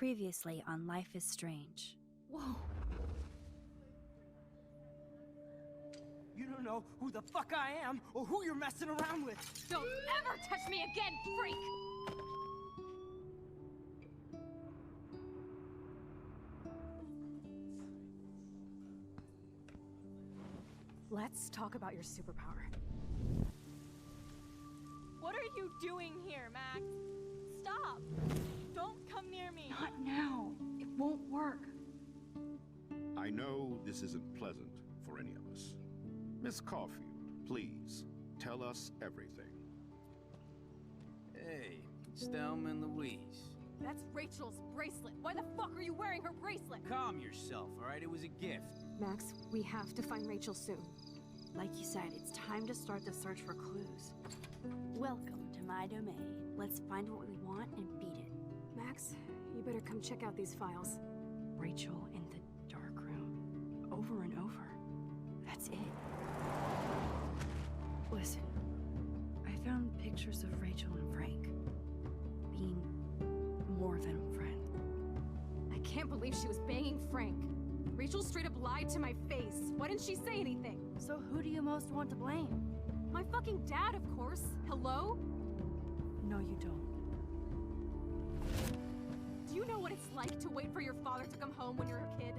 Previously on Life is Strange. Whoa. You don't know who the fuck I am or who you're messing around with. Don't ever touch me again, freak! Let's talk about your superpower. What are you doing here, Max? Stop! Don't come near me! Not now. It won't work. I know this isn't pleasant for any of us. Miss Caulfield, please, tell us everything. Hey, it's Thelma and Louise. That's Rachel's bracelet. Why the fuck are you wearing her bracelet? Calm yourself, all right? It was a gift. Max, we have to find Rachel soon. Like you said, it's time to start the search for clues. Welcome to my domain. Let's find what we want and beat it. Max, you better come check out these files. Rachel in the dark room. Over and over. That's it. Listen, I found pictures of Rachel and Frank being more than a friend. I can't believe she was banging Frank. Rachel straight up lied to my face. Why didn't she say anything? So who do you most want to blame? My fucking dad, of course. Hello? No, you don't. Do you know what it's like to wait for your father to come home when you're a kid?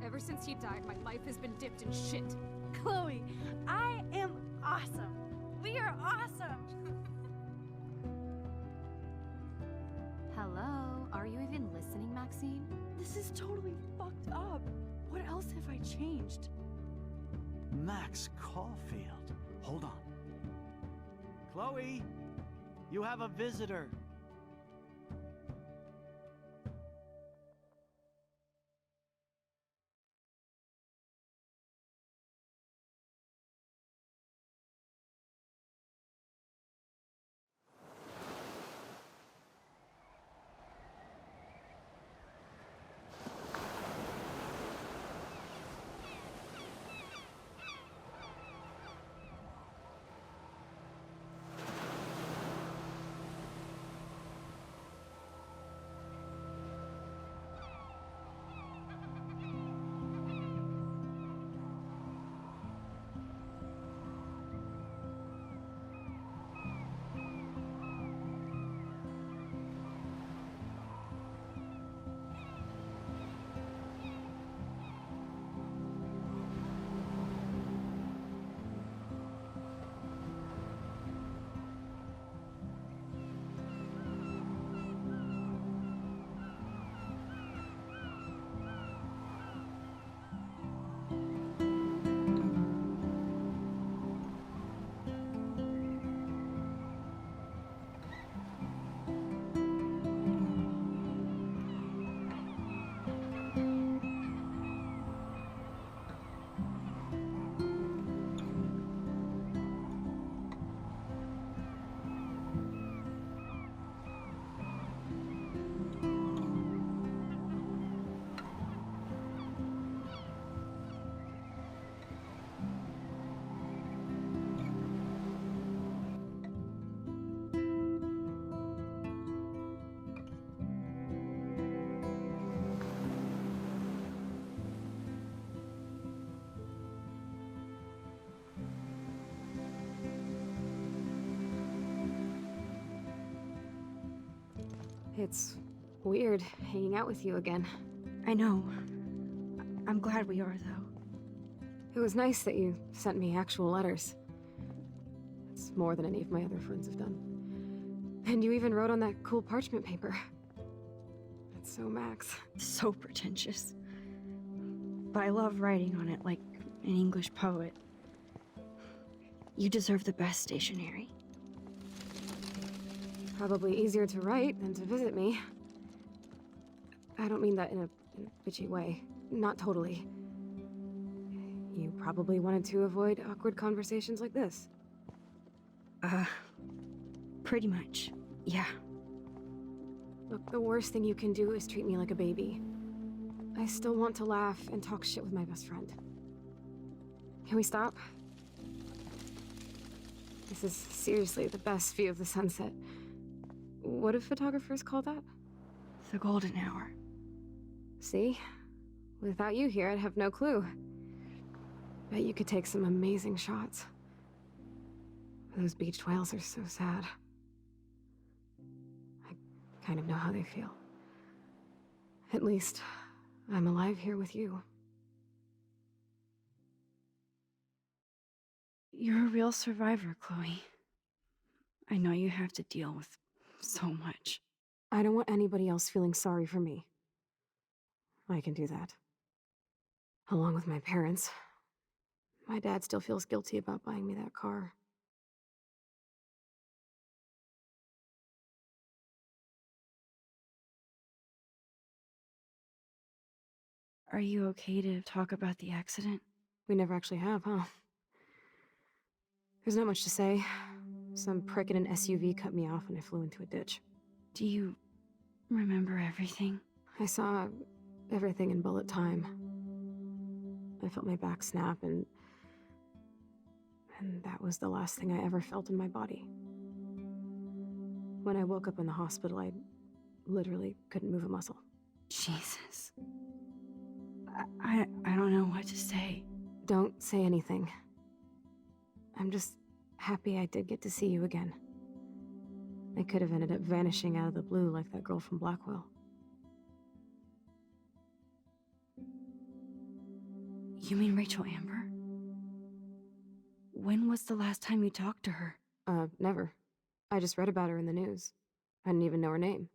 Ever since he died, my life has been dipped in shit. Chloe, I am awesome. We are awesome. Hello? Are you even listening, Maxine? This is totally fucked up. What else have I changed? Max Caulfield. Hold on. Chloe, you have a visitor. It's weird hanging out with you again. I know. I'm glad we are, though. It was nice that you sent me actual letters. It's more than any of my other friends have done. And you even wrote on that cool parchment paper. That's so Max. So pretentious. But I love writing on it like an English poet. You deserve the best stationery. Probably easier to write than to visit me. I don't mean that in a bitchy way. Not totally. You probably wanted to avoid awkward conversations like this. Pretty much. Yeah. Look, the worst thing you can do is treat me like a baby. I still want to laugh and talk shit with my best friend. Can we stop? This is seriously the best view of the sunset. What do photographers call that? The golden hour. See? Without you here, I'd have no clue. Bet you could take some amazing shots. Those beached whales are so sad. I kind of know how they feel. At least, I'm alive here with you. You're a real survivor, Chloe. I know you have to deal with so much. I don't want anybody else feeling sorry for me. I can do that. Along with my parents. My dad still feels guilty about buying me that car. Are you okay to talk about the accident? We never actually have, huh? There's not much to say. Some prick in an SUV cut me off and I flew into a ditch. Do you remember everything? I saw everything in bullet time. I felt my back snap and that was the last thing I ever felt in my body. When I woke up in the hospital, I literally couldn't move a muscle. Jesus. I don't know what to say. Don't say anything. I'm just happy I did get to see you again. I could have ended up vanishing out of the blue like that girl from Blackwell. You mean Rachel Amber? When was the last time you talked to her? Never. I just read about her in the news. I didn't even know her name.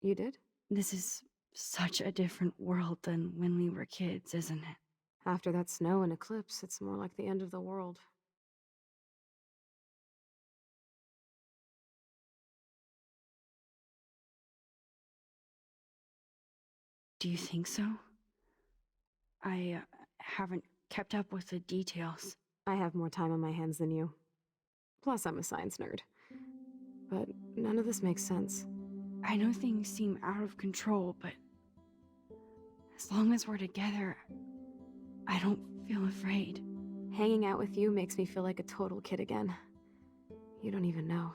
You did? This is such a different world than when we were kids, isn't it? After that snow and eclipse, it's more like the end of the world. Do you think so? I haven't kept up with the details. I have more time on my hands than you. Plus, I'm a science nerd. But none of this makes sense. I know things seem out of control, but as long as we're together, I don't feel afraid. Hanging out with you makes me feel like a total kid again. You don't even know.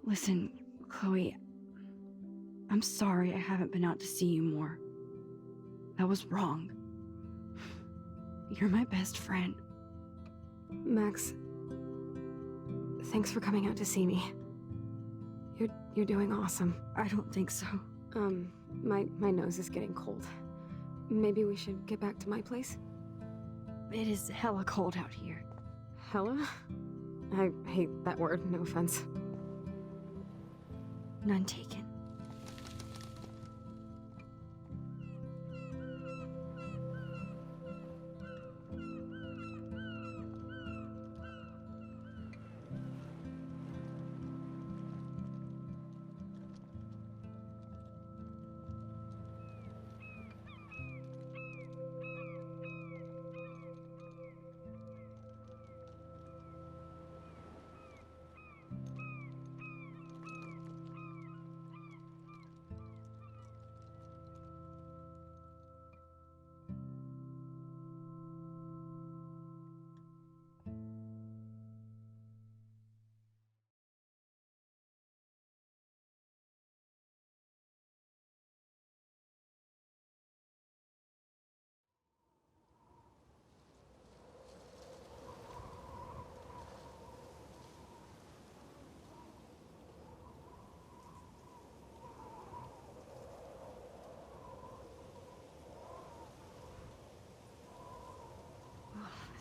Listen, Chloe, I'm sorry I haven't been out to see you more. That was wrong. You're my best friend. Max, thanks for coming out to see me. You're doing awesome. I don't think so. My nose is getting cold. Maybe we should get back to my place? It is hella cold out here. Hella? I hate that word, no offense. None taken.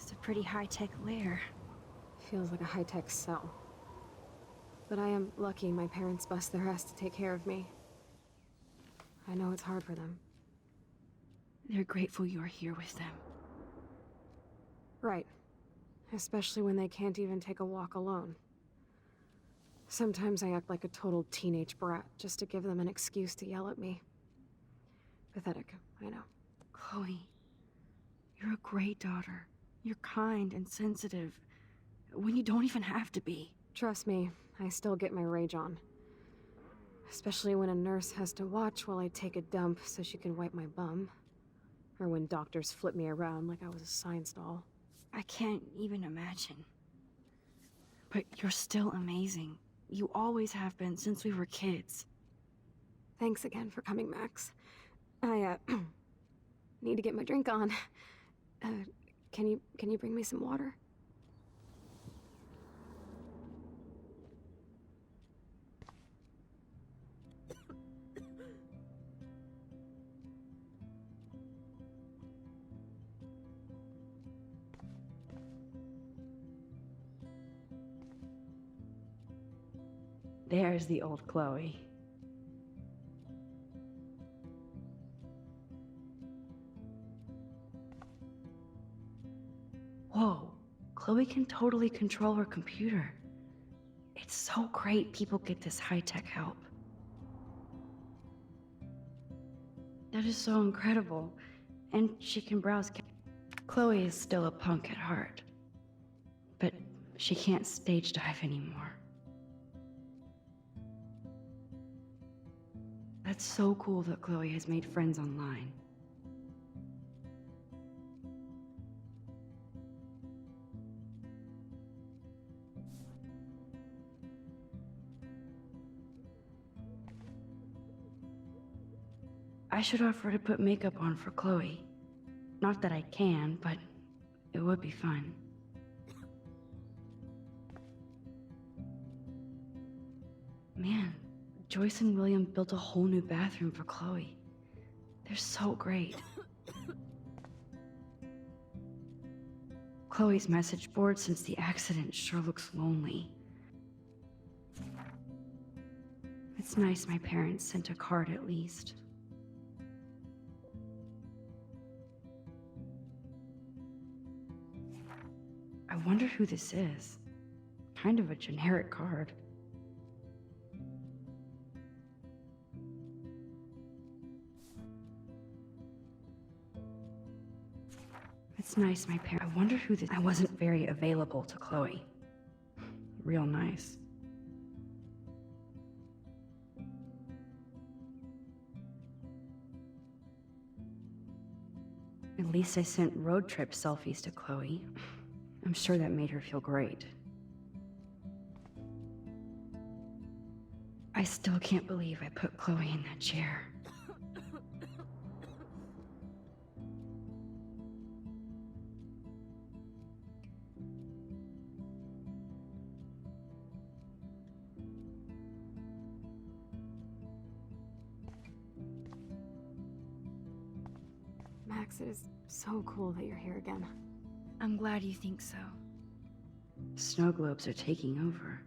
It's a pretty high-tech lair. Feels like a high-tech cell. But I am lucky my parents bust their ass to take care of me. I know it's hard for them. They're grateful you're here with them. Right. Especially when they can't even take a walk alone. Sometimes I act like a total teenage brat just to give them an excuse to yell at me. Pathetic, I know. Chloe, you're a great daughter. You're kind and sensitive, when you don't even have to be. Trust me, I still get my rage on. Especially when a nurse has to watch while I take a dump so she can wipe my bum. Or when doctors flip me around like I was a science doll. I can't even imagine. But you're still amazing. You always have been since we were kids. Thanks again for coming, Max. I, need to get my drink on. Can you bring me some water? There's the old Chloe. Whoa, Chloe can totally control her computer. It's so great people get this high-tech help. That is so incredible. And she can browse. Chloe is still a punk at heart. But she can't stage dive anymore. That's so cool that Chloe has made friends online. I should offer to put makeup on for Chloe. Not that I can, but it would be fun. Man, Joyce and William built a whole new bathroom for Chloe. They're so great. Chloe's message board since the accident sure looks lonely. It's nice my parents sent a card at least. I wonder who this is. Kind of a generic card. It's nice my parents. I wonder who this. I wasn't very available to Chloe. Real nice. At least I sent road trip selfies to Chloe. I'm sure that made her feel great. I still can't believe I put Chloe in that chair. Max, it is so cool that you're here again. I'm glad you think so. Snow globes are taking over.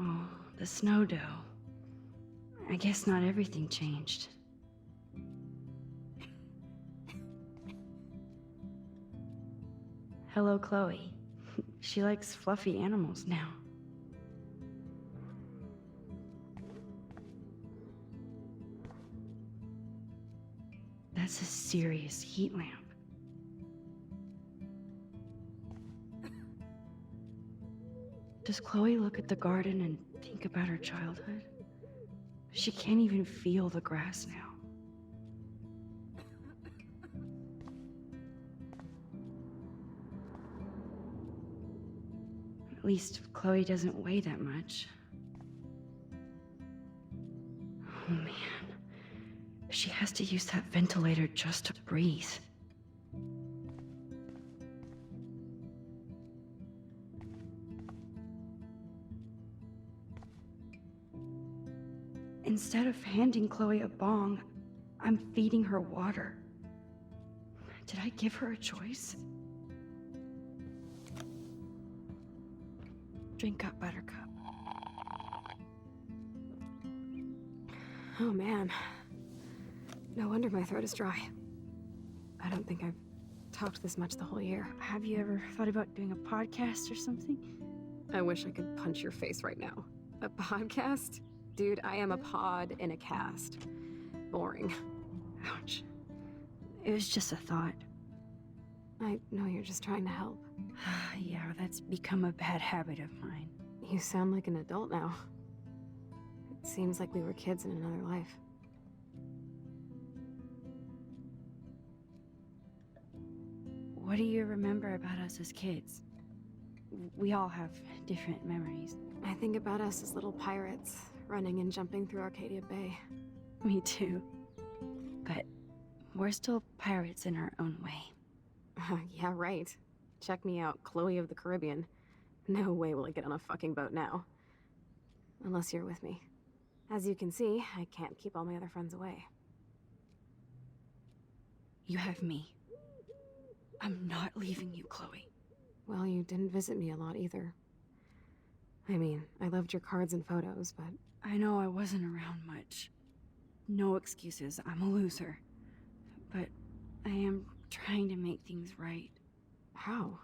Oh, the snow dough. I guess not everything changed. Hello, Chloe. She likes fluffy animals now. That's a serious heat lamp. Does Chloe look at the garden and think about her childhood? She can't even feel the grass now. At least Chloe doesn't weigh that much. Oh man. She has to use that ventilator just to breathe. Instead of handing Chloe a bong, I'm feeding her water. Did I give her a choice? Drink up, Buttercup. Oh man. No wonder my throat is dry. I don't think I've talked this much the whole year. Have you ever thought about doing a podcast or something? I wish I could punch your face right now. A podcast? Dude, I am a pod in a cast. Boring. Ouch. It was just a thought. I know you're just trying to help. Yeah, that's become a bad habit of mine. You sound like an adult now. It seems like we were kids in another life. What do you remember about us as kids? We all have different memories. I think about us as little pirates, running and jumping through Arcadia Bay. Me too. But we're still pirates in our own way. Yeah, right. Check me out, Chloe of the Caribbean. No way will I get on a fucking boat now. Unless you're with me. As you can see, I can't keep all my other friends away. You have me. I'm not leaving you, Chloe. Well, you didn't visit me a lot either. I mean, I loved your cards and photos, but... I know I wasn't around much. No excuses, I'm a loser. But I am trying to make things right. How?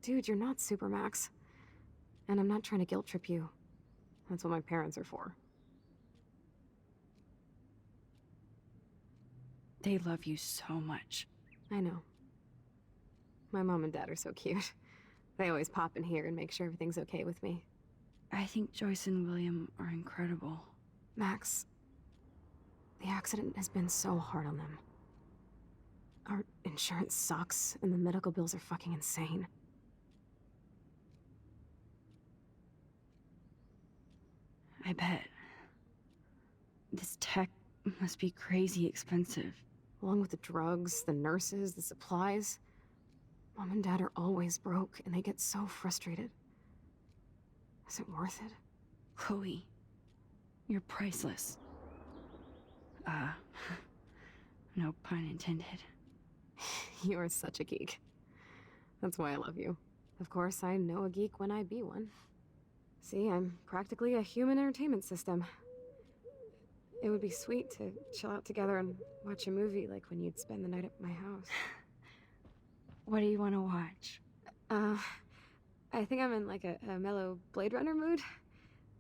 Dude, you're not Super Max. And I'm not trying to guilt trip you. That's what my parents are for. They love you so much. I know. My mom and dad are so cute. They always pop in here and make sure everything's okay with me. I think Joyce and William are incredible. Max, the accident has been so hard on them. Our insurance sucks, and the medical bills are fucking insane. I bet. This tech must be crazy expensive. Along with the drugs, the nurses, the supplies. Mom and Dad are always broke, and they get so frustrated. Is it worth it? Chloe, you're priceless. No pun intended. You are such a geek. That's why I love you. Of course, I know a geek when I be one. See, I'm practically a human entertainment system. It would be sweet to chill out together and watch a movie like when you'd spend the night at my house. What do you want to watch? I think I'm in like a mellow Blade Runner mood.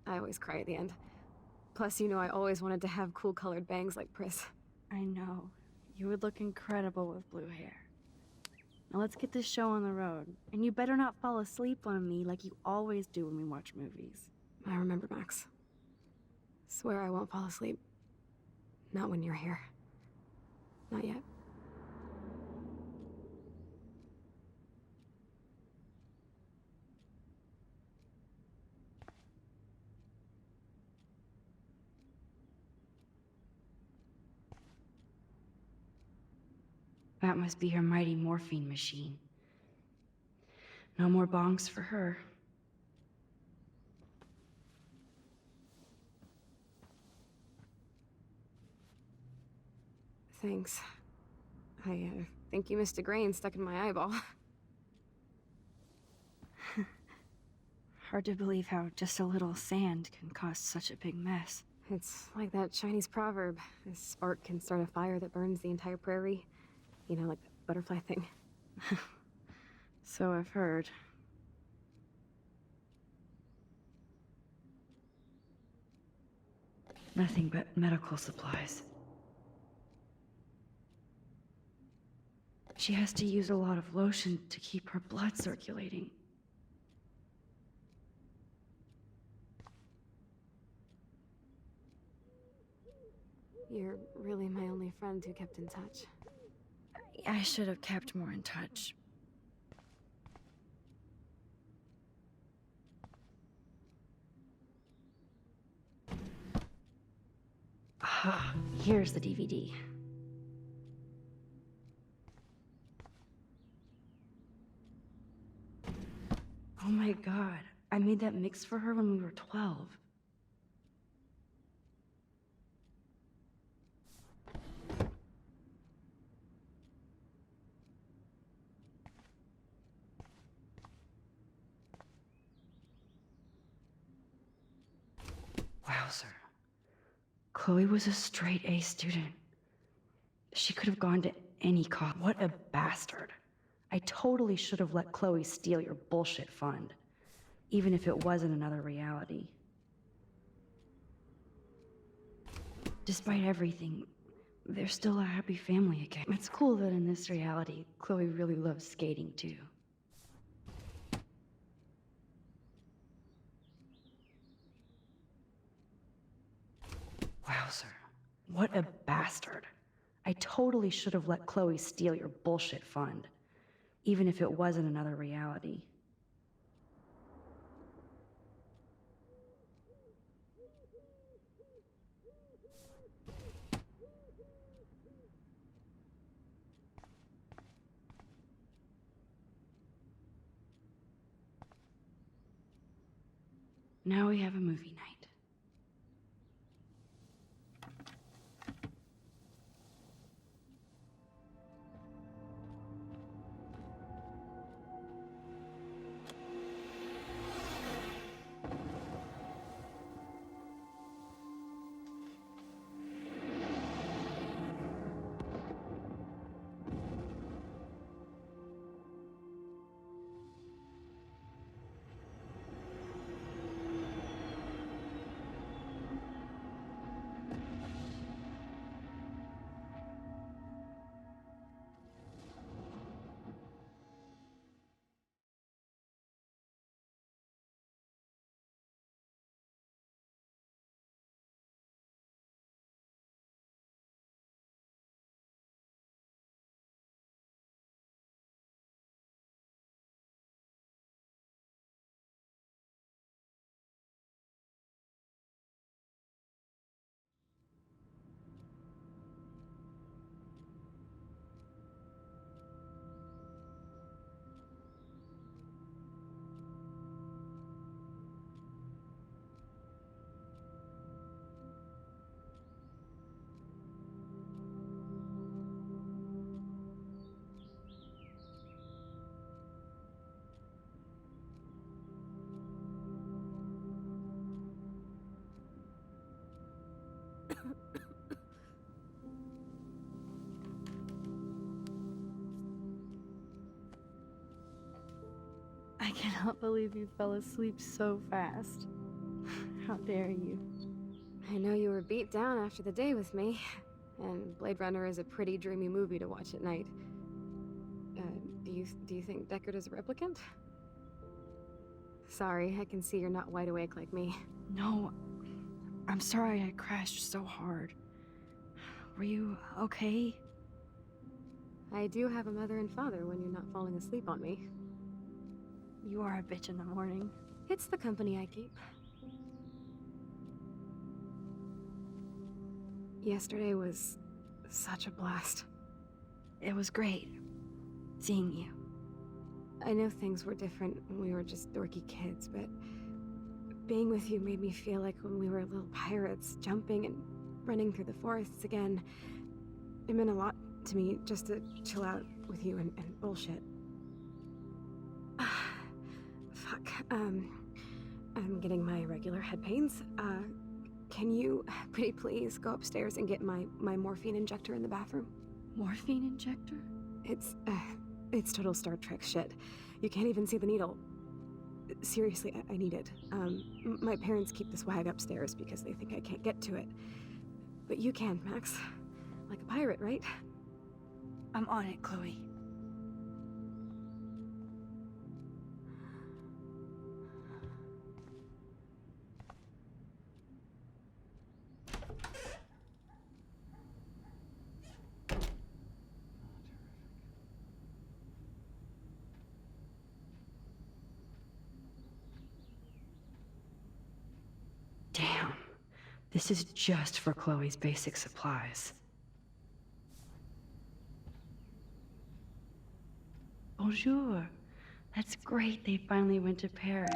I always cry at the end. Plus, you know I always wanted to have cool colored bangs like Pris. I know. You would look incredible with blue hair. Now let's get this show on the road. And you better not fall asleep on me like you always do when we watch movies. I remember, Max. Swear I won't fall asleep. Not when you're here. Not yet. That must be her mighty morphine machine. No more bongs for her. Thanks. I think you missed a grain stuck in my eyeball. Hard to believe how just a little sand can cause such a big mess. It's like that Chinese proverb. A spark can start a fire that burns the entire prairie. You know, like the butterfly thing. So I've heard. Nothing but medical supplies. She has to use a lot of lotion to keep her blood circulating. You're really my only friend who kept in touch. I should have kept more in touch. Ah, here's the DVD. Oh my god, I made that mix for her when we were 12. Wowzer. Chloe was a straight A student. She could have gone to any college. What a bastard. I totally should have let Chloe steal your bullshit fund, even if it wasn't another reality. Despite everything, they're still a happy family again. It's cool that in this reality, Chloe really loves skating too. Wowzer. What a bastard. I totally should have let Chloe steal your bullshit fund, even if it was in another reality. Now we have a movie night. I cannot believe you fell asleep so fast. How dare you? I know you were beat down after the day with me, and Blade Runner is a pretty dreamy movie to watch at night. Do you think Deckard is a replicant? Sorry, I can see you're not wide awake like me. No, I'm sorry I crashed so hard. Were you okay? I do have a mother and father when you're not falling asleep on me. You are a bitch in the morning. It's the company I keep. Yesterday was such a blast. It was great seeing you. I know things were different when we were just dorky kids, but being with you made me feel like when we were little pirates, jumping and running through the forests again. It meant a lot to me just to chill out with you and bullshit. Fuck, I'm getting my regular head pains. Can you, pretty please, go upstairs and get my morphine injector in the bathroom? Morphine injector? It's total Star Trek shit. You can't even see the needle. Seriously, I need it. My parents keep the swag upstairs because they think I can't get to it. But you can, Max. Like a pirate, right? I'm on it, Chloe. Damn. This is just for Chloe's basic supplies. Bonjour. That's great they finally went to Paris.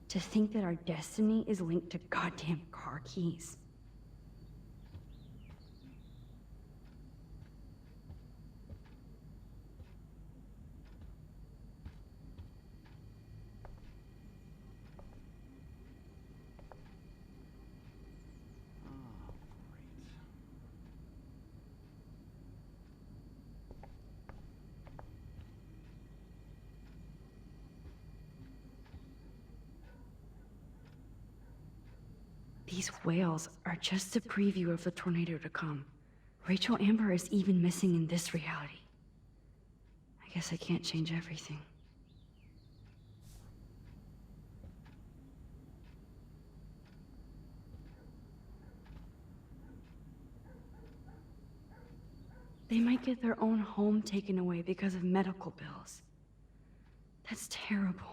To think that our destiny is linked to goddamn car keys. these whales are just a preview of the tornado to come. Rachel Amber is even missing in this reality. I guess I can't change everything. They might get their own home taken away because of medical bills. That's terrible.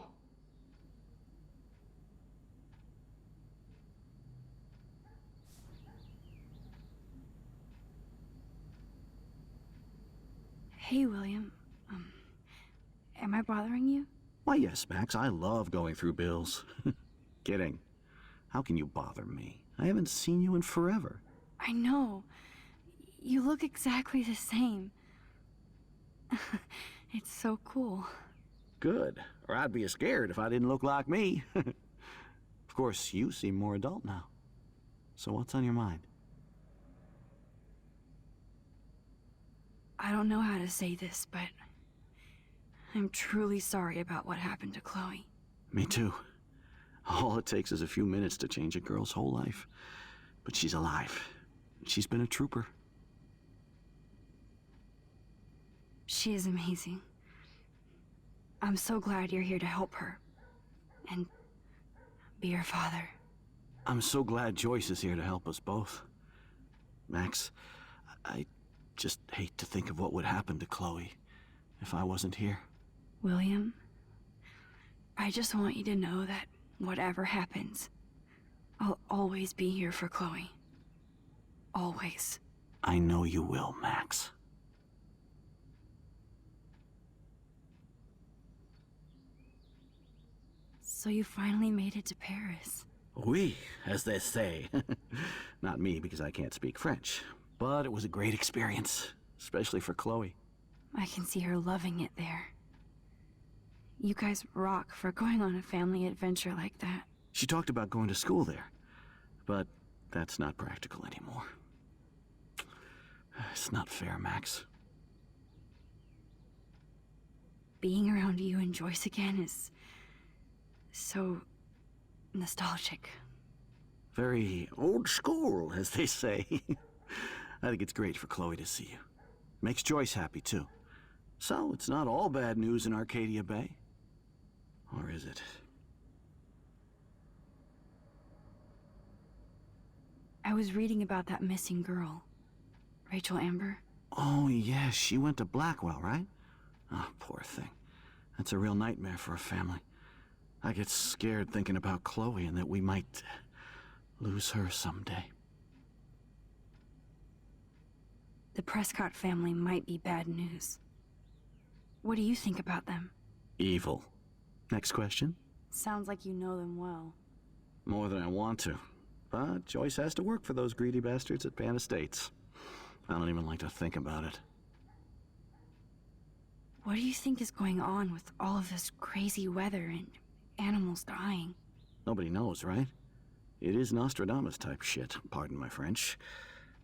Hey, William. Am I bothering you? Why, yes, Max. I love going through bills. Kidding. How can you bother me? I haven't seen you in forever. I know. You look exactly the same. It's so cool. Good. Or I'd be scared if I didn't look like me. Of course, you seem more adult now. So what's on your mind? I don't know how to say this, but I'm truly sorry about what happened to Chloe. Me too. All it takes is a few minutes to change a girl's whole life. But she's alive. She's been a trooper. She is amazing. I'm so glad you're here to help her. And be her father. I'm so glad Joyce is here to help us both. Max, I just hate to think of what would happen to Chloe if I wasn't here. William, I just want you to know that whatever happens, I'll always be here for Chloe. Always. I know you will, Max. So you finally made it to Paris. Oui, as they say. Not me, because I can't speak French. But it was a great experience, especially for Chloe. I can see her loving it there. You guys rock for going on a family adventure like that. She talked about going to school there, but that's not practical anymore. It's not fair, Max. Being around you and Joyce again is so nostalgic. Very old school, as they say. I think it's great for Chloe to see you. Makes Joyce happy, too. So, it's not all bad news in Arcadia Bay. Or is it? I was reading about that missing girl, Rachel Amber. Oh, yeah, she went to Blackwell, right? Oh, poor thing. That's a real nightmare for a family. I get scared thinking about Chloe and that we might lose her someday. The Prescott family might be bad news. What do you think about them? Evil. Next question? Sounds like you know them well. More than I want to. But Joyce has to work for those greedy bastards at Pan Estates. I don't even like to think about it. What do you think is going on with all of this crazy weather and animals dying? Nobody knows, right? It is Nostradamus type shit, pardon my French.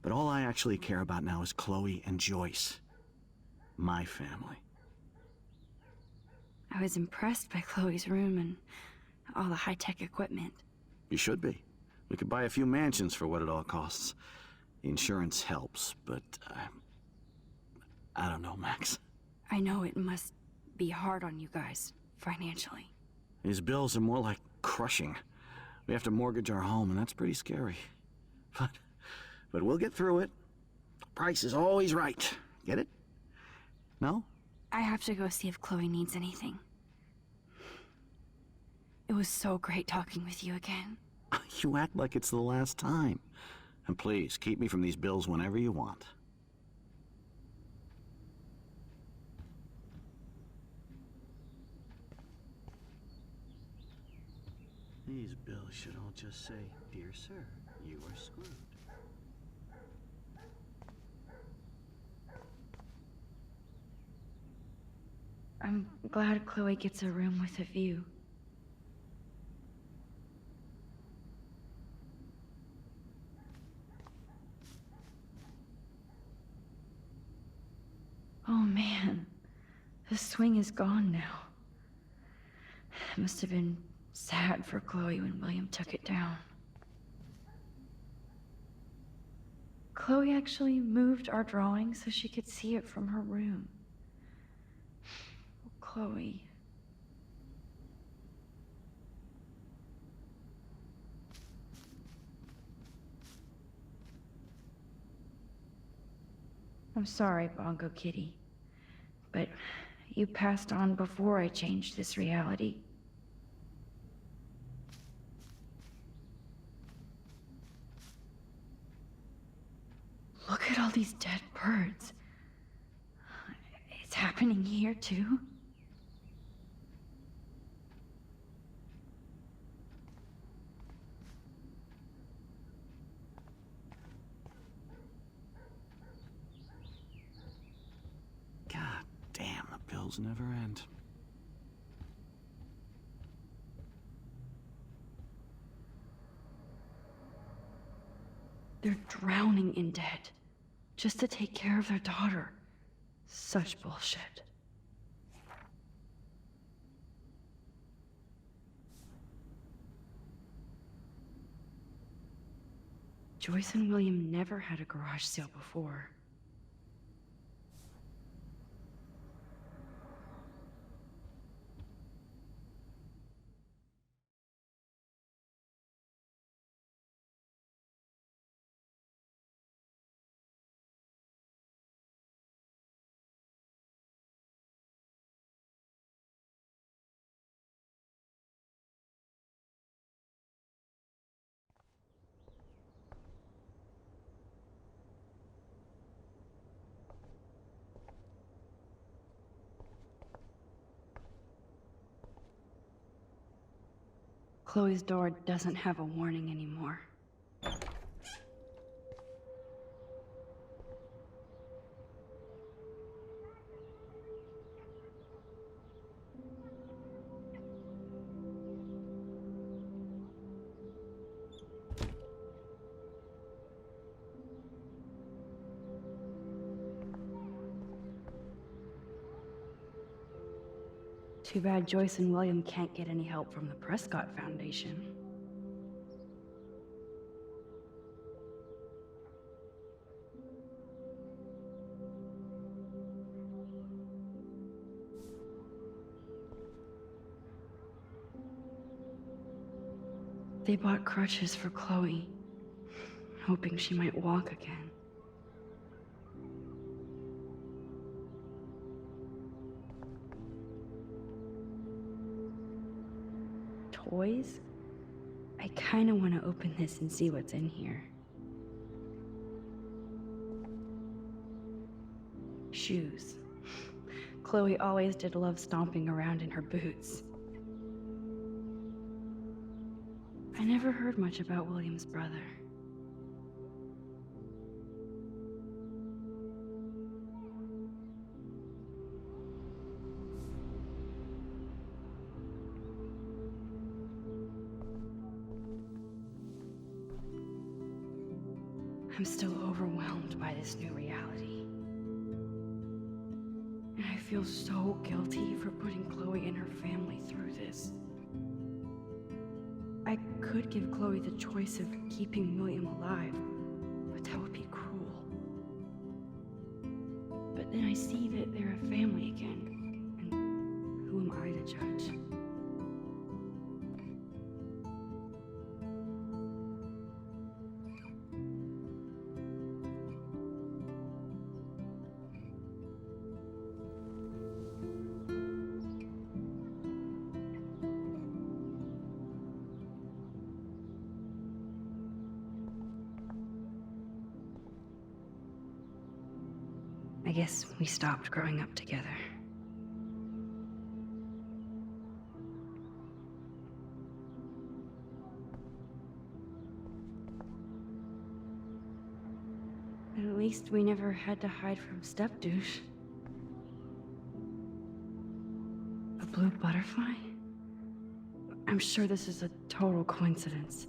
But all I actually care about now is Chloe and Joyce. My family. I was impressed by Chloe's room and all the high-tech equipment. You should be. We could buy a few mansions for what it all costs. Insurance helps, but I don't know, Max. I know it must be hard on you guys, financially. These bills are more like crushing. We have to mortgage our home, and that's pretty scary. But we'll get through it. Price is always right. Get it? No? I have to go see if Chloe needs anything. It was so great talking with you again. You act like it's the last time. And please, keep me from these bills whenever you want. These bills should all just say, "Dear sir, you are screwed." I'm glad Chloe gets a room with a view. Oh man, the swing is gone now. It must have been sad for Chloe when William took it down. Chloe actually moved our drawing so she could see it from her room. Chloe. I'm sorry, Bongo Kitty, but you passed on before I changed this reality. Look at all these dead birds. It's happening here, too? God damn, the bills never end. They're drowning in debt just to take care of their daughter. Such bullshit. Joyce and William never had a garage sale before. Chloe's door doesn't have a warning anymore. Too bad Joyce and William can't get any help from the Prescott Foundation. They bought crutches for Chloe, hoping she might walk again. Toys? I kinda wanna open this and see what's in here. Shoes. Chloe always did love stomping around in her boots. I never heard much about William's brother. I'm still overwhelmed by this new reality. And I feel so guilty for putting Chloe and her family through this. I could give Chloe the choice of keeping William alive, but that would be cruel. But then I see that they're a family again, and who am I to judge? I guess we stopped growing up together. At least we never had to hide from step-douche. A blue butterfly? I'm sure this is a total coincidence.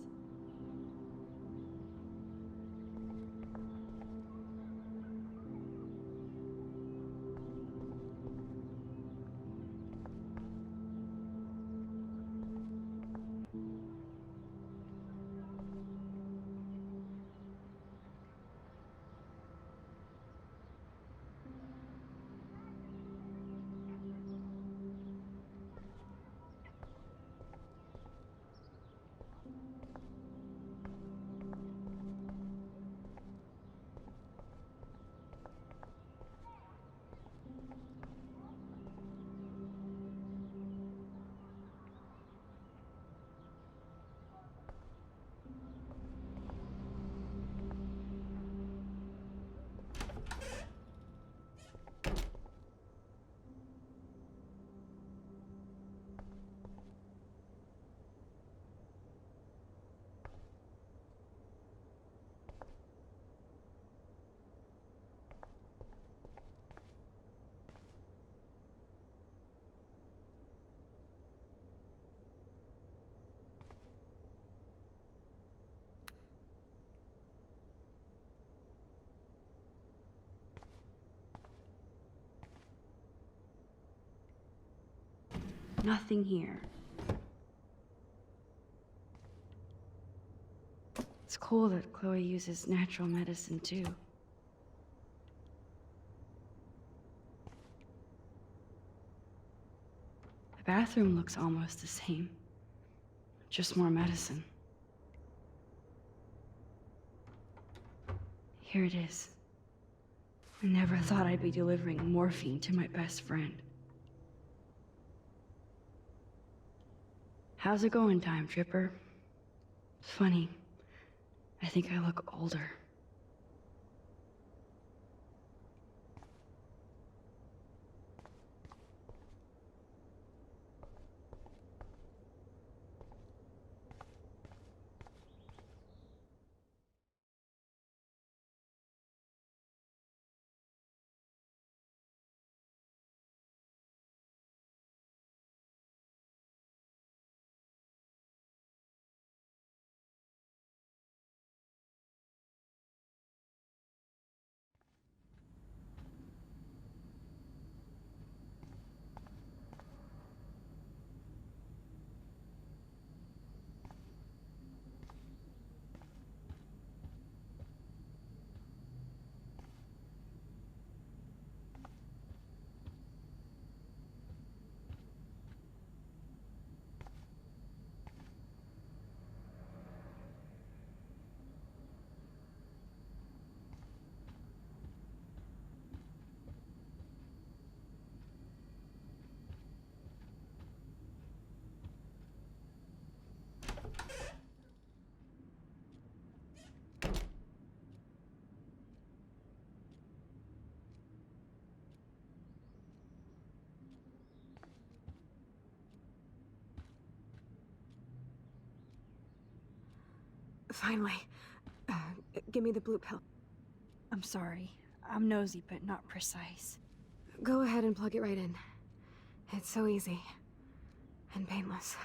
Nothing here. It's cool that Chloe uses natural medicine too. The bathroom looks almost the same. Just more medicine. Here it is. I never thought I'd be delivering morphine to my best friend. How's it going, Time Tripper? It's funny. I think I look older. Finally. Give me the blue pill. I'm sorry. I'm nosy, but not precise. Go ahead and plug it right in. It's so easy. And painless.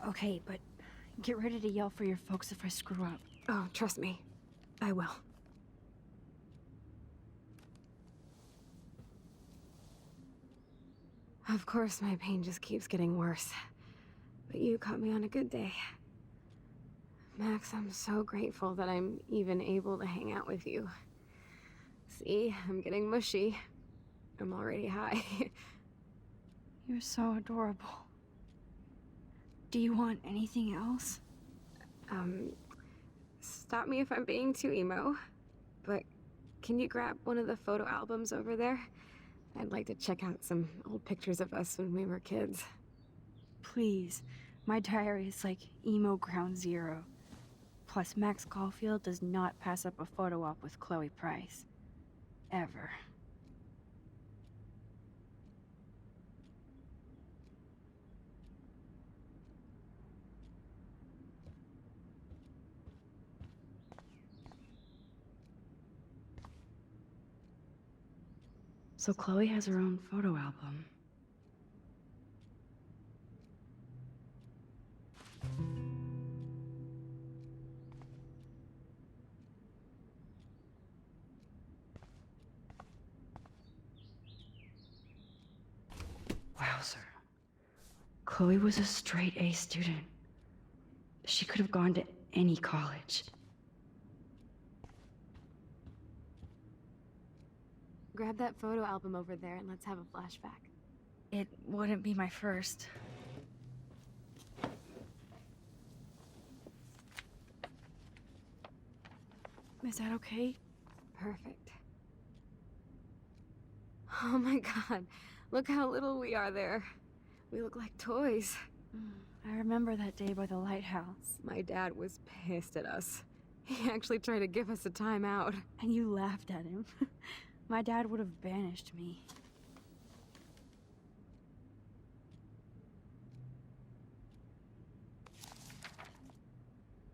Okay, but get ready to yell for your folks if I screw up. Oh, trust me. I will. Of course, my pain just keeps getting worse. But you caught me on a good day. Max, I'm so grateful that I'm even able to hang out with you. See, I'm getting mushy. I'm already high. You're so adorable. Do you want anything else? Stop me if I'm being too emo, but can you grab one of the photo albums over there? I'd like to check out some old pictures of us when we were kids. Please. My diary is like emo ground zero. Plus, Max Caulfield does not pass up a photo op with Chloe Price. Ever. So Chloe has her own photo album. Wowzer. Chloe was a straight A student. She could have gone to any college. Grab that photo album over there and let's have a flashback. It wouldn't be my first. Is that okay? Perfect. Oh my god, look how little we are there. We look like toys. I remember that day by the lighthouse. My dad was pissed at us. He actually tried to give us a timeout. And you laughed at him. My dad would have banished me.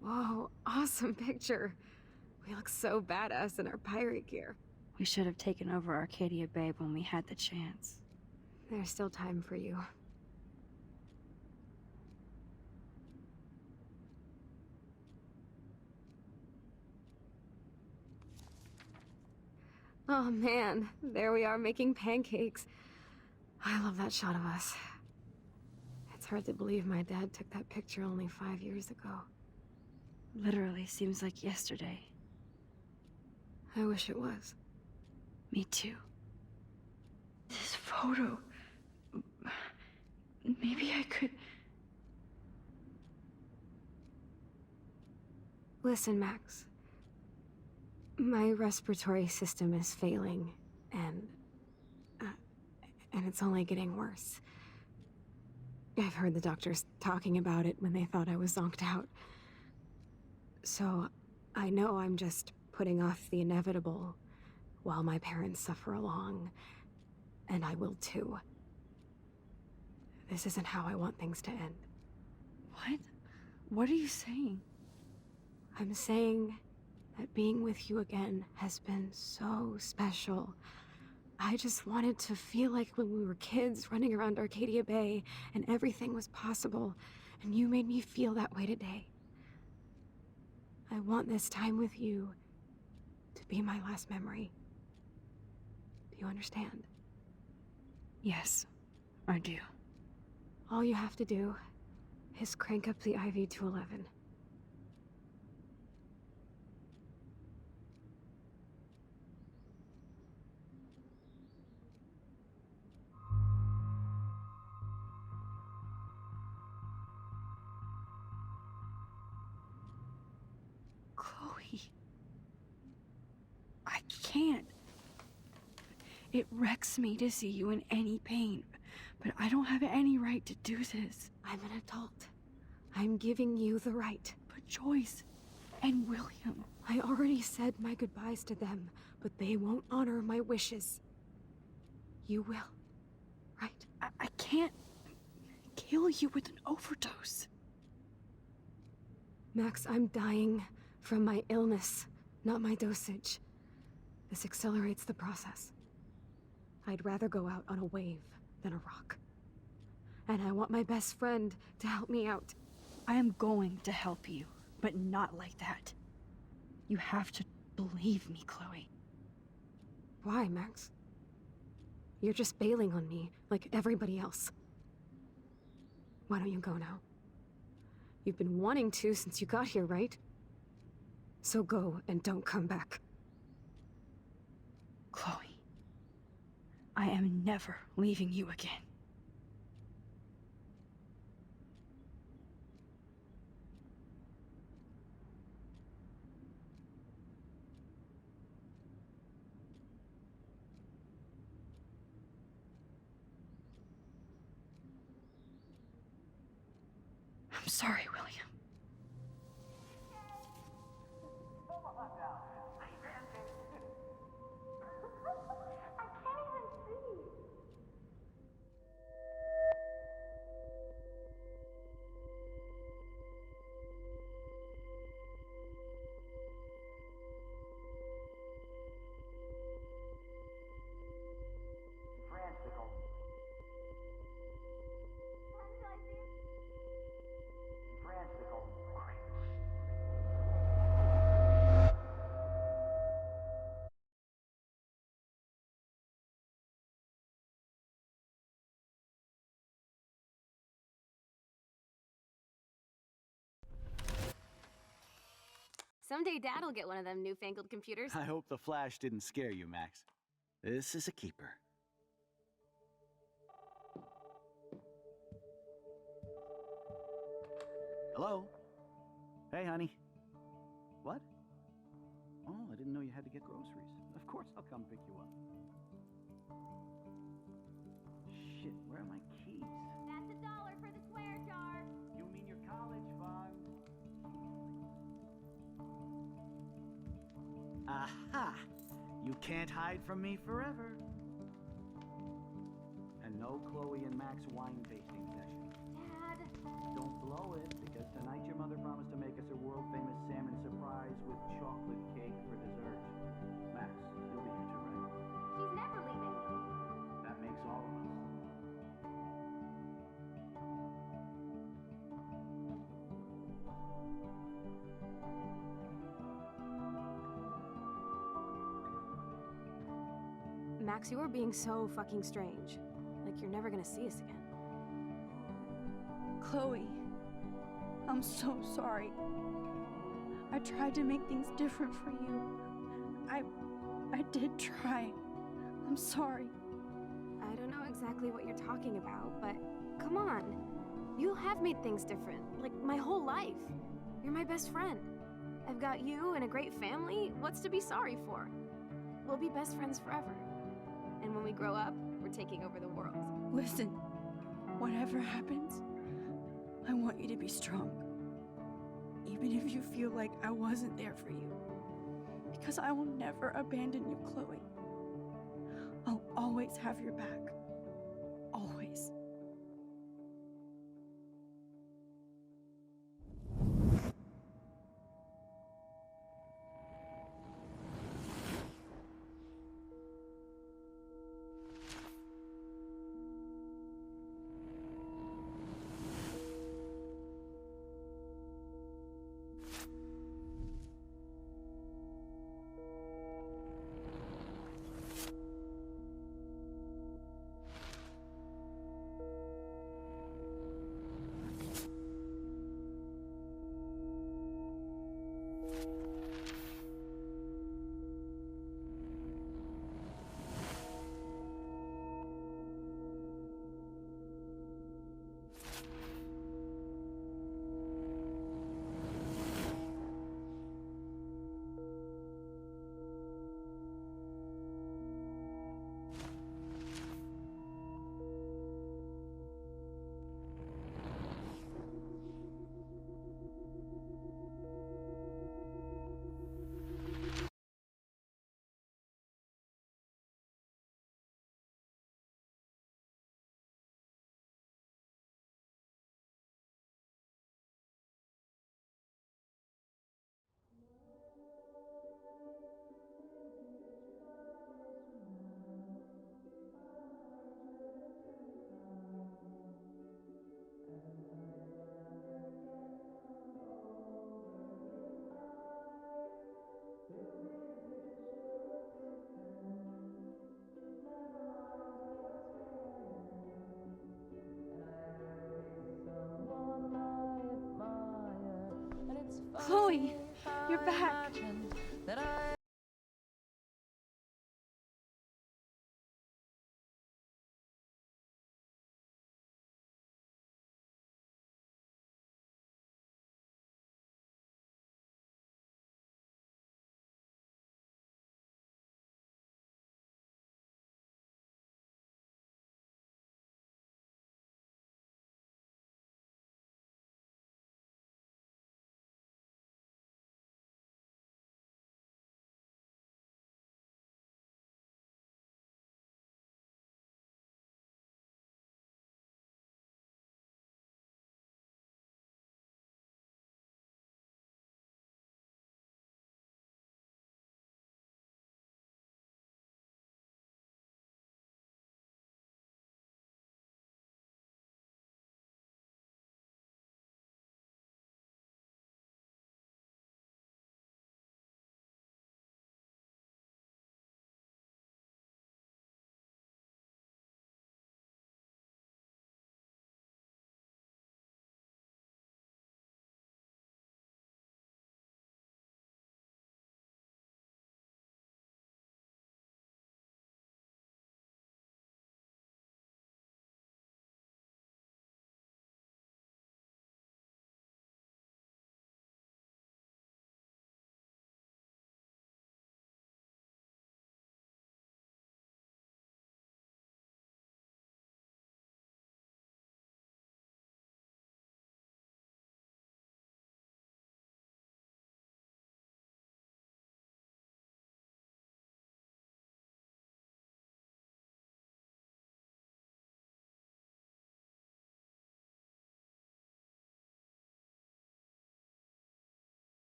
Whoa, awesome picture. We look so badass in our pirate gear. We should have taken over Arcadia Bay when we had the chance. There's still time for you. Oh man, there we are making pancakes. I love that shot of us. It's hard to believe my dad took that picture only 5 years ago. Literally seems like yesterday. I wish it was. Me too. This photo... Maybe I could... Listen, Max. My respiratory system is failing, and it's only getting worse. I've heard the doctors talking about it when they thought I was zonked out. So, I know I'm just putting off the inevitable while my parents suffer along, and I will too. This isn't how I want things to end. What? What are you saying? I'm saying that being with you again has been so special. I just wanted to feel like when we were kids running around Arcadia Bay and everything was possible, and you made me feel that way today. I want this time with you to be my last memory. Do you understand? Yes, I do. All you have to do is crank up the IV to 11. Chloe. I can't. It wrecks me to see you in any pain, but I don't have any right to do this. I'm an adult. I'm giving you the right. But Joyce and William... I already said my goodbyes to them, but they won't honor my wishes. You will, right? I can't kill you with an overdose. Max, I'm dying from my illness, not my dosage. This accelerates the process. I'd rather go out on a wave than a rock. And I want my best friend to help me out. I am going to help you, but not like that. You have to believe me, Chloe. Why, Max? You're just bailing on me, like everybody else. Why don't you go now? You've been wanting to since you got here, right? So go and don't come back. Chloe, I am never leaving you again. I'm sorry, William. Someday Dad'll get one of them newfangled computers. I hope the flash didn't scare you, Max. This is a keeper. Hello? Hey, honey. What? Oh, I didn't know you had to get groceries. Of course I'll come pick you up. Shit, where are my keys? That's $1 for the swear jar. You mean your college fund? Aha! You can't hide from me forever. And no Chloe and Max wine tasting session. Dad. Don't blow it, because tonight your mother promised to make us a world-famous salmon surprise with chocolate cake for dessert. Max, you'll be here too, right? She's never leaving. That makes all of us. Max, you are being so fucking strange. Like you're never gonna see us again. Chloe, I'm so sorry. I tried to make things different for you. I did try. I'm sorry. I don't know exactly what you're talking about, but come on. You have made things different, like my whole life. You're my best friend. I've got you and a great family. What's to be sorry for? We'll be best friends forever. And when we grow up, we're taking over the world. Listen, whatever happens, I want you to be strong. Even if you feel like I wasn't there for you. Because I will never abandon you, Chloe. I'll always have your back. Always. Chloe, you're back.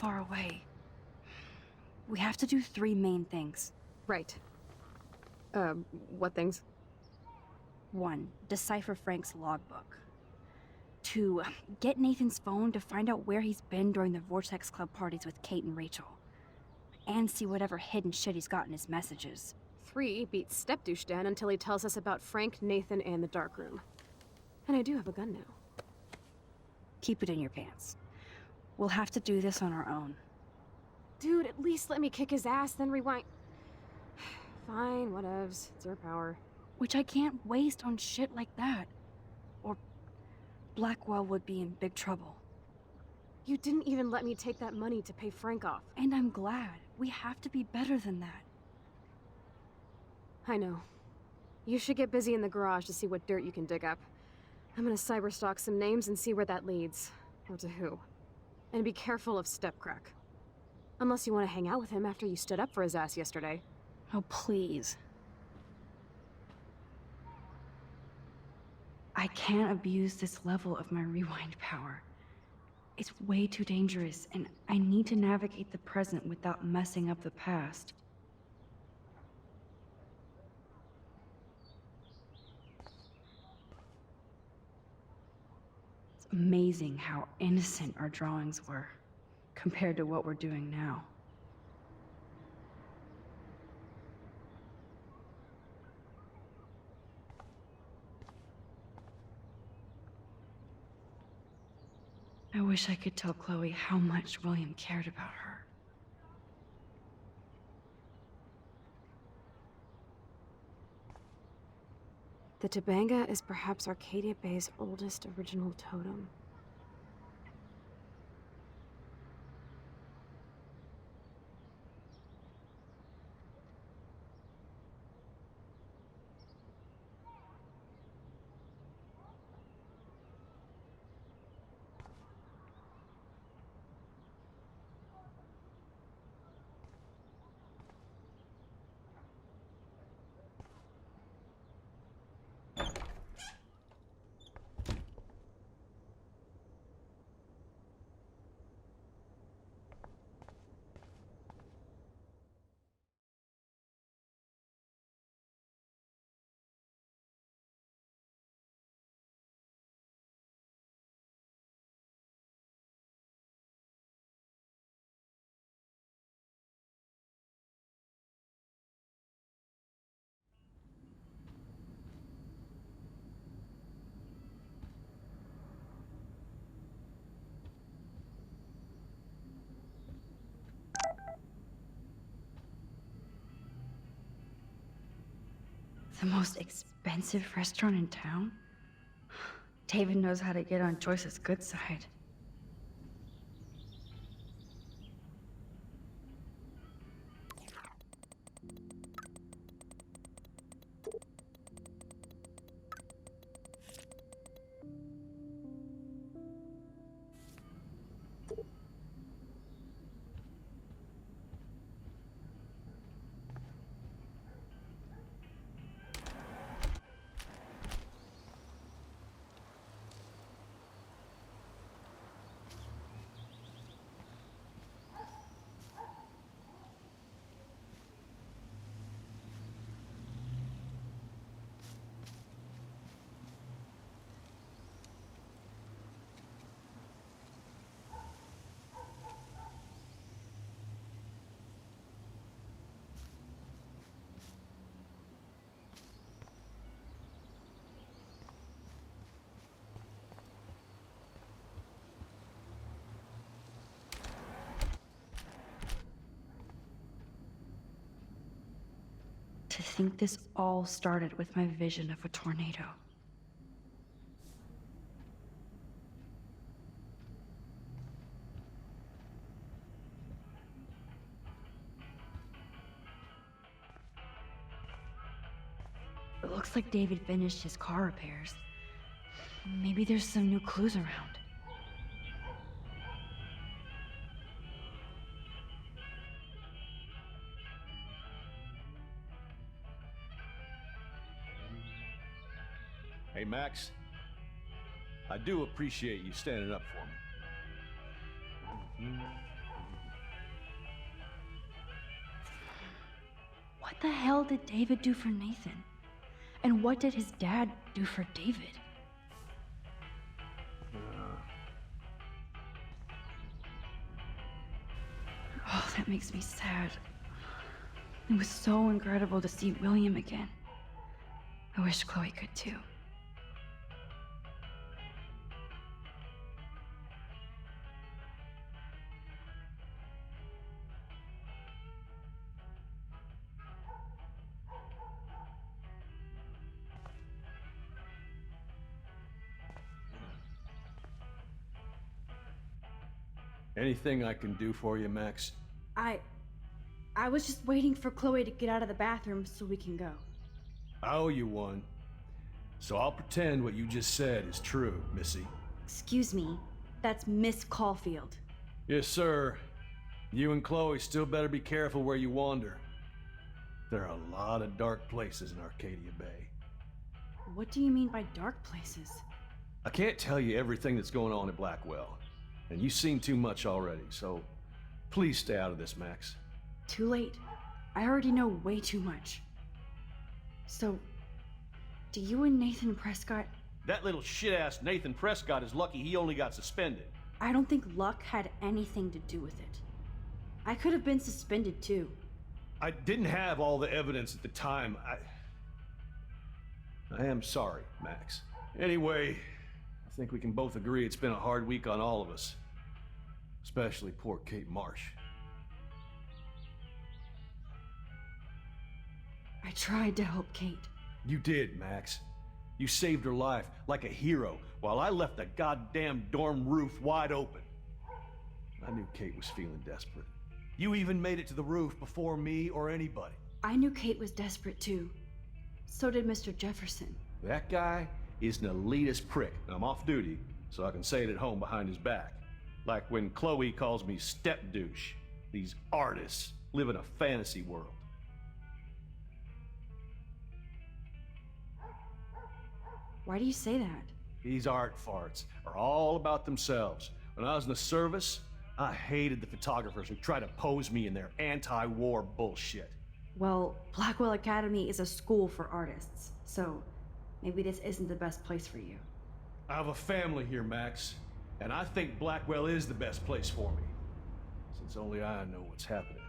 far away. We have to do 3 main things. Right. What things? 1, decipher Frank's logbook. 2, get Nathan's phone to find out where he's been during the Vortex Club parties with Kate and Rachel. And see whatever hidden shit he's got in his messages. 3, beat Stepdouche Dan until he tells us about Frank, Nathan, and the dark room. And I do have a gun now. Keep it in your pants. We'll have to do this on our own. Dude, at least let me kick his ass, then rewind. Fine, whatevs. It's your power. Which I can't waste on shit like that. Or Blackwell would be in big trouble. You didn't even let me take that money to pay Frank off. And I'm glad. We have to be better than that. I know. You should get busy in the garage to see what dirt you can dig up. I'm gonna cyberstalk some names and see where that leads. Or to who. And be careful of Stepcrack. Unless you want to hang out with him after you stood up for his ass yesterday. Oh, please. I can't abuse this level of my rewind power. It's way too dangerous, and I need to navigate the present without messing up the past. It's amazing how innocent our drawings were, compared to what we're doing now. I wish I could tell Chloe how much William cared about her. The Tabanga is perhaps Arcadia Bay's oldest original totem. The most expensive restaurant in town? David knows how to get on Joyce's good side. To think this all started with my vision of a tornado. It looks like David finished his car repairs. Maybe there's some new clues around. Hey, Max. I do appreciate you standing up for me. the hell did David do for Nathan? And what did his dad do for David? Oh, that makes me sad. It was so incredible to see William again. I wish Chloe could too. Anything I can do for you, Max? I was just waiting for Chloe to get out of the bathroom so we can go. I owe you one. So I'll pretend what you just said is true, Missy. Excuse me, that's Miss Caulfield. Yes, sir. You and Chloe still better be careful where you wander. There are a lot of dark places in Arcadia Bay. What do you mean by dark places? I can't tell you everything that's going on at Blackwell, and you've seen too much already, so please stay out of this, Max. Too late. I already know way too much. So, do you and Nathan Prescott... That little shit-ass Nathan Prescott is lucky he only got suspended. I don't think luck had anything to do with it. I could have been suspended too. I didn't have all the evidence at the time. I am sorry, Max. Anyway, I think we can both agree it's been a hard week on all of us. Especially poor Kate Marsh. I tried to help Kate. You did, Max. You saved her life like a hero while I left the goddamn dorm roof wide open. I knew Kate was feeling desperate. You even made it to the roof before me or anybody. I knew Kate was desperate too. So did Mr. Jefferson. That guy is an elitist prick, and I'm off duty, so I can say it at home behind his back. Like when Chloe calls me step douche. These artists live in a fantasy world. Why do you say that? These art farts are all about themselves. When I was in the service, I hated the photographers who try to pose me in their anti-war bullshit. Well, Blackwell Academy is a school for artists, so maybe this isn't the best place for you. I have a family here, Max, and I think Blackwell is the best place for me, since only I know what's happening.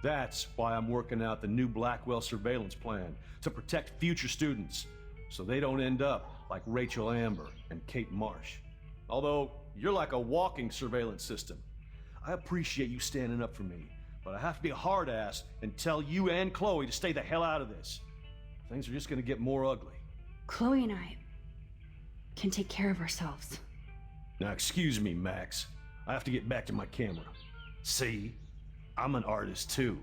That's why I'm working out the new Blackwell surveillance plan to protect future students, so they don't end up like Rachel Amber and Kate Marsh. Although, you're like a walking surveillance system. I appreciate you standing up for me, but I have to be a hard ass and tell you and Chloe to stay the hell out of this. Things are just gonna get more ugly. Chloe and I can take care of ourselves. Now excuse me, Max. I have to get back to my camera. See? I'm an artist too.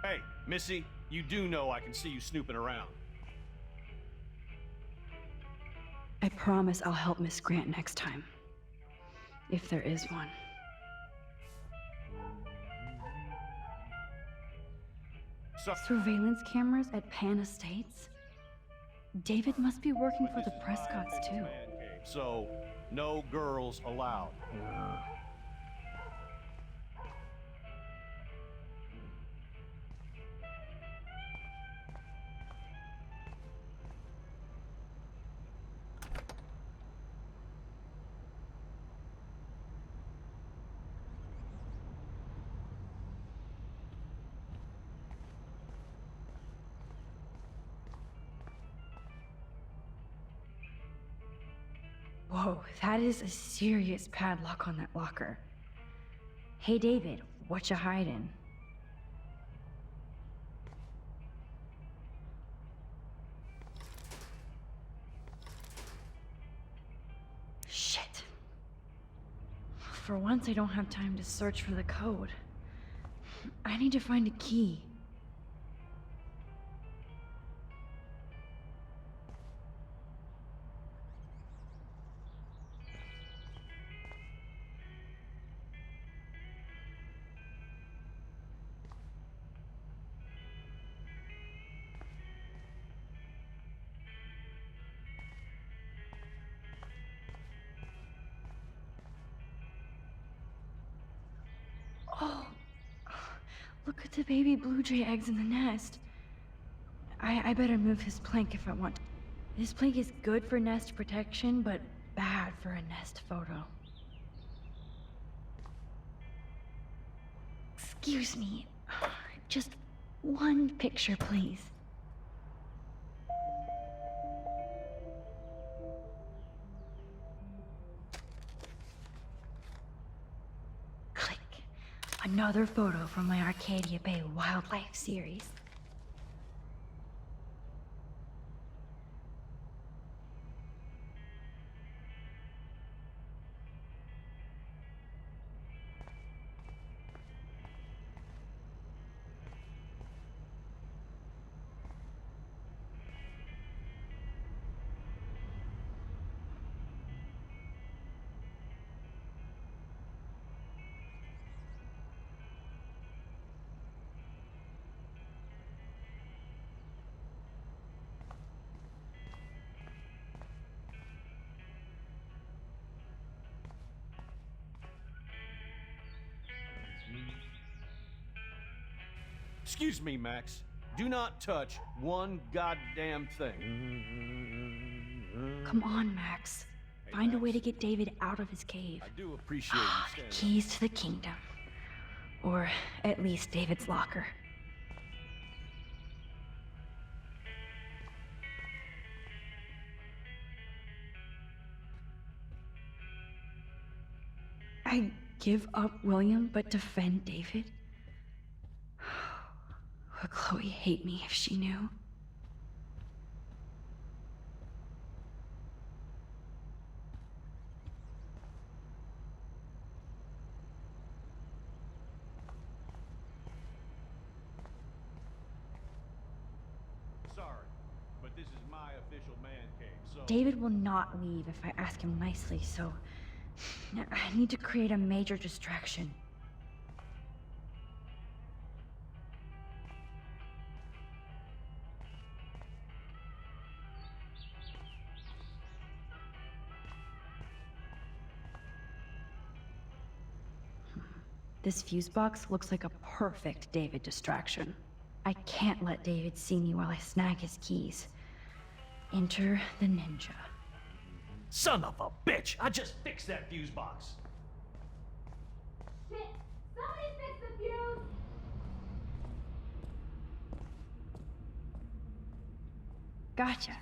Hey, Missy, you do know I can see you snooping around. I promise I'll help Miss Grant next time. If there is one. Surveillance cameras at Pan Estates? David must be working for the Prescotts too. So, no girls allowed. Whoa, that is a serious padlock on that locker. Hey David, what you hiding? Shit. For once I don't have time to search for the code. I need to find a key. Oh, look at the baby blue jay eggs in the nest. I better move his plank if I want. This plank is good for nest protection, but bad for a nest photo. Excuse me. Just one picture, please. Click. Another photo from my Arcadia Bay wildlife series. Excuse me, Max. Do not touch one goddamn thing. Come on, Max. Hey, Find a way Max. to get David out of his cave. I do appreciate you The standing. keys to the kingdom. Or at least David's locker. I give up William, but defend David? Would Chloe hate me if she knew? Sorry, but this is my official man cave, so... David will not leave if I ask him nicely, so I need to create a major distraction. This fuse box looks like a perfect David distraction. I can't let David see me while I snag his keys. Enter the ninja. Son of a bitch! I just fixed that fuse box. Shit! Somebody fix the fuse! Gotcha.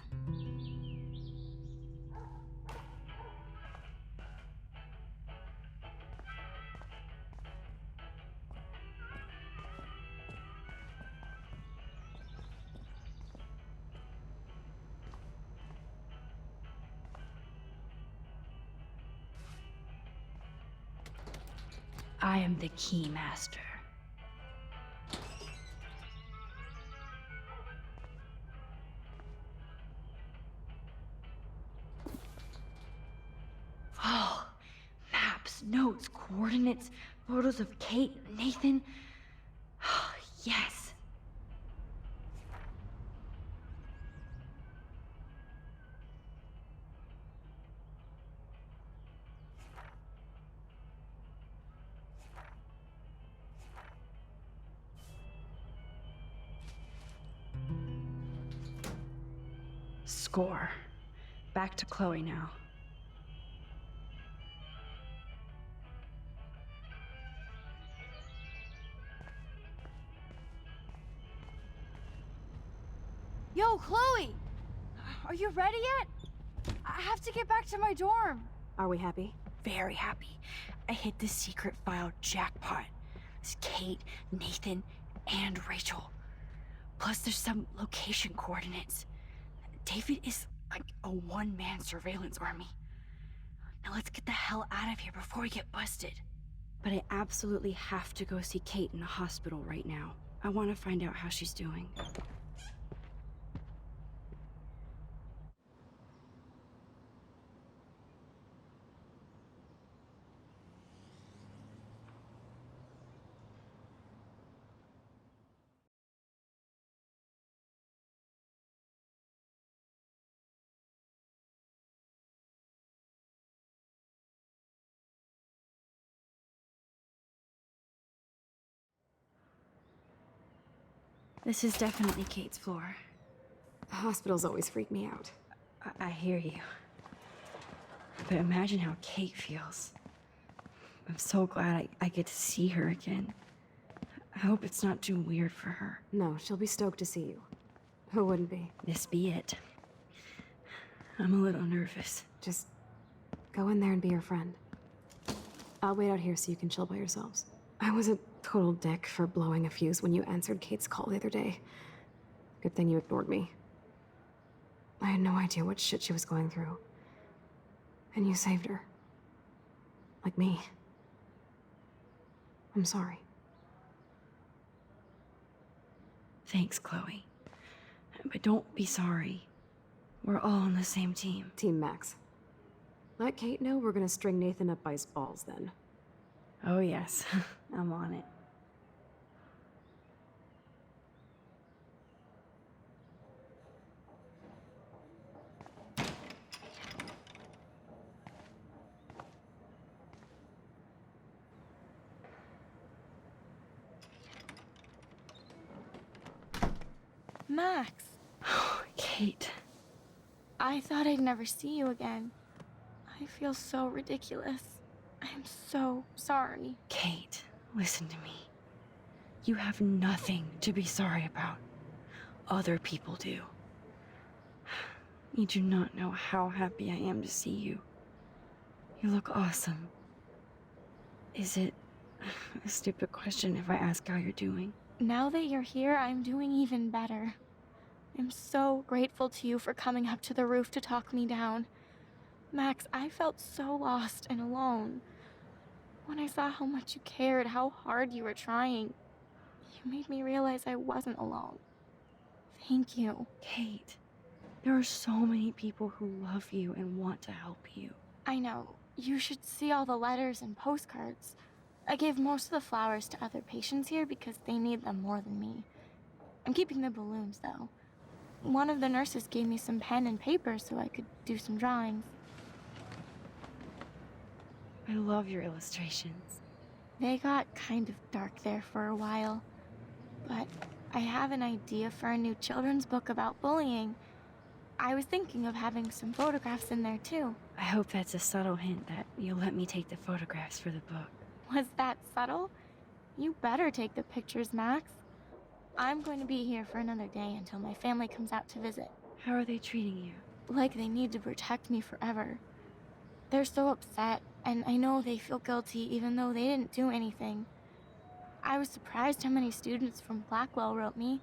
I am the key master. Oh, maps, notes, coordinates, photos of Kate, Nathan. Yes. Score. Back to Chloe now. Yo, Chloe! Are you ready yet? I have to get back to my dorm. Are we happy? Very happy. I hit the secret file jackpot. It's Kate, Nathan, and Rachel. Plus there's some location coordinates. David is like a one-man surveillance army. Now let's get the hell out of here before we get busted. But I absolutely have to go see Kate in the hospital right now. I want to find out how she's doing. This is definitely Kate's floor. Hospitals always freak me out. I hear you. But imagine how Kate feels. I'm so glad I get to see her again. I hope it's not too weird for her. No, she'll be stoked to see you. Who wouldn't be? This be it. I'm a little nervous. Just go in there and be your friend. I'll wait out here so you can chill by yourselves. I was a total dick for blowing a fuse when you answered Kate's call the other day. Good thing you ignored me. I had no idea what shit she was going through. And you saved her. Like me. I'm sorry. Thanks, Chloe. But don't be sorry. We're all on the same team. Team Max. Let Kate know we're gonna string Nathan up by his balls then. Oh yes, I'm on it. Max, Kate. I thought I'd never see you again. I feel so ridiculous. I'm so sorry. Kate, listen to me. You have nothing to be sorry about. Other people do. You do not know how happy I am to see you. You look awesome. Is it a stupid question if I ask how you're doing? Now that you're here, I'm doing even better. I'm so grateful to you for coming up to the roof to talk me down. Max, I felt so lost and alone. When I saw how much you cared, how hard you were trying, you made me realize I wasn't alone. Thank you. Kate, there are so many people who love you and want to help you. I know. You should see all the letters and postcards. I gave most of the flowers to other patients here because they need them more than me. I'm keeping the balloons, though. One of the nurses gave me some pen and paper so I could do some drawings. I love your illustrations. They got kind of dark there for a while. But I have an idea for a new children's book about bullying. I was thinking of having some photographs in there, too. I hope that's a subtle hint that you'll let me take the photographs for the book. Was that subtle? You better take the pictures, Max. I'm going to be here for another day until my family comes out to visit. How are they treating you? Like they need to protect me forever. They're so upset, and I know they feel guilty even though they didn't do anything. I was surprised how many students from Blackwell wrote me.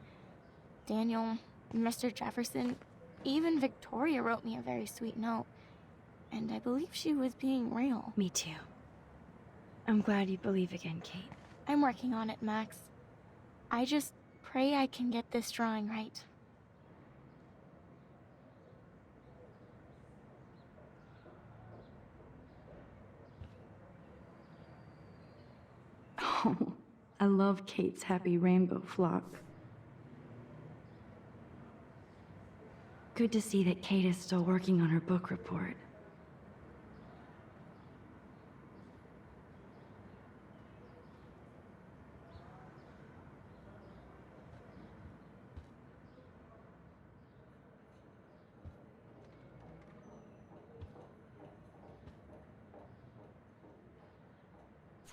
Daniel, Mr. Jefferson, even Victoria wrote me a very sweet note. And I believe she was being real. Me too. I'm glad you believe again, Kate. I'm working on it, Max. I just pray I can get this drawing right. Oh, I love Kate's happy rainbow flock. Good to see that Kate is still working on her book report.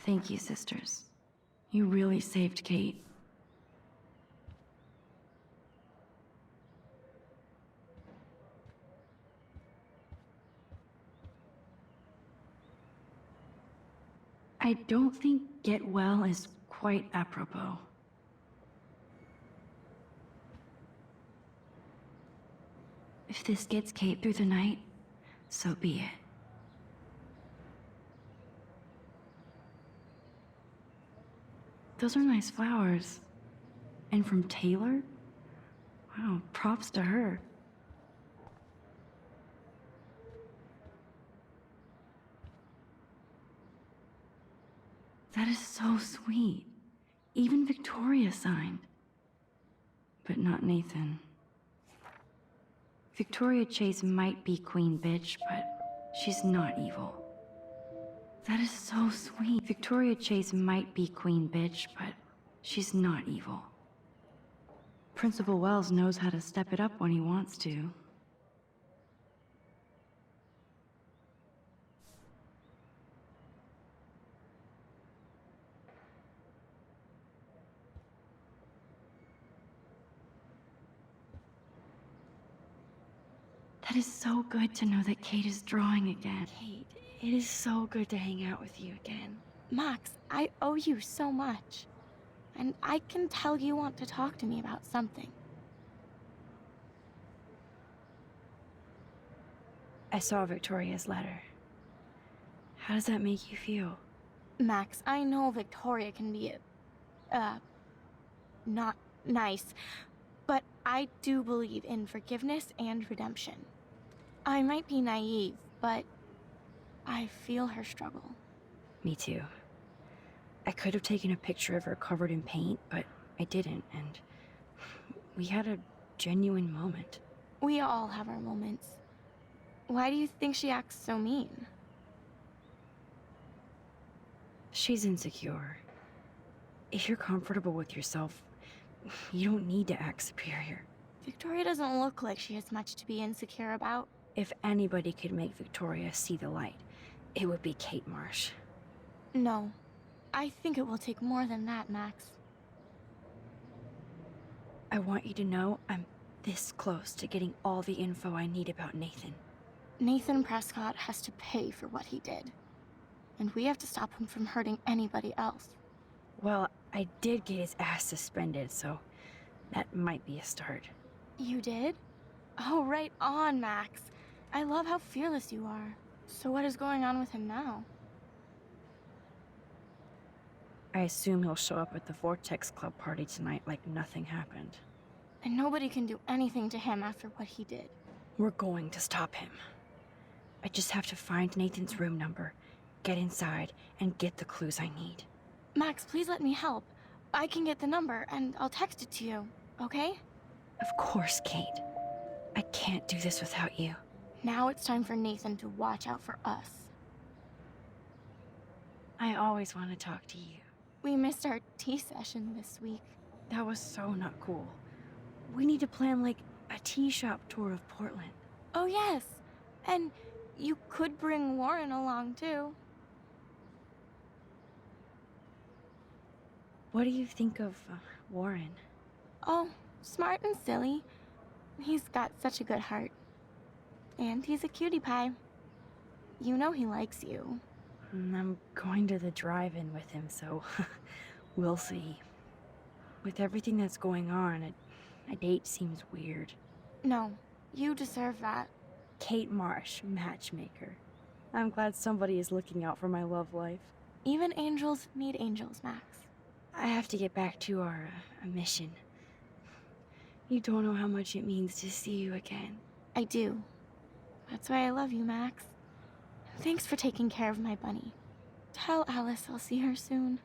Thank you, sisters. You really saved Kate. I don't think get well is quite apropos. If this gets Kate through the night, so be it. Those are nice flowers. And from Taylor? Wow, props to her. That is so sweet. Even Victoria signed. But not Nathan. Victoria Chase might be Queen Bitch, but she's not evil. That is so sweet. Victoria Chase might be Queen Bitch, but she's not evil. Principal Wells knows how to step it up when he wants to. That is so good to know that Kate is drawing again. Kate, it is so good to hang out with you again. Max, I owe you so much. And I can tell you want to talk to me about something. I saw Victoria's letter. How does that make you feel? Max, I know Victoria can be, not nice, but I do believe in forgiveness and redemption. I might be naive, but I feel her struggle. Me too. I could have taken a picture of her covered in paint, but I didn't, and we had a genuine moment. We all have our moments. Why do you think she acts so mean? She's insecure. If you're comfortable with yourself, you don't need to act superior. Victoria doesn't look like she has much to be insecure about. If anybody could make Victoria see the light, it would be Kate Marsh. No. I think it will take more than that, Max. I want you to know I'm this close to getting all the info I need about Nathan. Nathan Prescott has to pay for what he did. And we have to stop him from hurting anybody else. Well, I did get his ass suspended, so that might be a start. You did? Oh, right on, Max. I love how fearless you are. So what is going on with him now? I assume he'll show up at the Vortex Club party tonight like nothing happened. And nobody can do anything to him after what he did. We're going to stop him. I just have to find Nathan's room number, get inside, and get the clues I need. Max, please let me help. I can get the number, and I'll text it to you, okay? Of course, Kate. I can't do this without you. Now it's time for Nathan to watch out for us. I always want to talk to you. We missed our tea session this week. That was so not cool. We need to plan, like, a tea shop tour of Portland. Oh, yes. And you could bring Warren along, too. What do you think of Warren? Oh, smart and silly. He's got such a good heart. And he's a cutie pie. You know he likes you. I'm going to the drive-in with him, so we'll see. With everything that's going on, a date seems weird. No, you deserve that. Kate Marsh, matchmaker. I'm glad somebody is looking out for my love life. Even angels need angels, Max. I have to get back to our mission. You don't know how much it means to see you again. I do. That's why I love you, Max. Thanks for taking care of my bunny. Tell Alice I'll see her soon.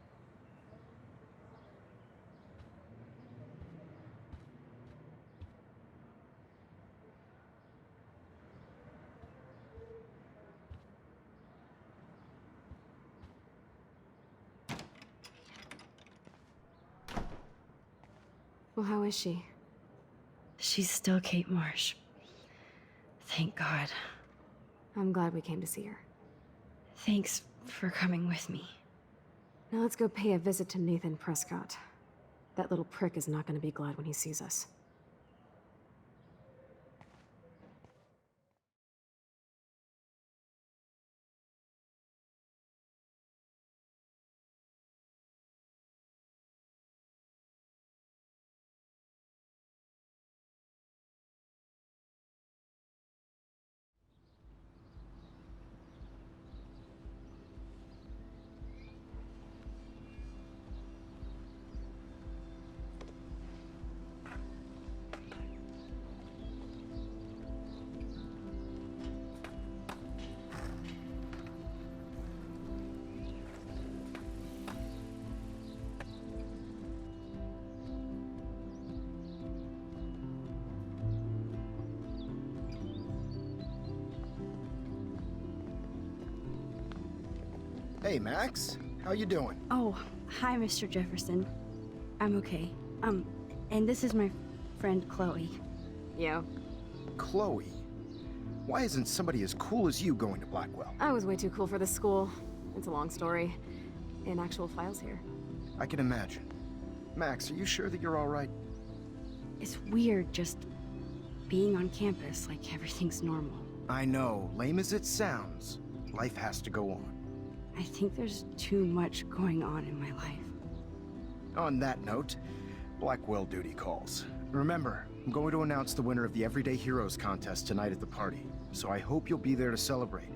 Well, how is she? She's still Kate Marsh. Thank God. I'm glad we came to see her. Thanks for coming with me. Now let's go pay a visit to Nathan Prescott. That little prick is not going to be glad when he sees us. Hey, Max. How you doing? Oh, hi, Mr. Jefferson. I'm okay. And this is my friend Chloe. Yo. Chloe? Why isn't somebody as cool as you going to Blackwell? I was way too cool for this school. It's a long story. In actual files here. I can imagine. Max, are you sure that you're all right? It's weird just being on campus like everything's normal. I know, lame as it sounds, life has to go on. I think there's too much going on in my life. On that note, Blackwell duty calls. Remember, I'm going to announce the winner of the Everyday Heroes contest tonight at the party, so I hope you'll be there to celebrate,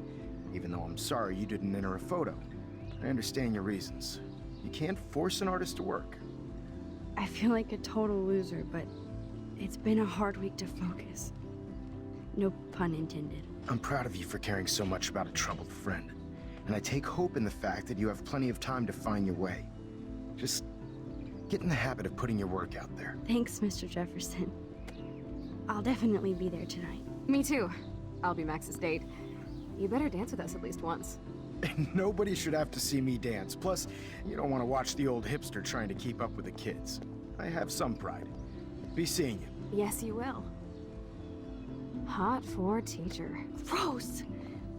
even though I'm sorry you didn't enter a photo. I understand your reasons. You can't force an artist to work. I feel like a total loser, but it's been a hard week to focus. No pun intended. I'm proud of you for caring so much about a troubled friend, and I take hope in the fact that you have plenty of time to find your way. Just get in the habit of putting your work out there. Thanks, Mr. Jefferson. I'll definitely be there tonight. Me too. I'll be Max's date. You better dance with us at least once. Nobody should have to see me dance. Plus, you don't want to watch the old hipster trying to keep up with the kids. I have some pride. Be seeing you. Yes, you will. Hot for teacher. Gross!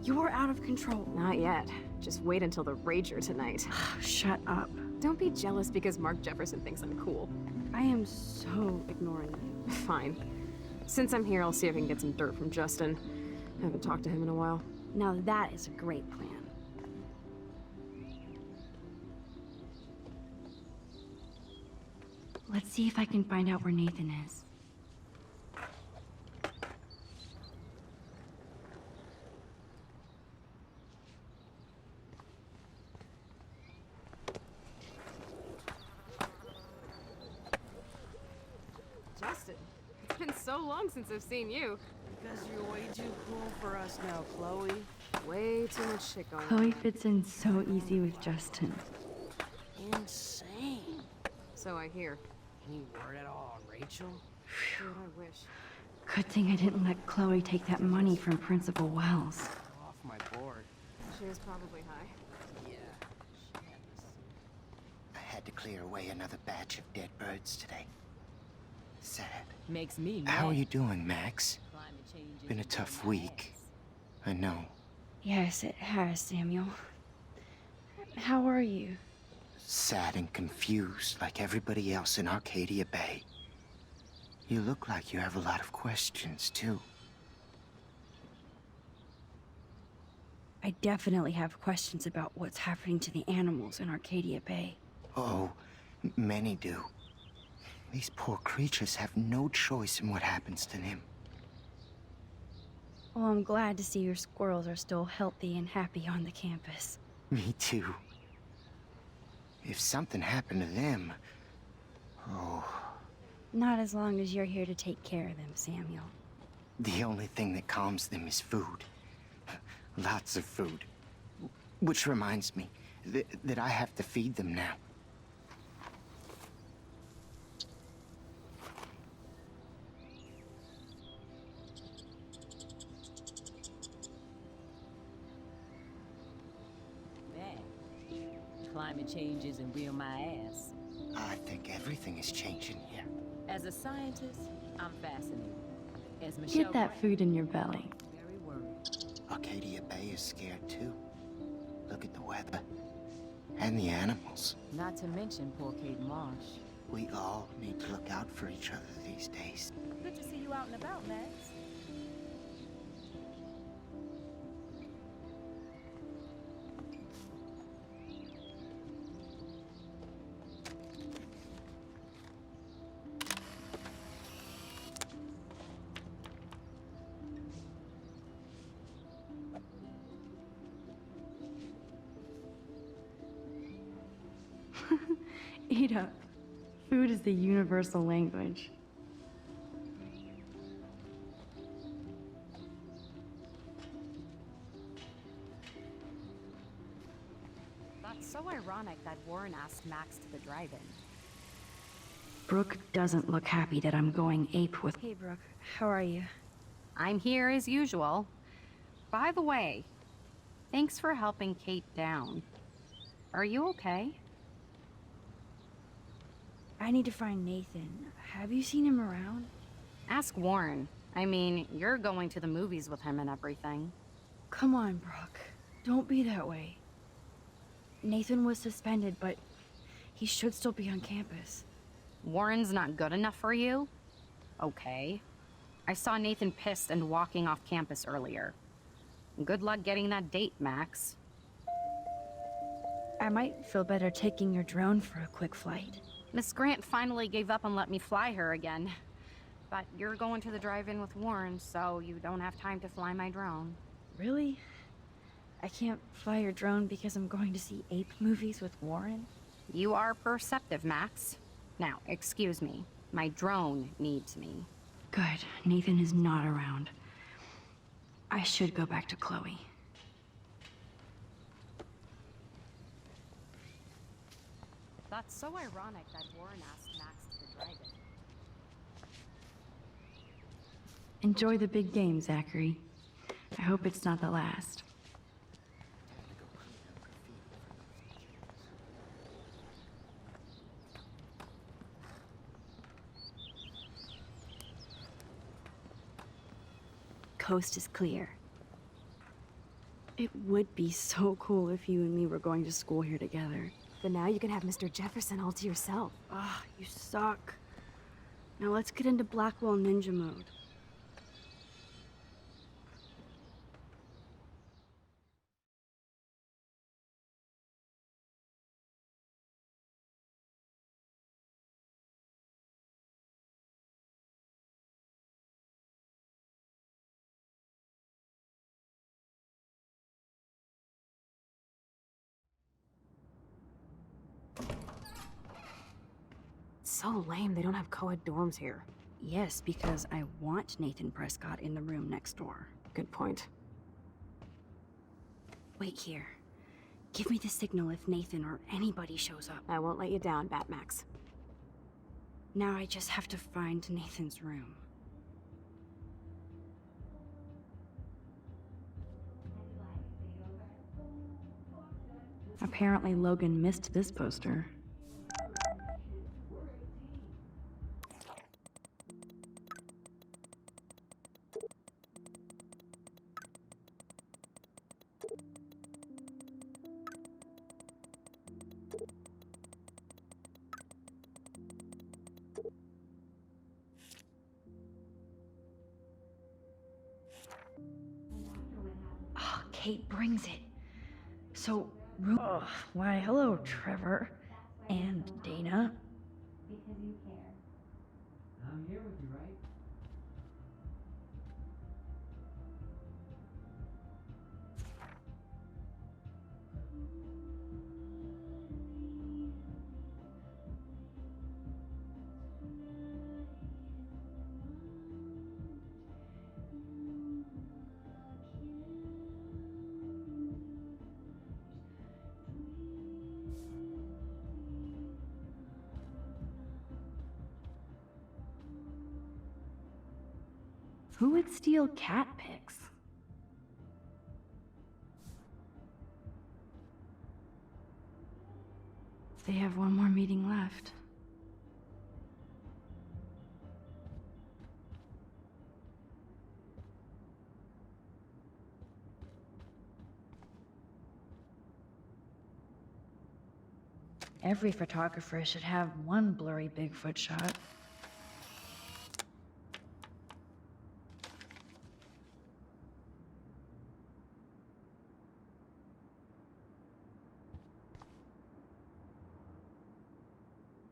You're out of control. Not yet. Just wait until the rager tonight. Shut up. Don't be jealous because Mark Jefferson thinks I'm cool. I am so ignoring you. Fine. Since I'm here, I'll see if I can get some dirt from Justin. I haven't talked to him in a while. Now that is a great plan. Let's see if I can find out where Nathan is. Justin, it's been so long since I've seen you. Because you're way too cool for us now, Chloe. Way too much shit going on. Chloe fits in so easy with Justin. Insane. So I hear. Any word at all on Rachel? Dude, I wish. Good thing I didn't let Chloe take that money from Principal Wells. Off my board. She was probably high. Yeah. I had to clear away another batch of dead birds today. Sad. Makes me How are mad. you doing, Max? Climate change is Been a tough week. I know. Yes, it has, Samuel. How are you? Sad and confused like everybody else in Arcadia Bay. You look like you have a lot of questions, too. I definitely have questions about what's happening to the animals in Arcadia Bay. Oh, many do. These poor creatures have no choice in what happens to them. Well, I'm glad to see your squirrels are still healthy and happy on the campus. Me too. If something happened to them... Oh, Not as long as you're here to take care of them, Samuel. the only thing that calms them is food. Lots of food. Which reminds me that I have to feed them now. bad. Climate change isn't real my ass. I think everything is changing here. As a scientist, I'm fascinated. As Michelle Get that Grant, food in your belly. very worried. Arcadia Bay is scared too. Look at the weather. And the animals. Not to mention poor Kate Marsh. We all need to look out for each other these days. Good to see you out and about, Max. Eat up. Food is the universal language. That's so ironic that Warren asked Max to the drive-in. Brooke doesn't look happy that I'm going ape with... Hey, Brooke. How are you? I'm here as usual. By the way, thanks for helping Kate down. Are you okay? I need to find Nathan. Have you seen him around? Ask Warren. I mean, you're going to the movies with him and everything. Come on, Brooke. Don't be that way. Nathan was suspended, but he should still be on campus. Warren's not good enough for you? Okay. I saw Nathan pissed and walking off campus earlier. Good luck getting that date, Max. I might feel better taking your drone for a quick flight. Miss Grant finally gave up and let me fly her again. But you're going to the drive-in with Warren, so you don't have time to fly my drone. Really? I can't fly your drone because I'm going to see ape movies with Warren? You are perceptive, Max. Now, excuse me. My drone needs me. Good. Nathan is not around. I should go back to Chloe. That's so ironic that Warren asked Max to the drive-in. Enjoy the big game, Zachary. I hope it's not the last. Coast is clear. It would be so cool if you and me were going to school here together. But now you can have Mr. Jefferson all to yourself. Ah, you suck. Now let's get into Blackwell Ninja mode. So lame they don't have co-ed dorms here. Yes, because I want Nathan Prescott in the room next door. Good point. Wait here. Give me the signal if Nathan or anybody shows up. I won't let you down, Batmax. Now I just have to find Nathan's room. Apparently Logan missed this poster. Oh, Kate brings it. So, oh, why, hello, Trevor. And Dana. Because you care. I'm here with you, right? Who would steal cat pics? They have one more meeting left. Every photographer should have one blurry Bigfoot shot.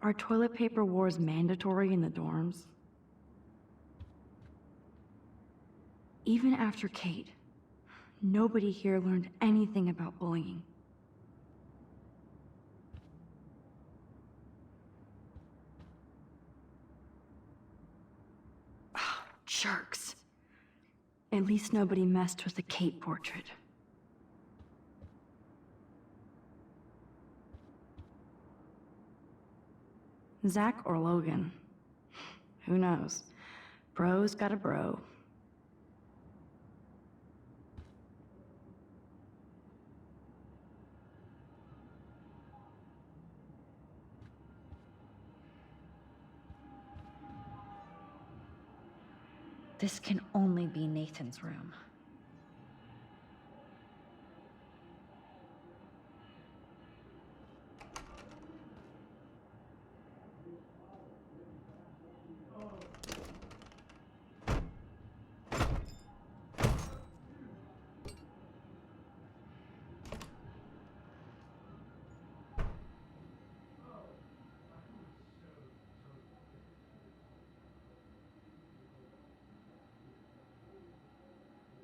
Are toilet paper wars mandatory in the dorms? Even after Kate, nobody here learned anything about bullying. Oh, jerks. At least nobody messed with the Kate portrait. Zach or Logan? Who knows? Bro's got a bro. This can only be Nathan's room.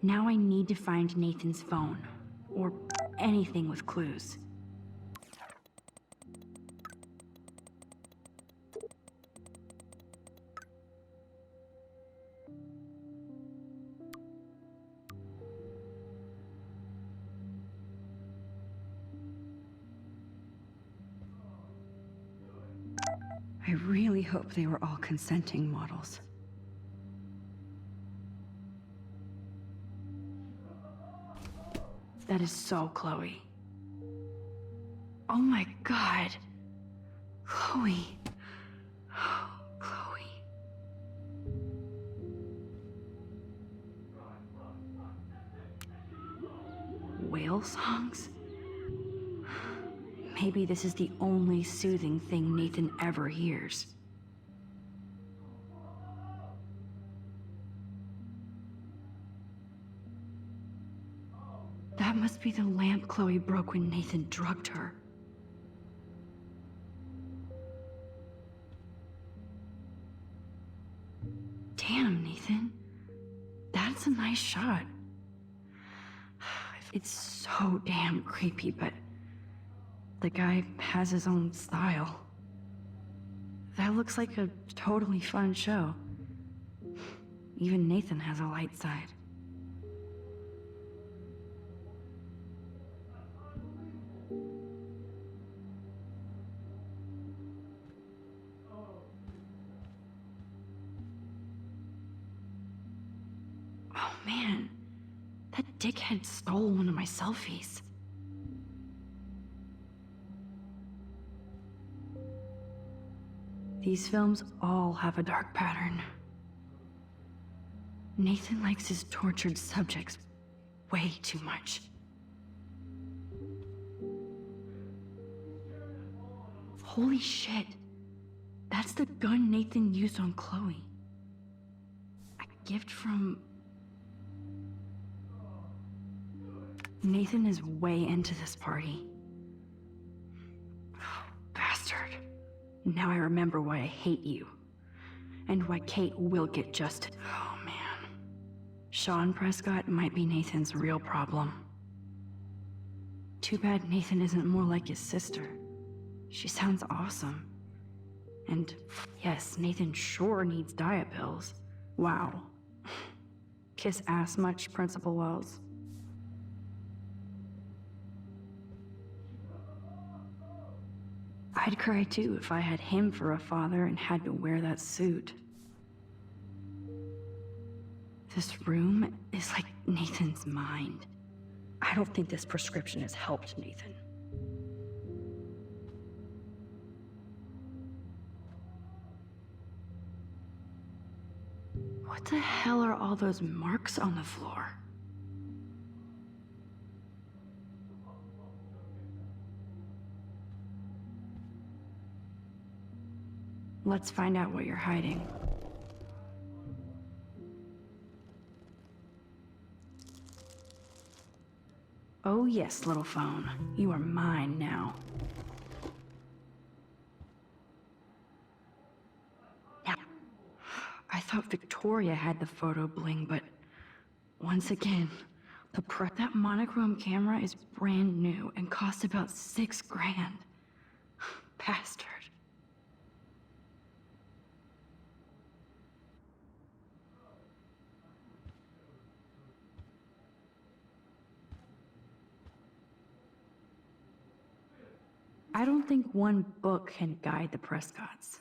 Now I need to find Nathan's phone, or anything with clues. I really hope they were all consenting models. That is so Chloe. Oh my god. Chloe. Oh, Chloe. Whale songs? Maybe this is the only soothing thing Nathan ever hears. That must be the lamp Chloe broke when Nathan drugged her. Damn, Nathan. That's a nice shot. It's so damn creepy, but the guy has his own style. That looks like a totally fun show. Even Nathan has a light side. Oh man, that dickhead stole one of my selfies. These films all have a dark pattern. Nathan likes his tortured subjects way too much. Holy shit. That's the gun Nathan used on Chloe. A gift from... Nathan is way into this party. Oh, bastard. Now I remember why I hate you. And why Kate will get just... Oh, man. Sean Prescott might be Nathan's real problem. Too bad Nathan isn't more like his sister. She sounds awesome. And yes, Nathan sure needs diet pills. Wow. Kiss ass much, Principal Wells? I'd cry too if I had him for a father and had to wear that suit. This room is like Nathan's mind. I don't think this prescription has helped Nathan. What the hell are all those marks on the floor? Let's find out what you're hiding. Oh yes, little phone. You are mine now. Now, I thought Victoria had the photo bling, but once again, that monochrome camera is brand new and cost about $6 grand. Bastard. I don't think one book can guide the Prescotts.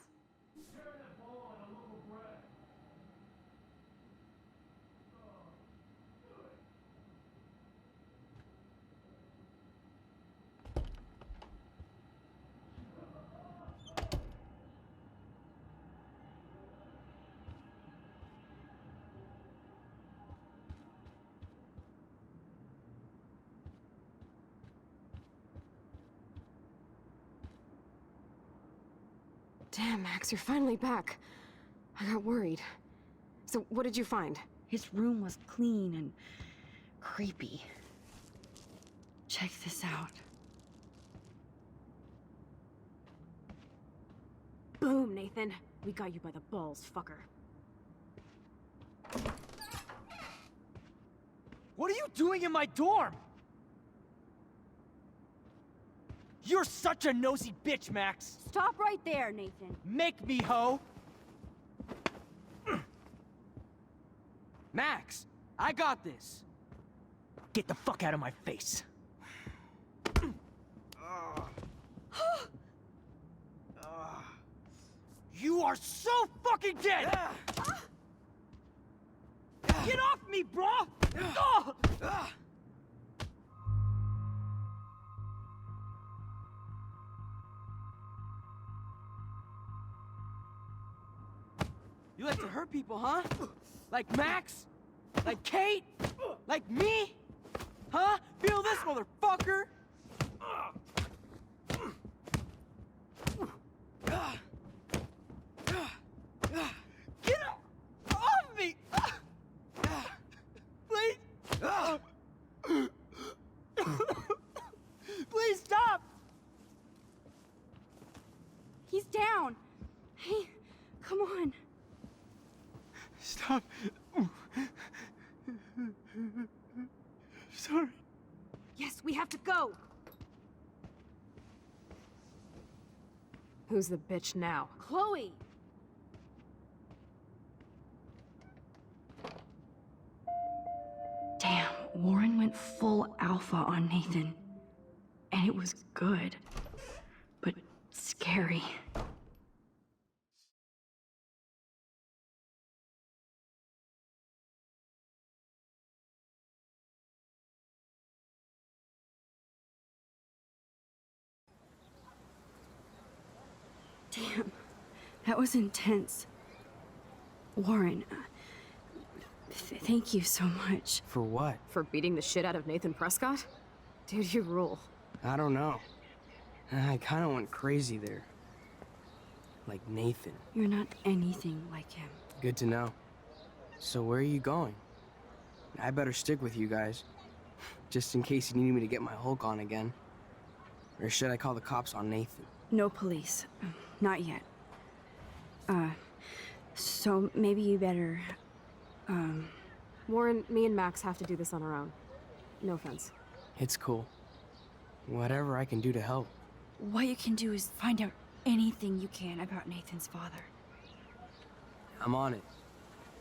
Damn, Max, you're finally back. I got worried. So, what did you find? His room was clean and creepy. Check this out. Boom, Nathan. We got you by the balls, fucker. What are you doing in my dorm? You're such a nosy bitch, Max. Stop right there, Nathan. Make me, ho. Max, I got this. Get the fuck out of my face. You are so fucking dead! Get off me, bro! You like to hurt people, huh? Like Max? Like Kate? Like me? Huh? Feel this, motherfucker? Get off me! Please! Please stop! He's down. Hey, come on. Stop. Sorry. Yes, we have to go. Who's the bitch now? Chloe. Damn, Warren went full alpha on Nathan. And it was good. But scary. Damn, that was intense. Warren, thank you so much. For what? For beating the shit out of Nathan Prescott? Dude, you rule. I don't know. I kind of went crazy there. Like Nathan. You're not anything like him. Good to know. So where are you going? I better stick with you guys. Just in case you need me to get my Hulk on again. Or should I call the cops on Nathan? No police. Not yet. So maybe you better, Warren, me and Max have to do this on our own. No offense. It's cool. Whatever I can do to help. What you can do is find out anything you can about Nathan's father. I'm on it.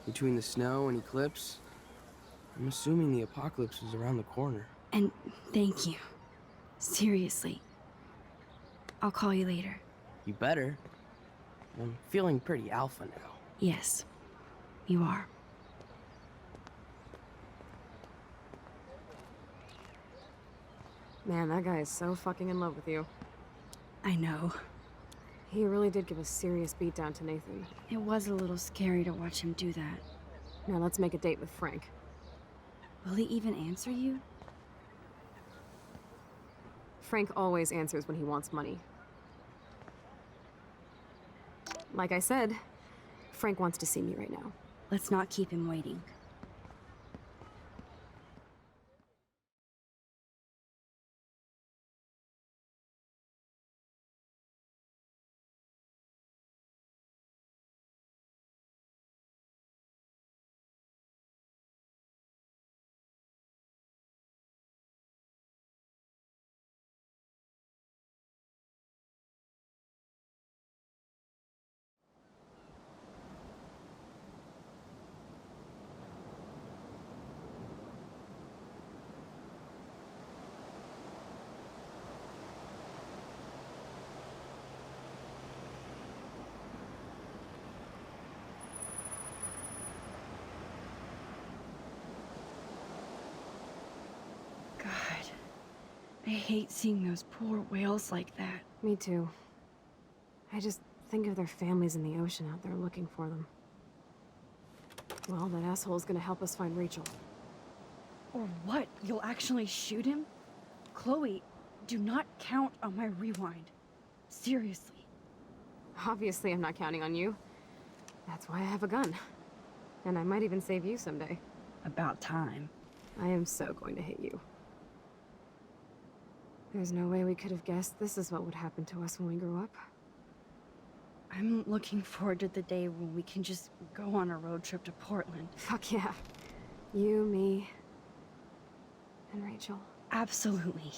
Between the snow and eclipse, I'm assuming the apocalypse is around the corner. And thank you. Seriously. I'll call you later. You better. I'm feeling pretty alpha now. Yes, you are. Man, that guy is so fucking in love with you. I know. He really did give a serious beatdown to Nathan. It was a little scary to watch him do that. Now let's make a date with Frank. Will he even answer you? Frank always answers when he wants money. Like I said, Frank wants to see me right now. Let's not keep him waiting. God, I hate seeing those poor whales like that. Me too. I just think of their families in the ocean out there looking for them. Well, that asshole's gonna help us find Rachel. Or what? You'll actually shoot him? Chloe, do not count on my rewind. Seriously. Obviously, I'm not counting on you. That's why I have a gun. And I might even save you someday. About time. I am so going to hit you. There's no way we could have guessed this is what would happen to us when we grew up. I'm looking forward to the day when we can just go on a road trip to Portland. Fuck yeah. You, me, and Rachel. Absolutely.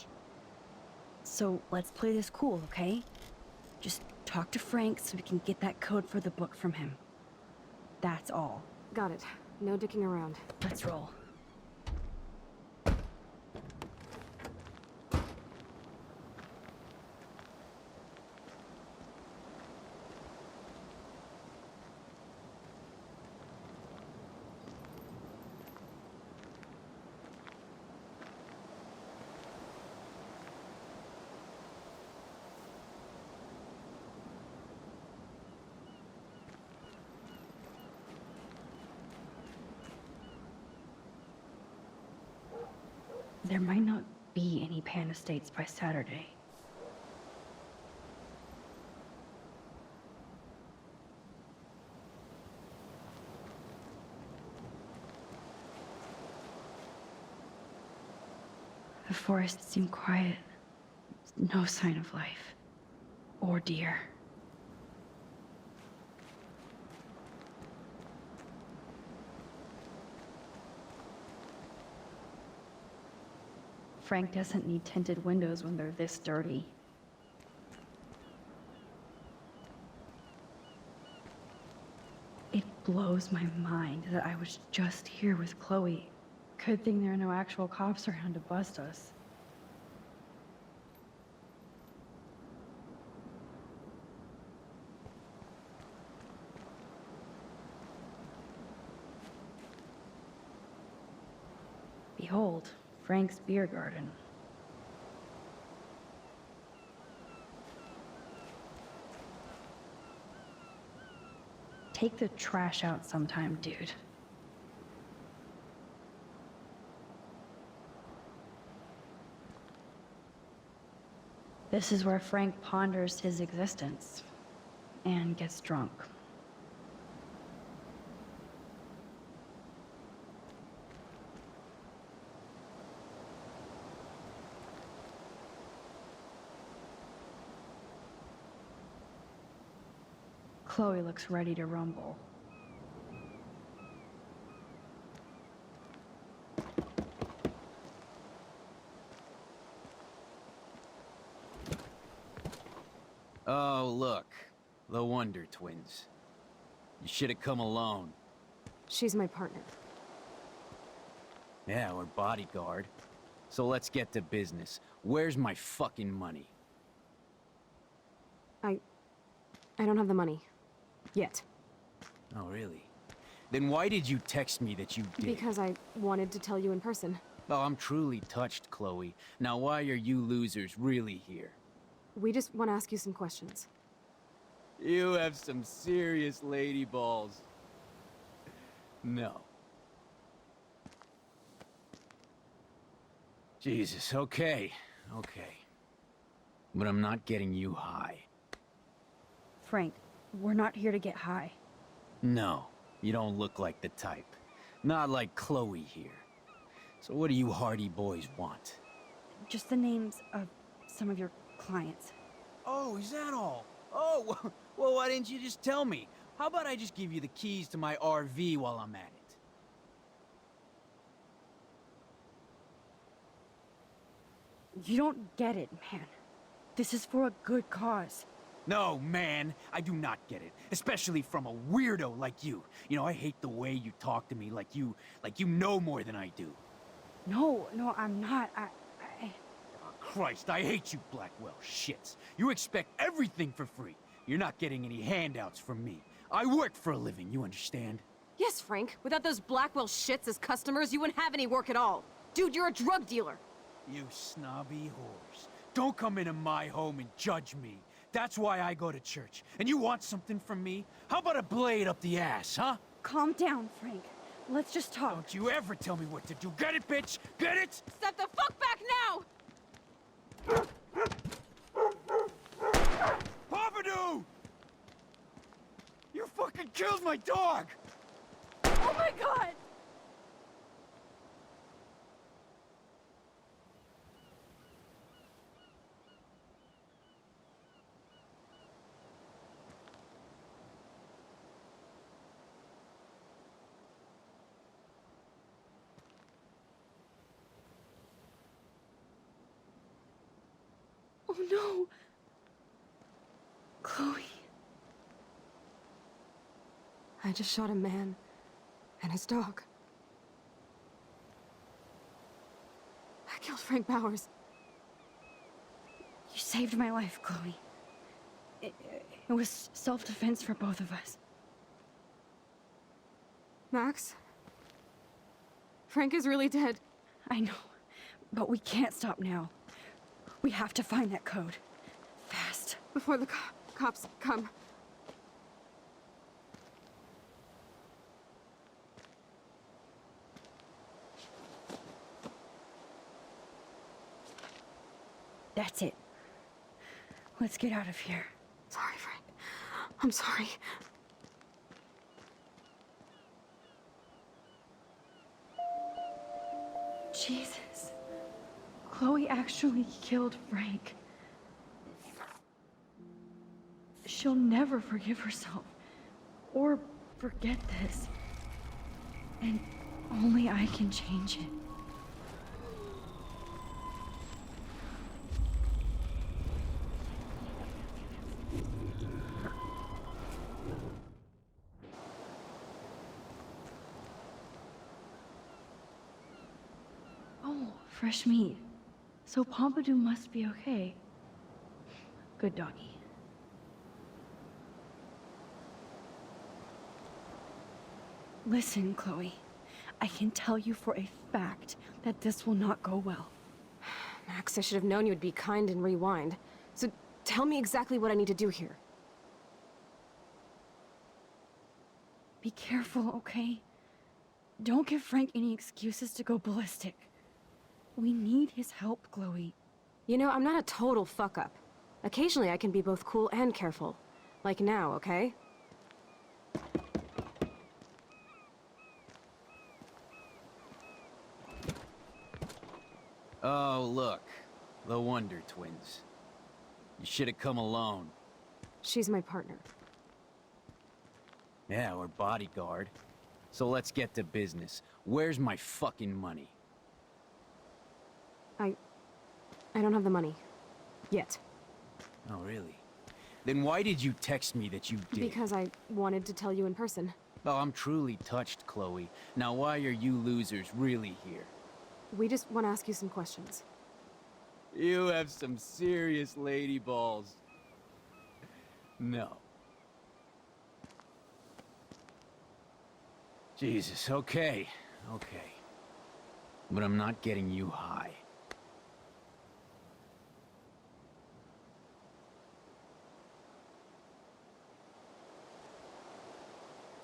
So let's play this cool, okay? Just talk to Frank so we can get that code for the book from him. That's all. Got it. No dicking around. Let's roll. There might not be any Pan Estates by Saturday. The forest seemed quiet. No sign of life. Or deer. Frank doesn't need tinted windows when they're this dirty. It blows my mind that I was just here with Chloe. Good thing there are no actual cops around to bust us. Behold, Frank's beer garden. Take the trash out sometime, dude. This is where Frank ponders his existence and gets drunk. Chloe looks ready to rumble. Oh, look. The Wonder Twins. You should have come alone. She's my partner. Yeah, we're bodyguard. So let's get to business. Where's my fucking money? I don't have the money. Yet. Oh, really? Then why did you text me that you did? Because I wanted to tell you in person. Oh, I'm truly touched, Chloe. Now why are you losers really here? We just want to ask you some questions. You have some serious lady balls. No. Jesus, okay. But I'm not getting you high. Frank, we're not here to get high. No, you don't look like the type. Not like Chloe here. So what do you hardy boys want? Just the names of some of your clients. Oh, is that all? Oh, well, why didn't you just tell me? How about I just give you the keys to my RV while I'm at it? You don't get it, man. This is for a good cause. No, man, I do not get it. Especially from a weirdo like you. You know, I hate the way you talk to me like you know more than I do. No, I'm not. Oh, Christ, I hate you Blackwell shits. You expect everything for free. You're not getting any handouts from me. I work for a living, you understand? Yes, Frank. Without those Blackwell shits as customers, you wouldn't have any work at all. Dude, you're a drug dealer. You snobby whores. Don't come into my home and judge me. That's why I go to church. And you want something from me? How about a blade up the ass, huh? Calm down, Frank. Let's just talk. Don't you ever tell me what to do. Get it, bitch? Get it? Step the fuck back now! Pompidou! fucking killed my dog! Oh my god! Oh no! Chloe. I just shot a man and his dog. I killed Frank Bowers. You saved my life, Chloe. It was self-defense for both of us. Max? Frank is really dead. I know, but we can't stop now. We have to find that code. Fast. Before the cops come. That's it. Let's get out of here. Sorry, Frank. I'm sorry. Jesus. Chloe actually killed Frank. She'll never forgive herself. Or forget this. And only I can change it. Oh, fresh meat. So Pompidou must be okay. Good doggy. Listen, Chloe. I can tell you for a fact that this will not go well. Max, I should have known you would be kind and rewind. So tell me exactly what I need to do here. Be careful, okay? Don't give Frank any excuses to go ballistic. We need his help, Chloe. You know, I'm not a total fuck-up. Occasionally I can be both cool and careful. Like now, okay? Oh, look. The Wonder Twins. You should have come alone. She's my partner. Yeah, or bodyguard. So let's get to business. Where's my fucking money? I don't have the money. Yet. Oh, really? Then why did you text me that you did? Because I wanted to tell you in person. Oh, I'm truly touched, Chloe. Now why are you losers really here? We just want to ask you some questions. You have some serious lady balls. No. Jesus, okay. Okay. But I'm not getting you high.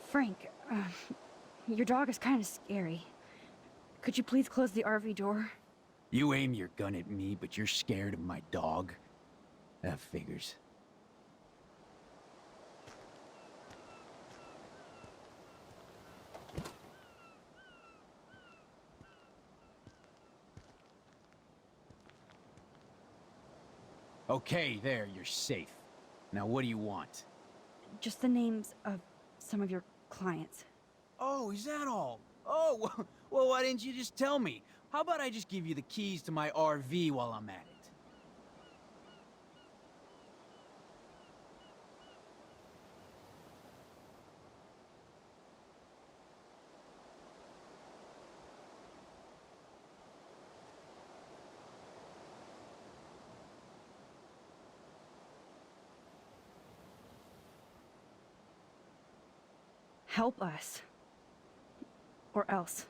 Frank, your dog is kind of scary. Could you please close the RV door? You aim your gun at me, but you're scared of my dog? That figures. Okay, there, you're safe. Now what do you want? Just the names of some of your clients. Oh, is that all? Oh, well, why didn't you just tell me? How about I just give you the keys to my RV while I'm at it? Help us. Or else.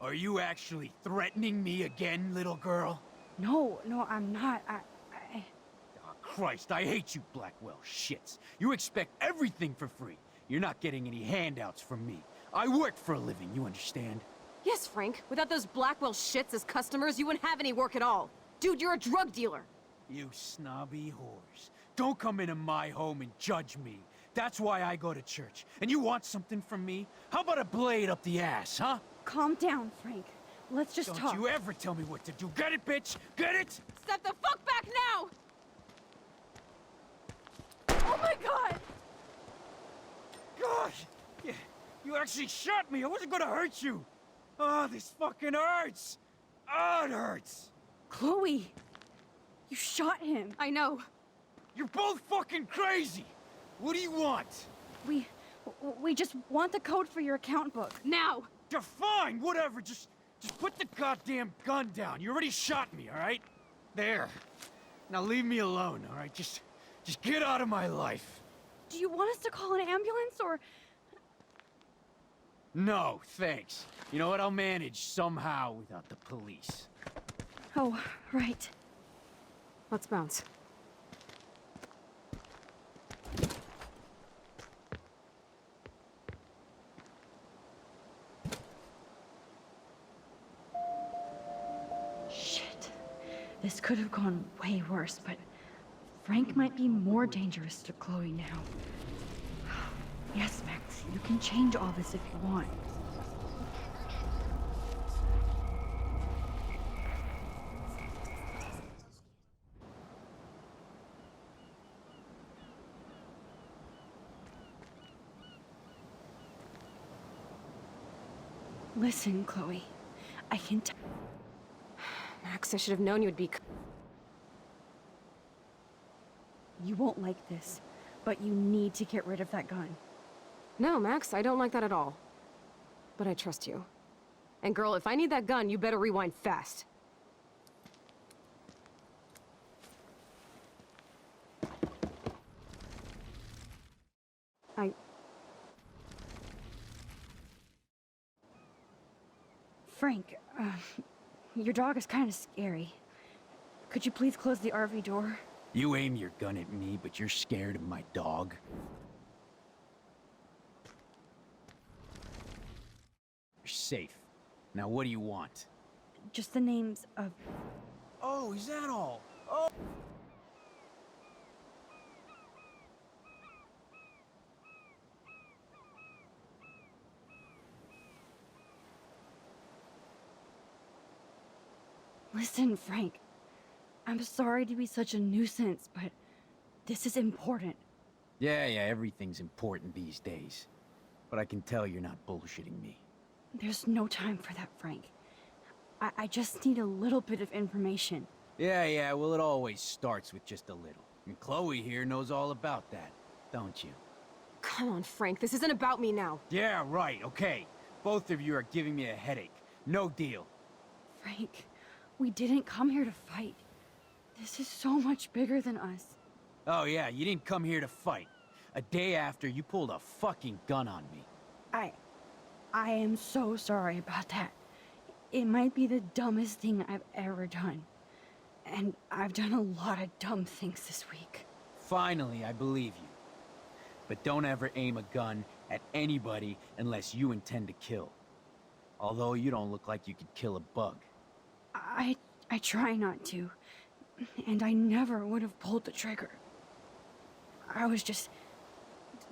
Are you actually threatening me again, little girl? No, I'm not. Oh, Christ, I hate you Blackwell shits. You expect everything for free. You're not getting any handouts from me. I work for a living, you understand? Yes, Frank. Without those Blackwell shits as customers, you wouldn't have any work at all. Dude, you're a drug dealer. You snobby whores. Don't come into my home and judge me. That's why I go to church. And you want something from me? How about a blade up the ass, huh? Calm down, Frank. Let's just talk. Don't you ever tell me what to do. Get it, bitch? Get it? Step the fuck back now! Oh my god! Gosh! You actually shot me! I wasn't gonna hurt you! Oh, this fucking hurts! Oh, it hurts! Chloe! You shot him. I know. You're both fucking crazy! What do you want? We just want the code for your account book. Now! You're fine, whatever. Just put the goddamn gun down. You already shot me, all right? There. Now leave me alone, all right? Just get out of my life. Do you want us to call an ambulance, or...? No, thanks. You know what? I'll manage somehow without the police. Oh, right. Let's bounce. Shit. This could have gone way worse, but Frank might be more dangerous to Chloe now. Yes, Max, you can change all this if you want. Listen, Chloe, I can tell. Max, I should have known you would be... You won't like this, but you need to get rid of that gun. No, Max, I don't like that at all. But I trust you. And girl, if I need that gun, you better rewind fast. Frank, your dog is kind of scary. Could you please close the RV door? You aim your gun at me, but you're scared of my dog? You're safe. Now what do you want? Just the names of... Oh, is that all? Oh! Listen, Frank. I'm sorry to be such a nuisance, but this is important. Yeah, everything's important these days. But I can tell you're not bullshitting me. There's no time for that, Frank. I just need a little bit of information. Yeah, well, it always starts with just a little. And Chloe here knows all about that, don't you? Come on, Frank, this isn't about me now. Yeah, right, okay. Both of you are giving me a headache. No deal. Frank, we didn't come here to fight. This is so much bigger than us. Oh yeah, you didn't come here to fight. A day after, you pulled a fucking gun on me. I am so sorry about that. It might be the dumbest thing I've ever done. And I've done a lot of dumb things this week. Finally, I believe you. But don't ever aim a gun at anybody unless you intend to kill. Although you don't look like you could kill a bug. I try not to. And I never would have pulled the trigger. I was just...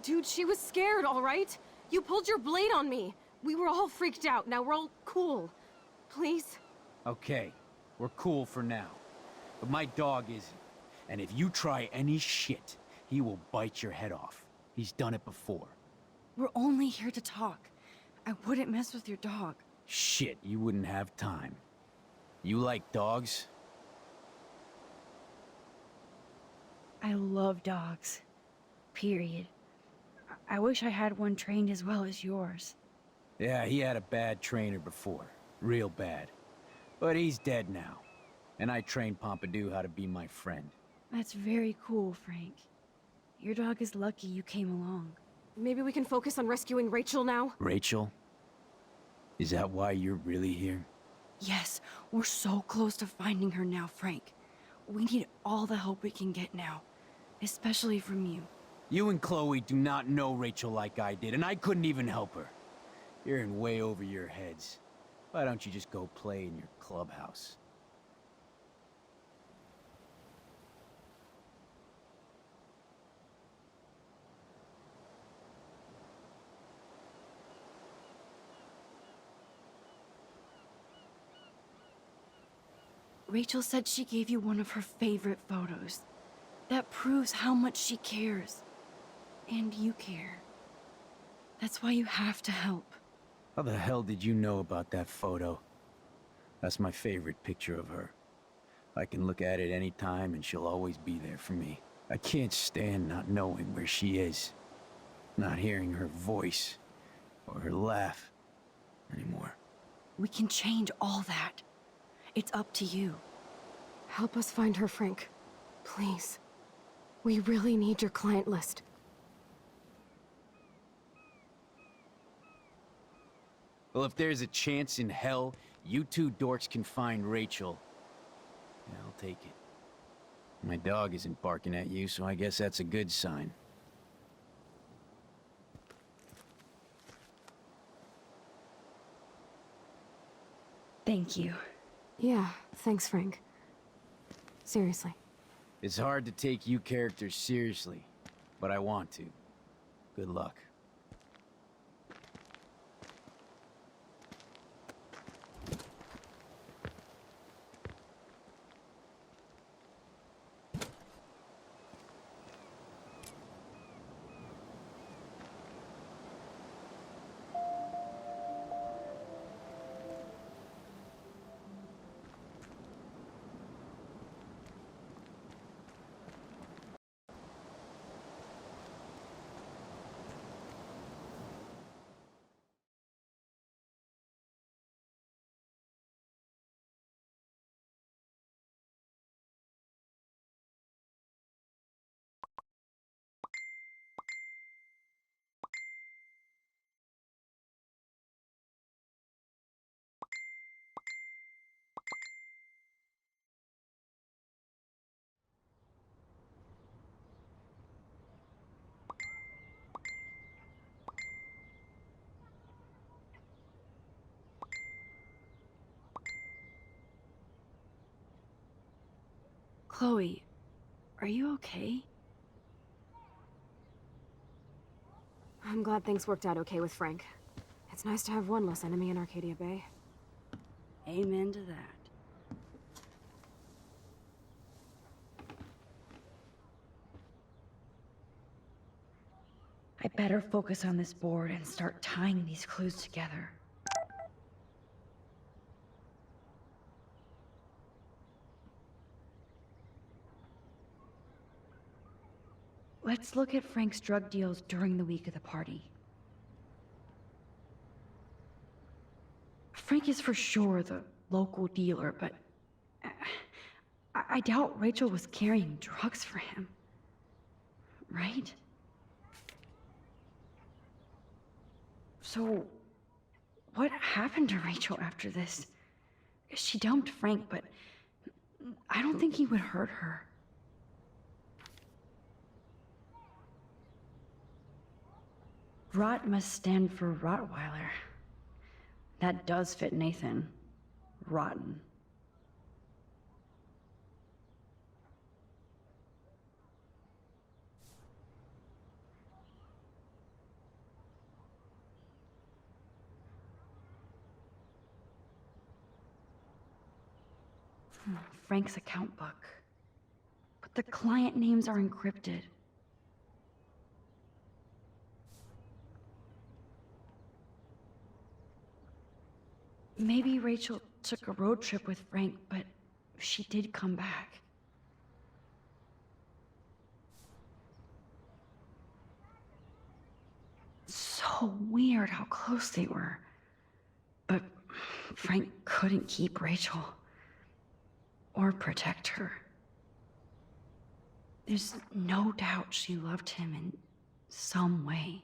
Dude, she was scared, all right? You pulled your blade on me. We were all freaked out. Now we're all cool. Please? Okay, we're cool for now. But my dog isn't. And if you try any shit, he will bite your head off. He's done it before. We're only here to talk. I wouldn't mess with your dog. Shit, you wouldn't have time. You like dogs? I love dogs. Period. I wish I had one trained as well as yours. Yeah, he had a bad trainer before. Real bad. But he's dead now. And I trained Pompidou how to be my friend. That's very cool, Frank. Your dog is lucky you came along. Maybe we can focus on rescuing Rachel now? Rachel? Is that why you're really here? Yes, we're so close to finding her now, Frank. We need all the help we can get now. Especially from you. You and Chloe do not know Rachel like I did, and I couldn't even help her. You're in way over your heads. Why don't you just go play in your clubhouse? Rachel said she gave you one of her favorite photos. That proves how much she cares. And you care. That's why you have to help. How the hell did you know about that photo? That's my favorite picture of her. I can look at it any time and she'll always be there for me. I can't stand not knowing where she is. Not hearing her voice or her laugh anymore. We can change all that. It's up to you. Help us find her, Frank. Please. We really need your client list. Well, if there's a chance in hell, you two dorks can find Rachel. Yeah, I'll take it. My dog isn't barking at you, so I guess that's a good sign. Thank you. Yeah, thanks, Frank. Seriously. It's hard to take you characters seriously, but I want to. Good luck. Chloe, are you okay? I'm glad things worked out okay with Frank. It's nice to have one less enemy in Arcadia Bay. Amen to that. I better focus on this board and start tying these clues together. Let's look at Frank's drug deals during the week of the party. Frank is for sure the local dealer, but I doubt Rachel was carrying drugs for him. Right? So, what happened to Rachel after this? She dumped Frank, but I don't think he would hurt her. Rot must stand for Rottweiler. That does fit Nathan. Rotten. Frank's account book. But the client names are encrypted. Maybe Rachel took a road trip with Frank, but she did come back. So weird how close they were. But Frank couldn't keep Rachel. Or protect her. There's no doubt she loved him in some way.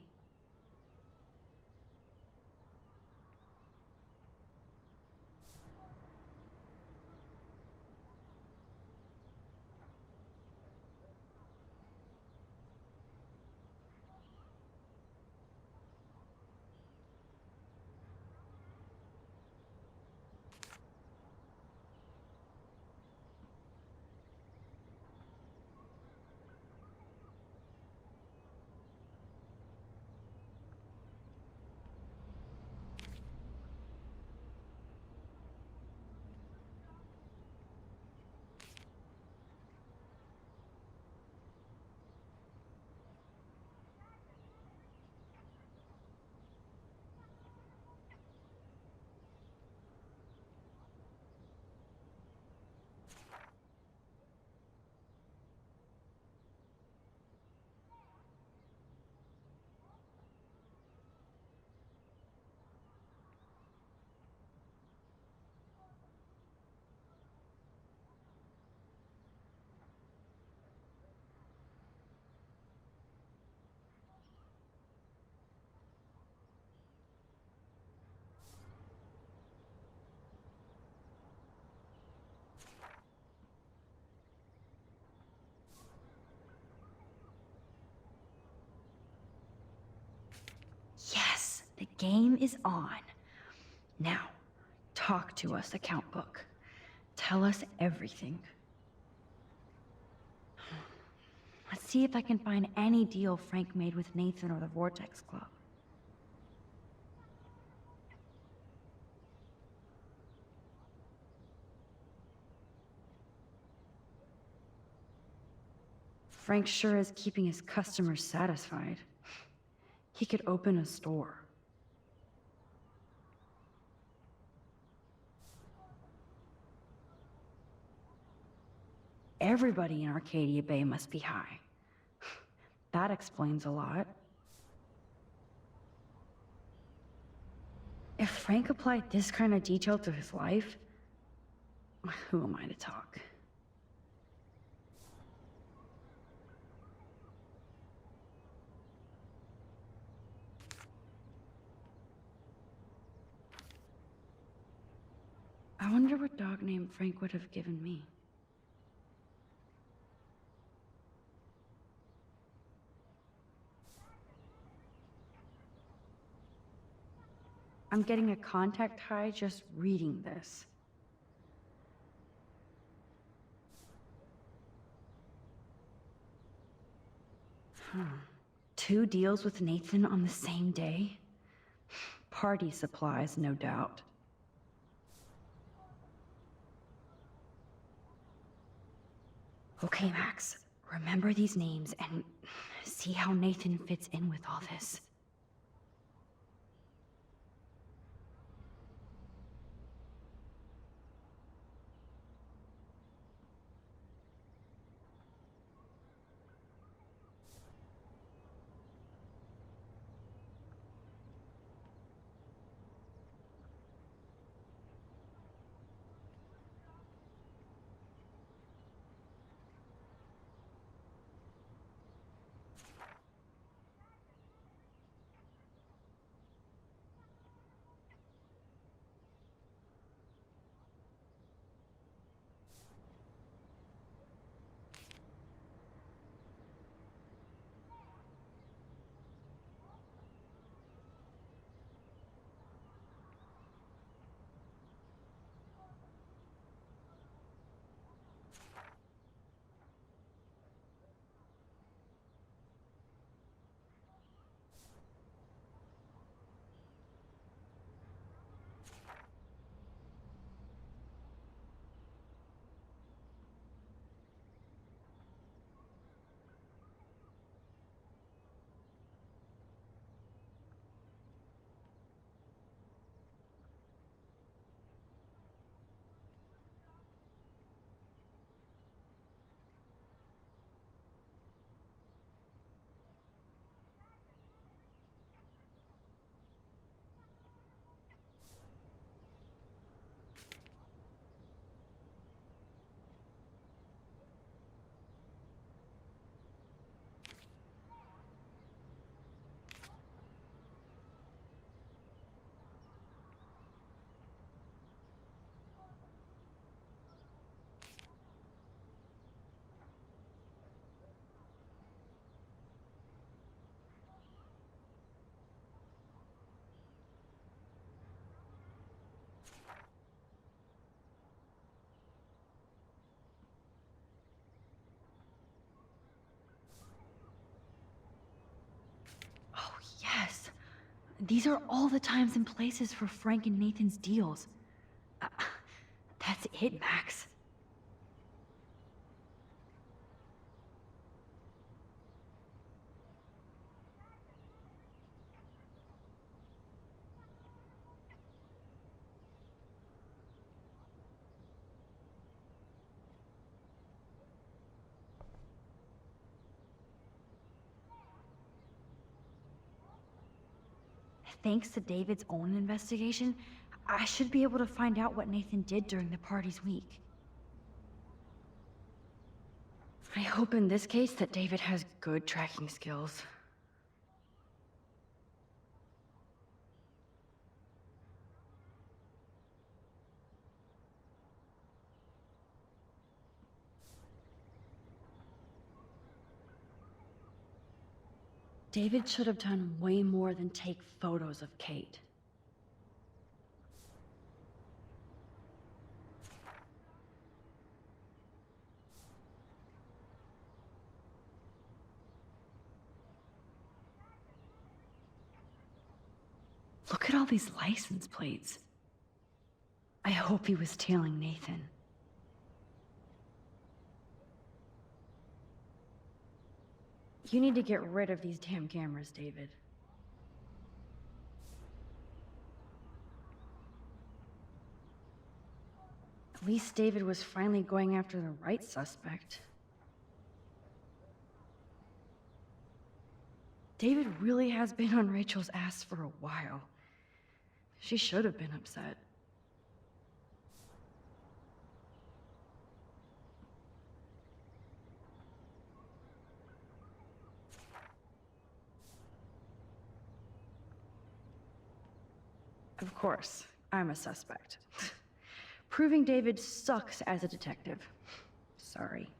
game is on. Now, talk to us, account book. Tell us everything. Let's see if I can find any deal Frank made with Nathan or the Vortex Club. Frank sure is keeping his customers satisfied. He could open a store. Everybody in Arcadia Bay must be high. That explains a lot. If Frank applied this kind of detail to his life, who am I to talk? I wonder what dog name Frank would have given me. I'm getting a contact high just reading this. Two deals with Nathan on the same day? Party supplies, no doubt. Okay, Max. Remember these names and see how Nathan fits in with all this. Yes. These are all the times and places for Frank and Nathan's deals. That's it, Max. Thanks to David's own investigation, I should be able to find out what Nathan did during the party's week. I hope in this case that David has good tracking skills. David should have done way more than take photos of Kate. Look at all these license plates. I hope he was tailing Nathan. You need to get rid of these damn cameras, David. At least David was finally going after the right suspect. David really has been on Rachel's ass for a while. She should have been upset. Of course, I'm a suspect. Proving David sucks as a detective. Sorry.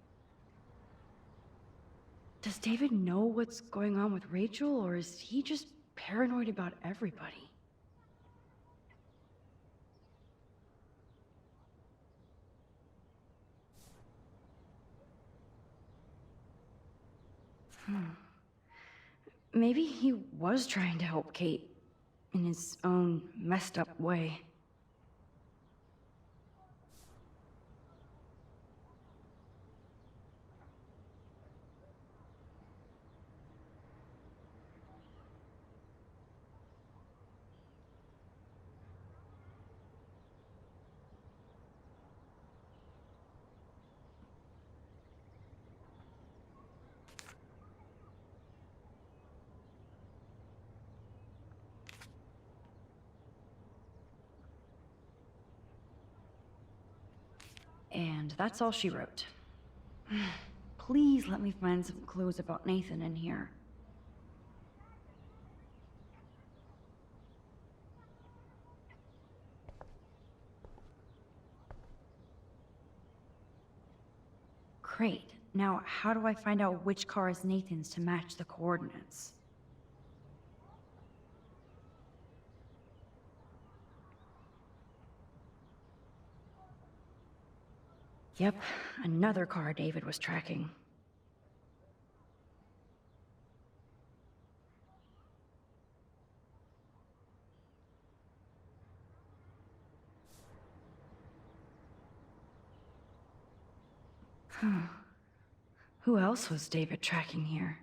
Does David know what's going on with Rachel, or is he just paranoid about everybody? Maybe he was trying to help Kate in his own messed up way. And that's all she wrote. Please let me find some clues about Nathan in here. Great. Now, how do I find out which car is Nathan's to match the coordinates? Yep, another car David was tracking. Huh. Who else was David tracking here?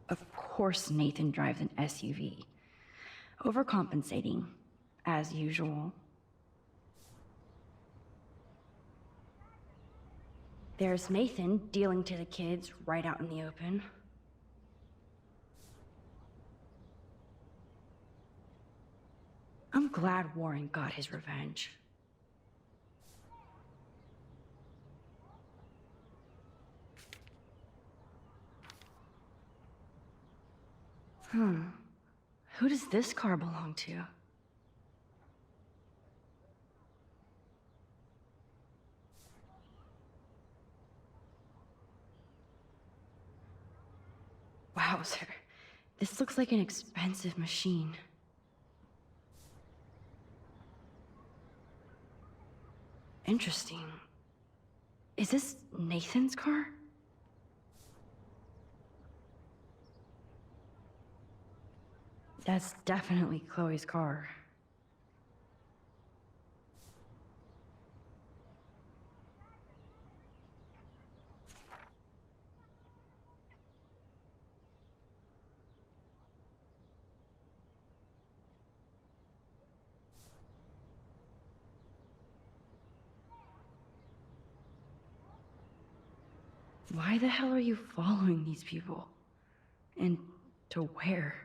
Of course Nathan drives an SUV. Overcompensating, as usual. There's Nathan dealing to the kids right out in the open. I'm glad Warren got his revenge. Who does this car belong to? Wowzer. This looks like an expensive machine. Interesting. Is this Nathan's car? That's definitely Chloe's car. Why the hell are you following these people? And to where?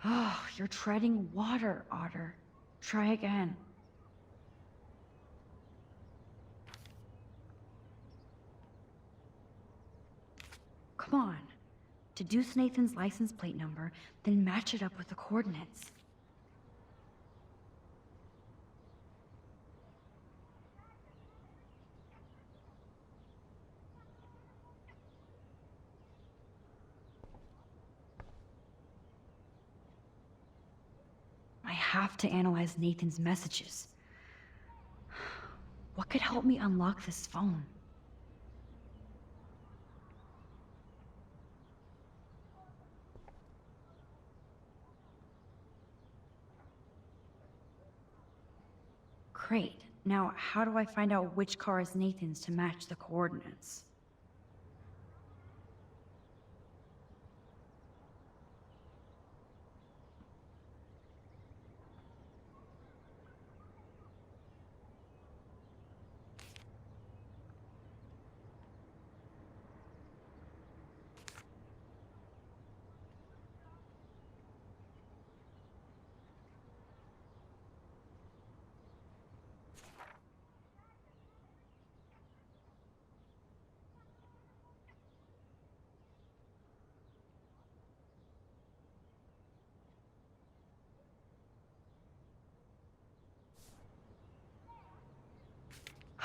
Oh, you're treading water, Otter. Try again. Come on. Deduce Nathan's license plate number, then match it up with the coordinates. I have to analyze Nathan's messages. What could help me unlock this phone? Great. Now, how do I find out which car is Nathan's to match the coordinates?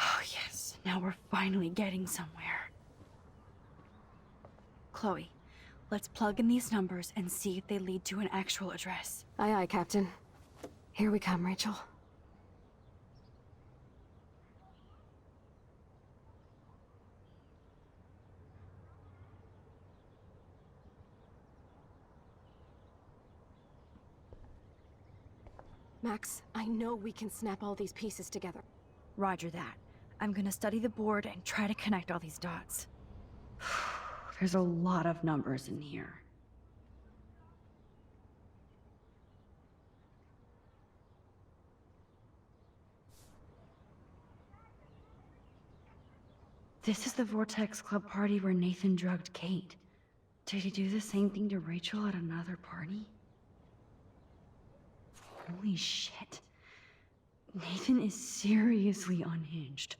Oh, yes. Now we're finally getting somewhere. Chloe, let's plug in these numbers and see if they lead to an actual address. Aye, aye, Captain. Here we come, Rachel. Max, I know we can snap all these pieces together. Roger that. I'm gonna study the board and try to connect all these dots. There's a lot of numbers in here. This is the Vortex Club party where Nathan drugged Kate. Did he do the same thing to Rachel at another party? Holy shit. Nathan is seriously unhinged.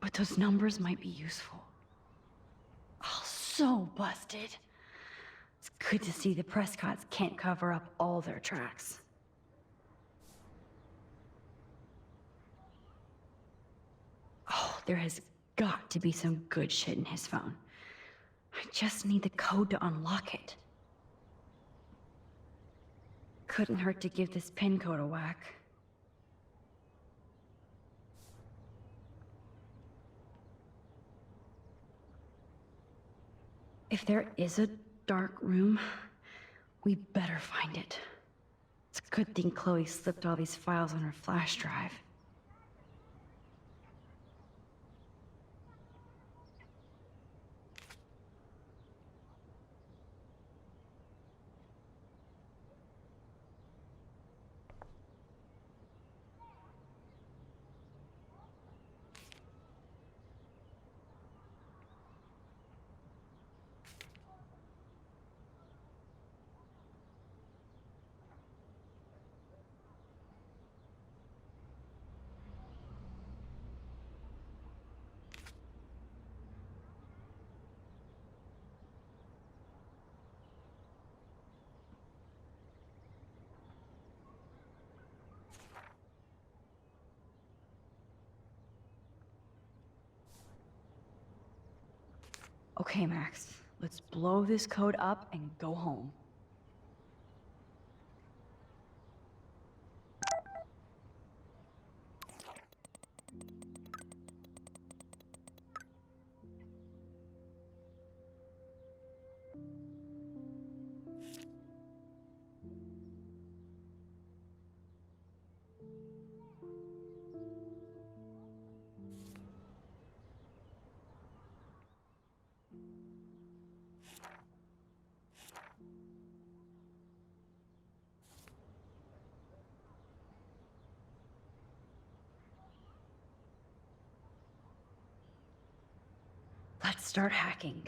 But those numbers might be useful. Oh, so busted. It's good to see the Prescotts can't cover up all their tracks. Oh, there has got to be some good shit in his phone. I just need the code to unlock it. Couldn't hurt to give this pin code a whack. If there is a dark room, we better find it. It's a good thing Chloe slipped all these files on her flash drive. Okay, Max, let's blow this code up and go home. Let's start hacking.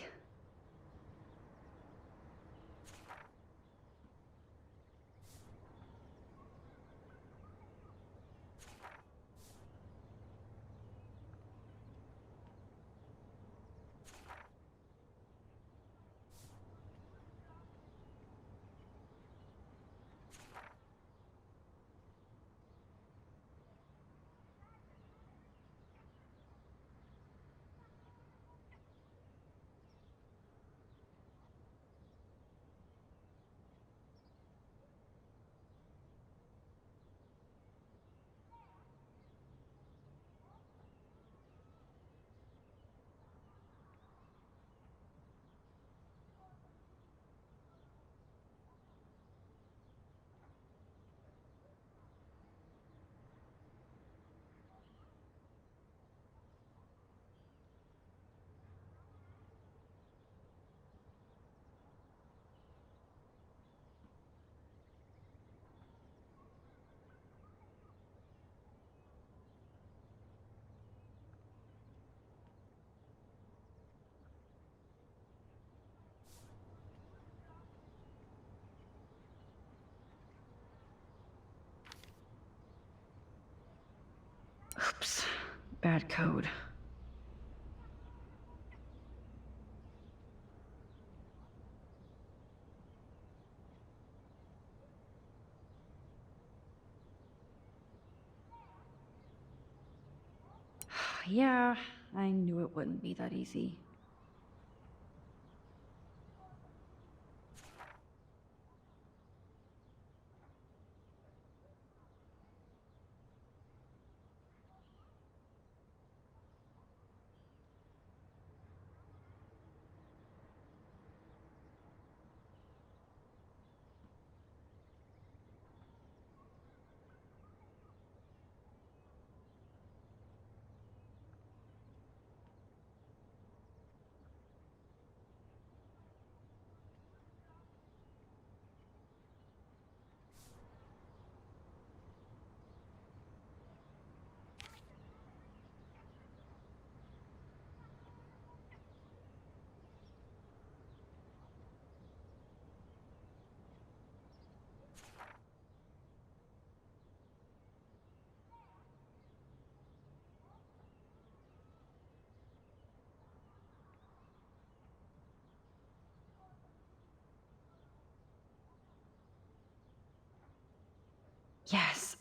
Bad code. Yeah, I knew it wouldn't be that easy. Yes.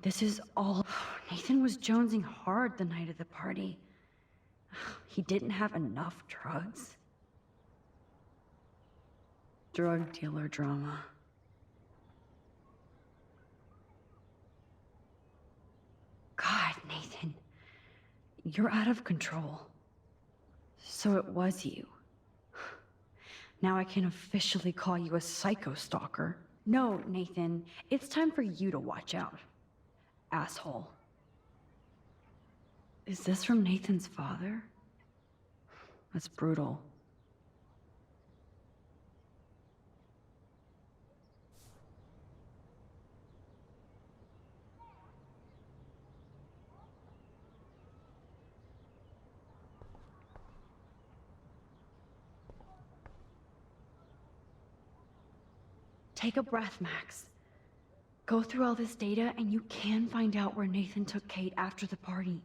This is all... Nathan was jonesing hard the night of the party. He didn't have enough drugs. Drug dealer drama. God, Nathan. You're out of control. So it was you. Now I can officially call you a psycho stalker. No, Nathan, it's time for you to watch out. Asshole. Is this from Nathan's father? That's brutal. Take a breath, Max. Go through all this data and you can find out where Nathan took Kate after the party.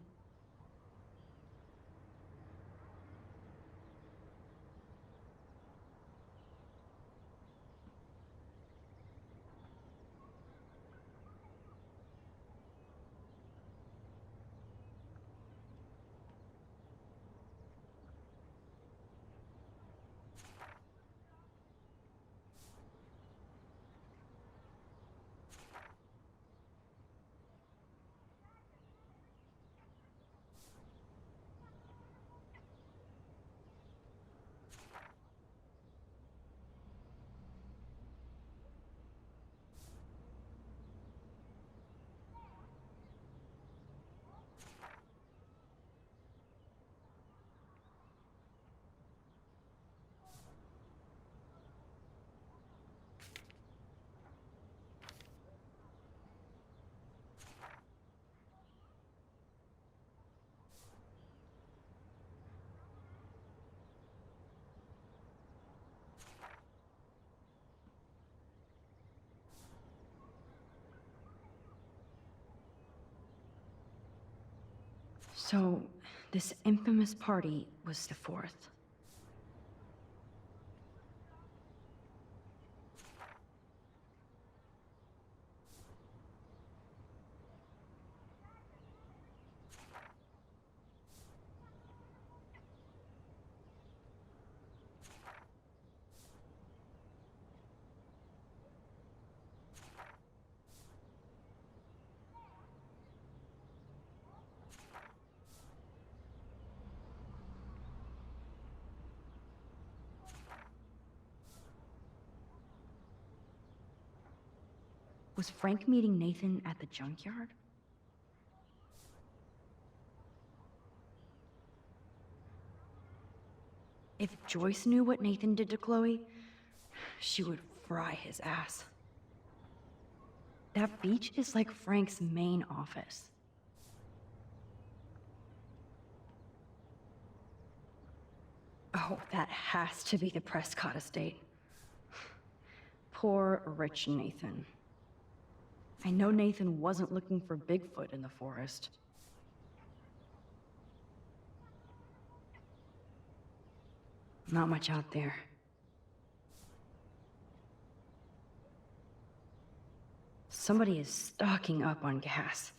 So, this infamous party was the 4th. Was Frank meeting Nathan at the junkyard? If Joyce knew what Nathan did to Chloe, she would fry his ass. That beach is like Frank's main office. Oh, that has to be the Prescott estate. Poor rich Nathan. I know Nathan wasn't looking for Bigfoot in the forest. Not much out there. Somebody is stocking up on gas.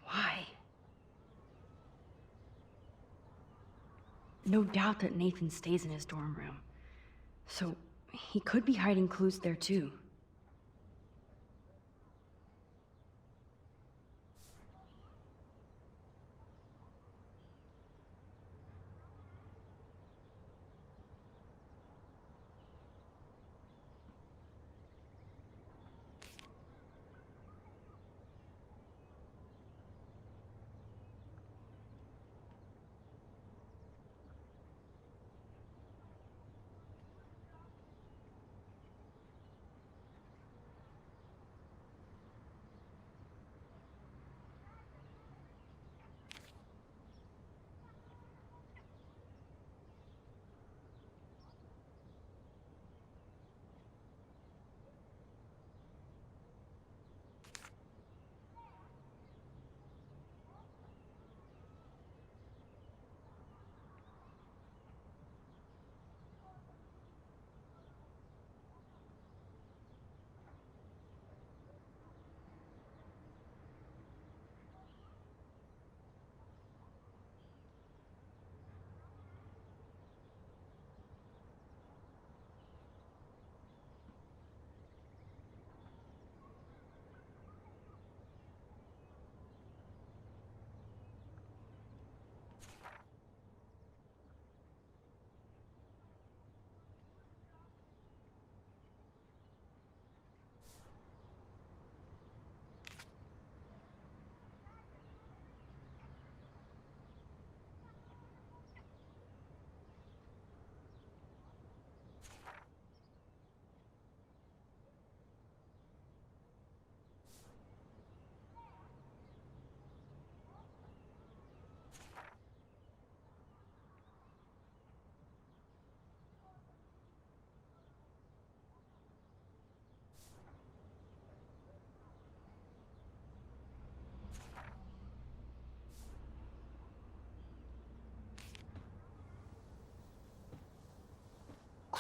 Why? No doubt that Nathan stays in his dorm room. So, he could be hiding clues there too.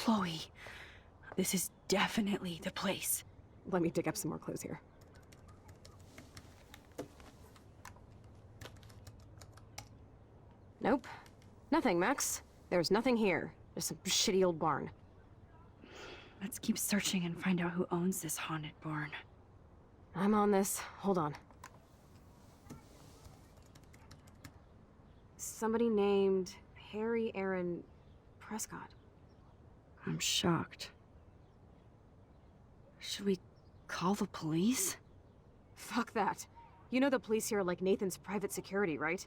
Chloe, this is definitely the place. Let me dig up some more clues here. Nope. Nothing, Max. There's nothing here. Just some shitty old barn. Let's keep searching and find out who owns this haunted barn. I'm on this. Hold on. Somebody named Harry Aaron Prescott. I'm shocked. Should we call the police? Fuck that. You know the police here are like Nathan's private security, right?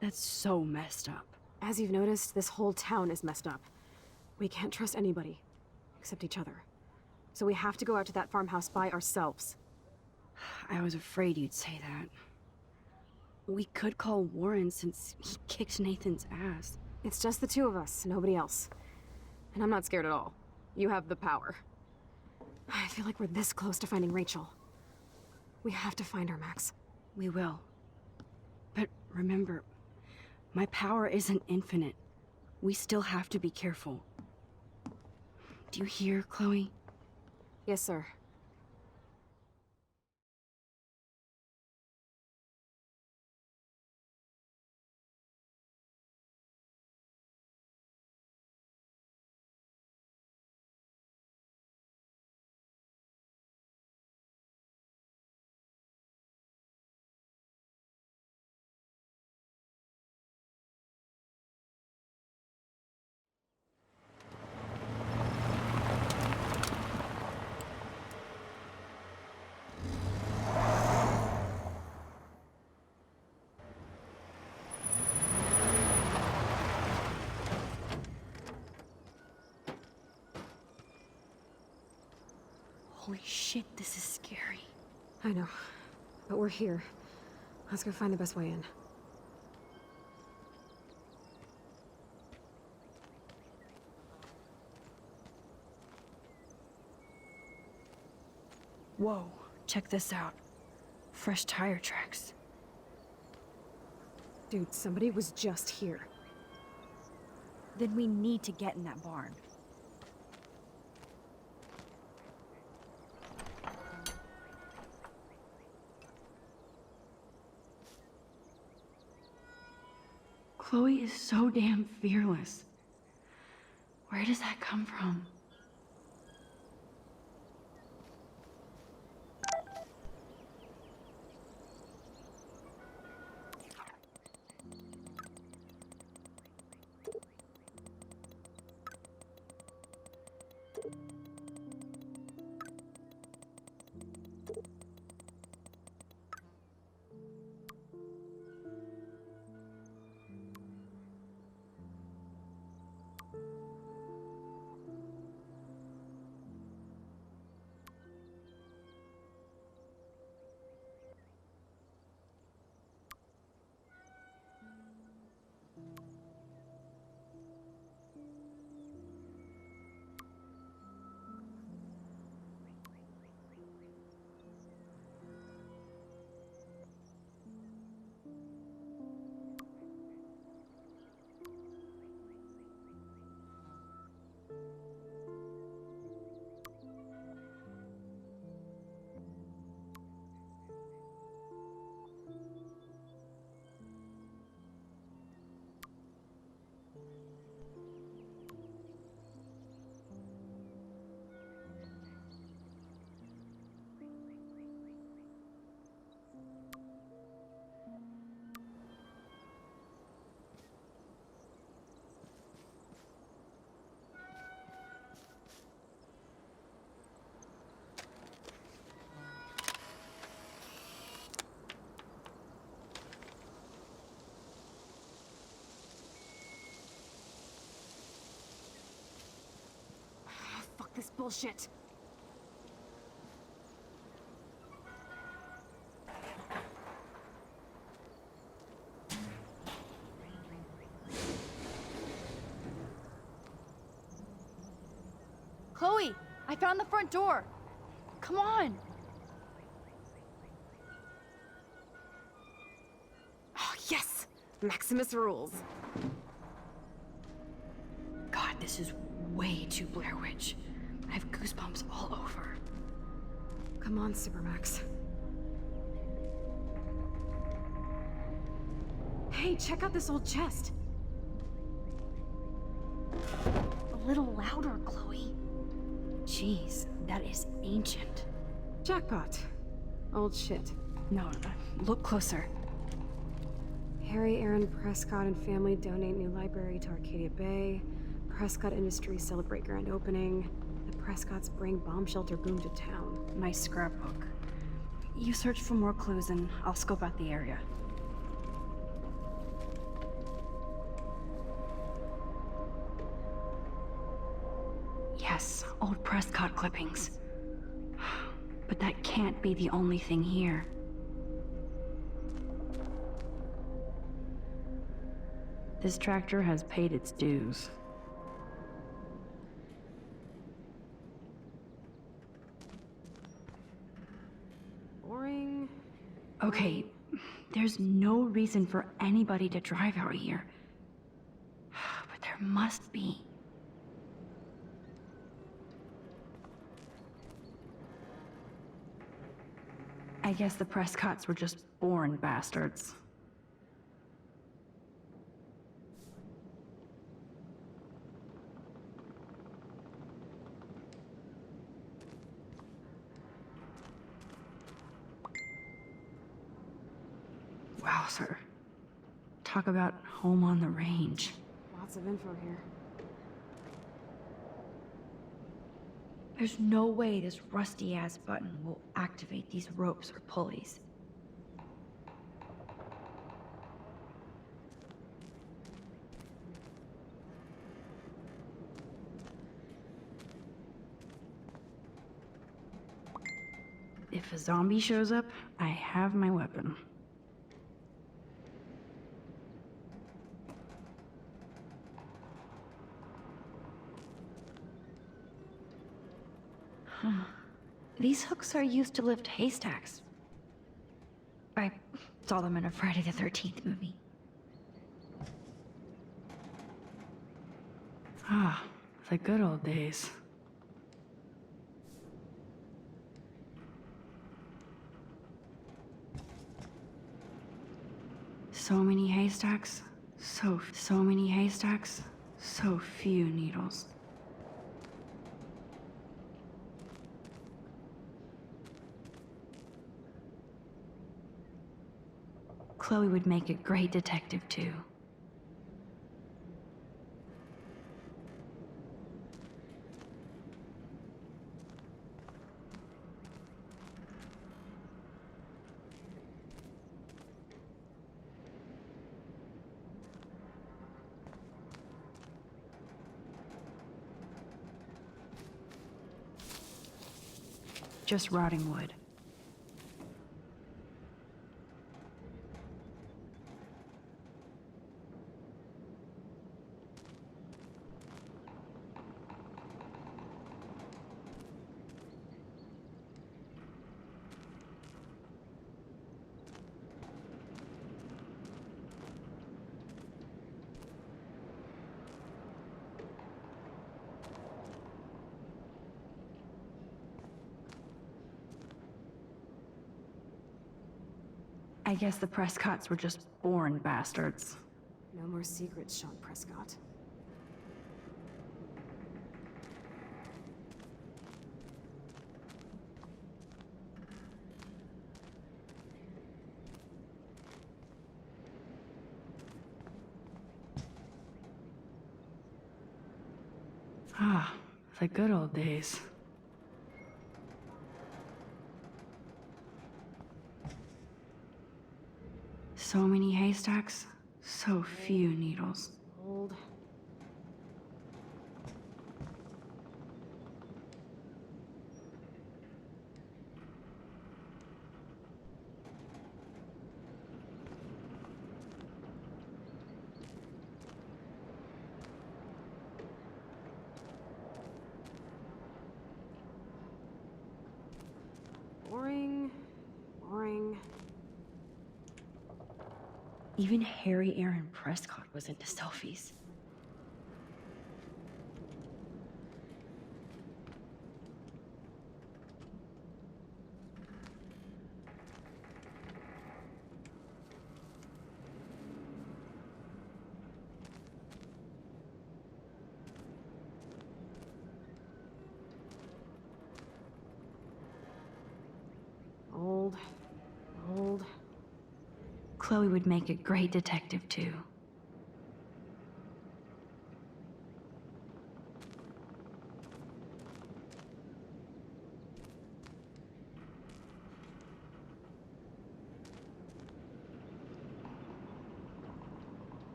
That's so messed up. As you've noticed, this whole town is messed up. We can't trust anybody, except each other. So we have to go out to that farmhouse by ourselves. I was afraid you'd say that. We could call Warren since he kicked Nathan's ass. It's just the two of us, nobody else. And I'm not scared at all. You have the power. I feel like we're this close to finding Rachel. We have to find her, Max. We will. But remember, my power isn't infinite. We still have to be careful. Do you hear, Chloe? Yes, sir. Holy shit, this is scary. I know, but we're here. Let's go find the best way in. Whoa, check this out. Fresh tire tracks. Dude, somebody was just here. Then we need to get in that barn. Chloe is so damn fearless. Where does that come from? Fuck this bullshit. Chloe, I found the front door. Come on. Oh, yes! Maximus rules. God, this is way too Blair Witch. I have goosebumps all over. Come on, Supermax. Hey, check out this old chest. A little louder, Chloe. Jeez, that is ancient. Jackpot. Old shit. No, look closer. Harry Aaron Prescott and family donate new library to Arcadia Bay. Prescott Industries celebrate grand opening. The Prescotts bring bomb shelter boom to town. Nice scrapbook. You search for more clues and I'll scope out the area. Yes, old Prescott clippings. But that can't be the only thing here. This tractor has paid its dues. Boring. Okay, there's no reason for anybody to drive out here. But there must be. I guess the Prescotts were just born bastards. Wow, sir. Talk about home on the range. Lots of info here. There's no way this rusty-ass button will activate these ropes or pulleys. If a zombie shows up, I have my weapon. These hooks are used to lift haystacks. I saw them in a Friday the 13th movie. Ah, the good old days. So many haystacks, so many haystacks, so few needles. Chloe would make a great detective too. Just rotting wood. I guess the Prescotts were just born bastards. No more secrets, Sean Prescott. Ah, the good old days. So many haystacks, so few needles. Hold. Boring. Boring. Even Harry Aaron Prescott was into selfies. Old. Old. Chloe would make a great detective too.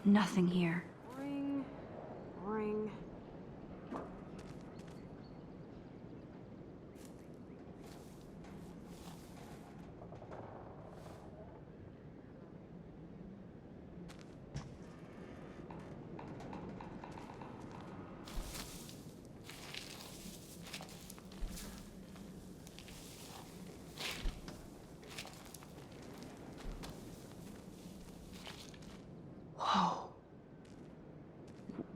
Nothing here. Boring. Boring. Whoa.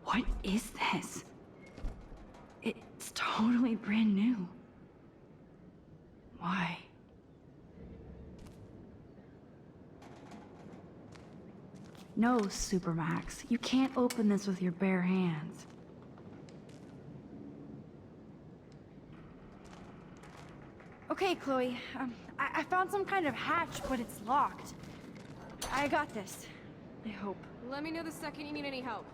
What is this? It's totally brand new. Why? No, Supermax. You can't open this with your bare hands. Okay, Chloe. I found some kind of hatch, but it's locked. I got this. I hope. Let me know the second you need any help.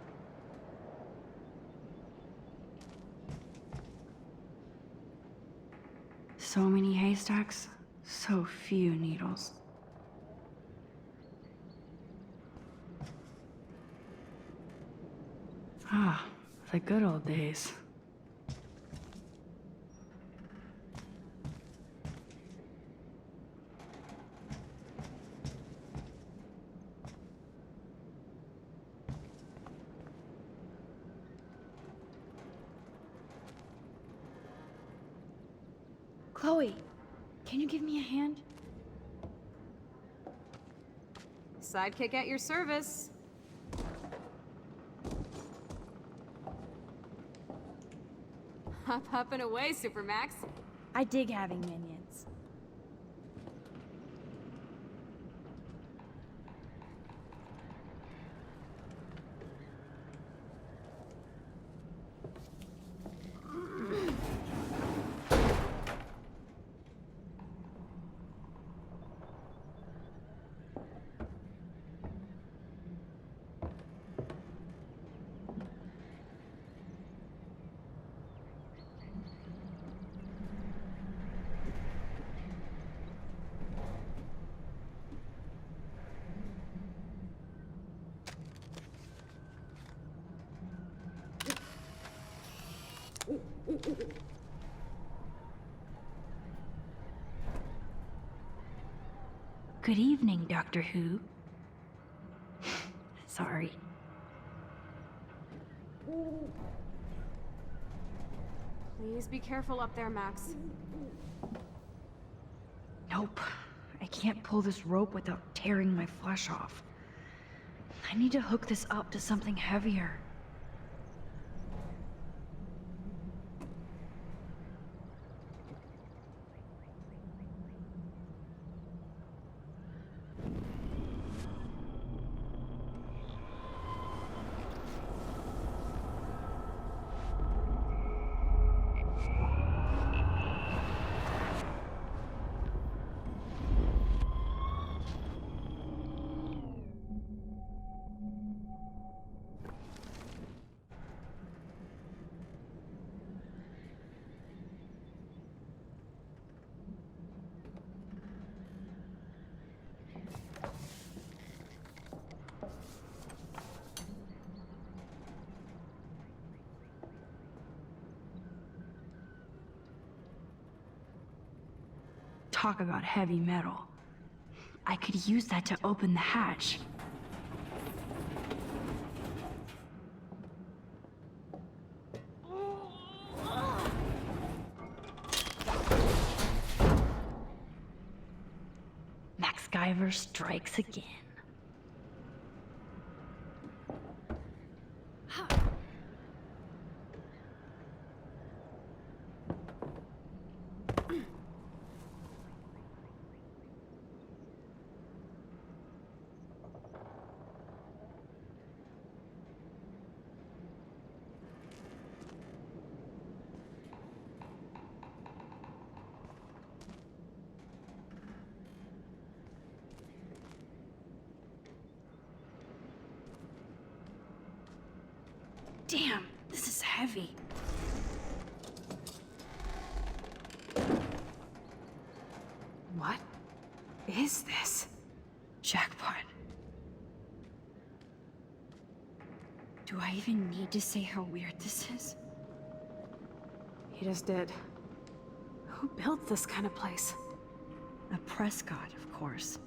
So many haystacks, so few needles. Ah, the good old days. Chloe, can you give me a hand? Sidekick at your service. Up and away, Supermax. I dig having minions. Good evening, Doctor Who. Sorry. Please be careful up there, Max. Nope. I can't pull this rope without tearing my flesh off. I need to hook this up to something heavier. Talk about heavy metal. I could use that to open the hatch. MacGyver strikes again. Damn, this is heavy. What is this? Jackpot. Do I even need to say how weird this is? You just did. Who built this kind of place? A Prescott, of course.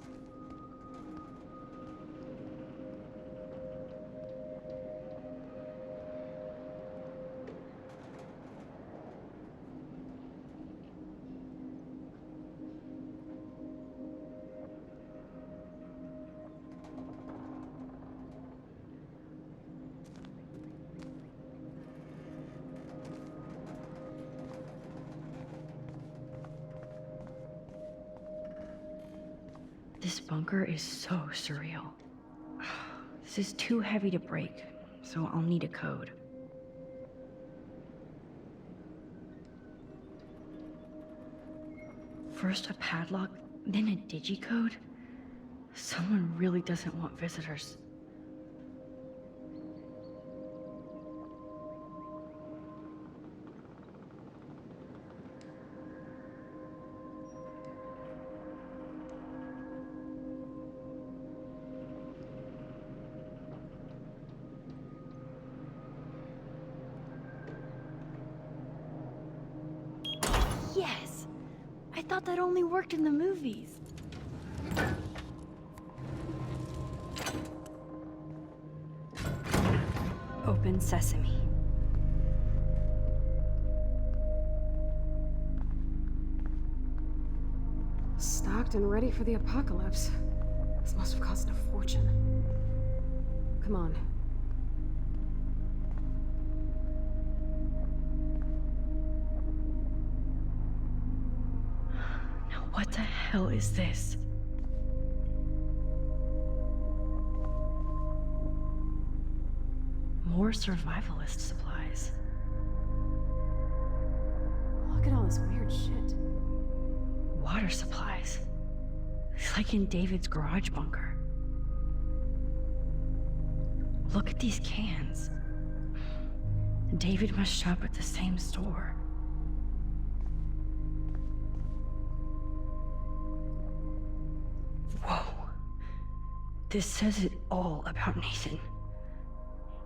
This bunker is so surreal. This is too heavy to break, so I'll need a code. First a padlock, then a digicode? Someone really doesn't want visitors. Yes! I thought that only worked in the movies. Open sesame. Stocked and ready for the apocalypse. This must have cost a fortune. Come on. What the hell is this? More survivalist supplies. Look at all this weird shit. Water supplies. It's like in David's garage bunker. Look at these cans. David must shop at the same store. Whoa. This says it all about Nathan.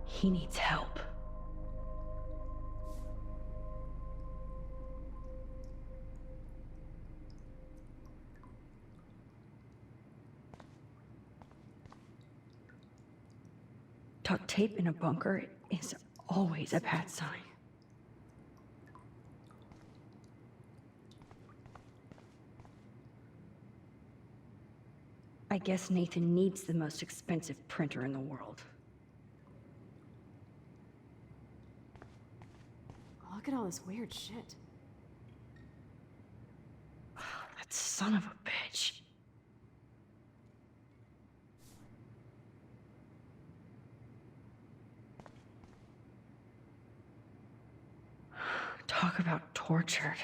He needs help. Duct tape in a bunker is always a bad sign. I guess Nathan needs the most expensive printer in the world. Look at all this weird shit. That son of a bitch. Talk about tortured.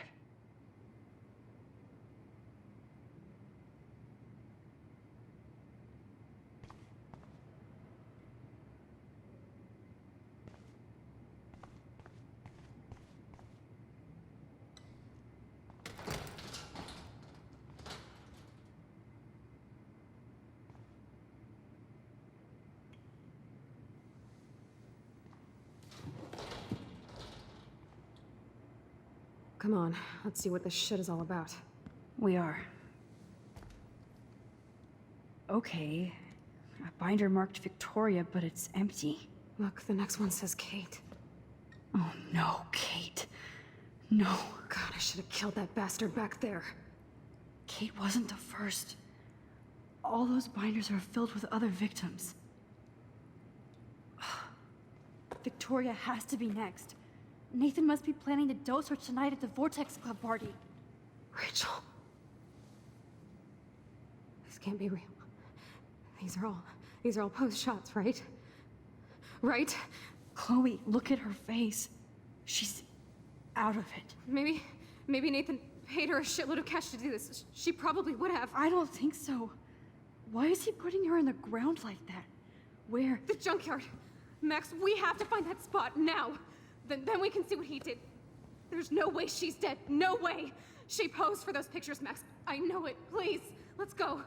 Come on, let's see what this shit is all about. We are. Okay. A binder marked Victoria, but it's empty. Look, the next one says Kate. Oh no, Kate. No. God, I should have killed that bastard back there. Kate wasn't the first. All those binders are filled with other victims. Victoria has to be next. Nathan must be planning to dose her tonight at the Vortex Club party. Rachel. This can't be real. These are all post shots, right? Right? Chloe, look at her face. She's out of it. Maybe Nathan paid her a shitload of cash to do this. She probably would have. I don't think so. Why is he putting her in the ground like that? Where? The junkyard. Max, we have to find that spot now. Then we can see what he did. There's no way she's dead. No way. She posed for those pictures, Max. I know it. Please, let's go.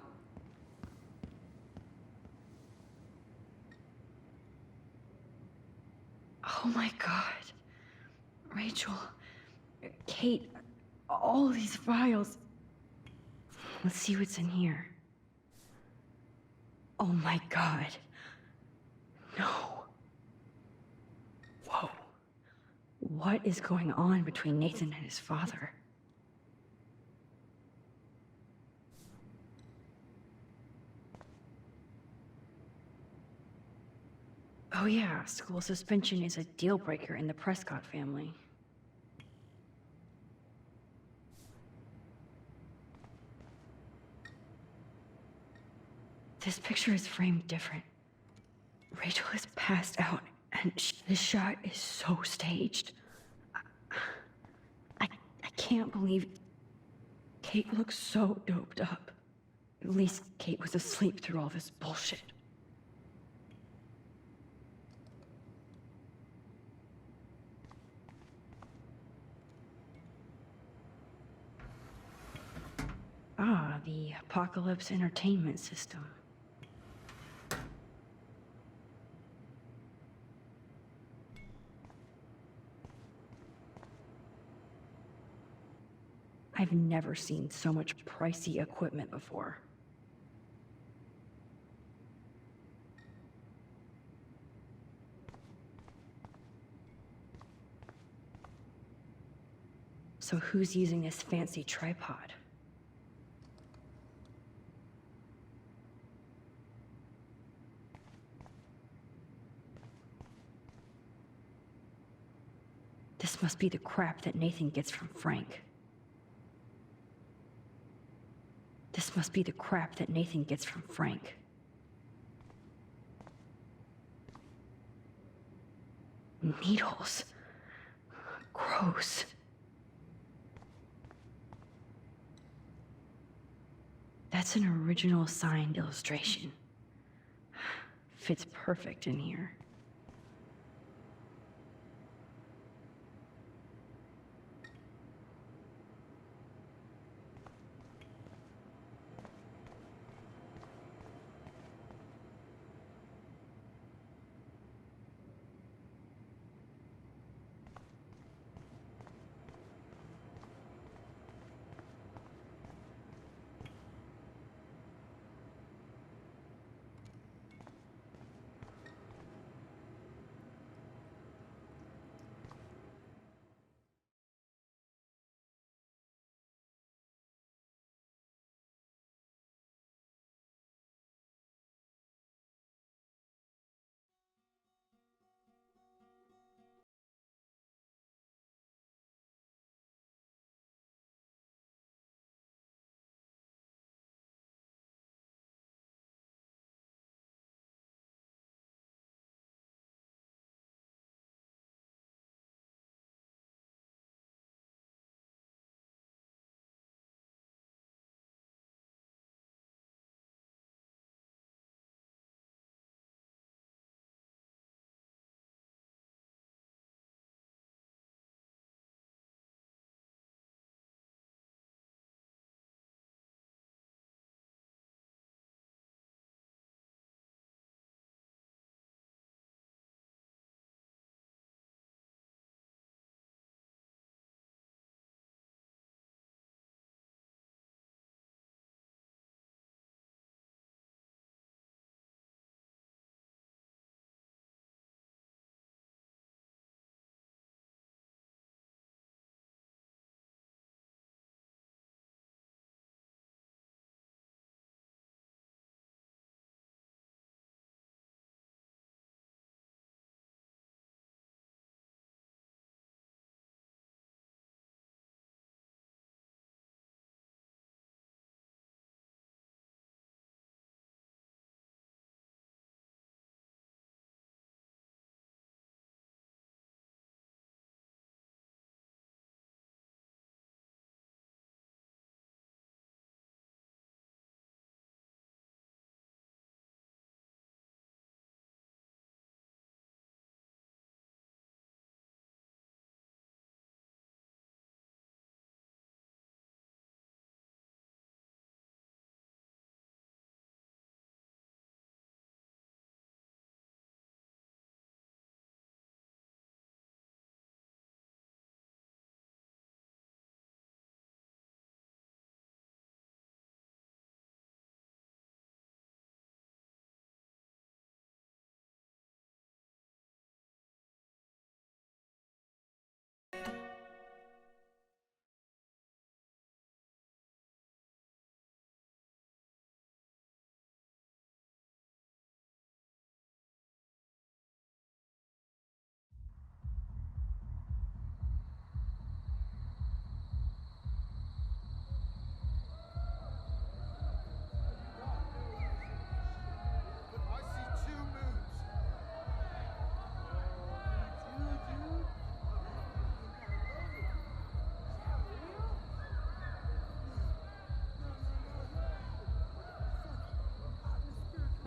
Oh my God. Rachel, Kate, all these files. Let's see what's in here. Oh my God. No. Whoa. What is going on between Nathan and his father? Oh yeah, school suspension is a deal breaker in the Prescott family. This picture is framed different. Rachel is passed out, and this shot is so staged. I can't believe Kate looks so doped up. At least Kate was asleep through all this bullshit. Ah, the Apocalypse Entertainment System. I've never seen so much pricey equipment before. So who's using this fancy tripod? This must be the crap that Nathan gets from Frank. This must be the crap that Nathan gets from Frank. Needles. Gross. That's an original signed illustration. Fits perfect in here.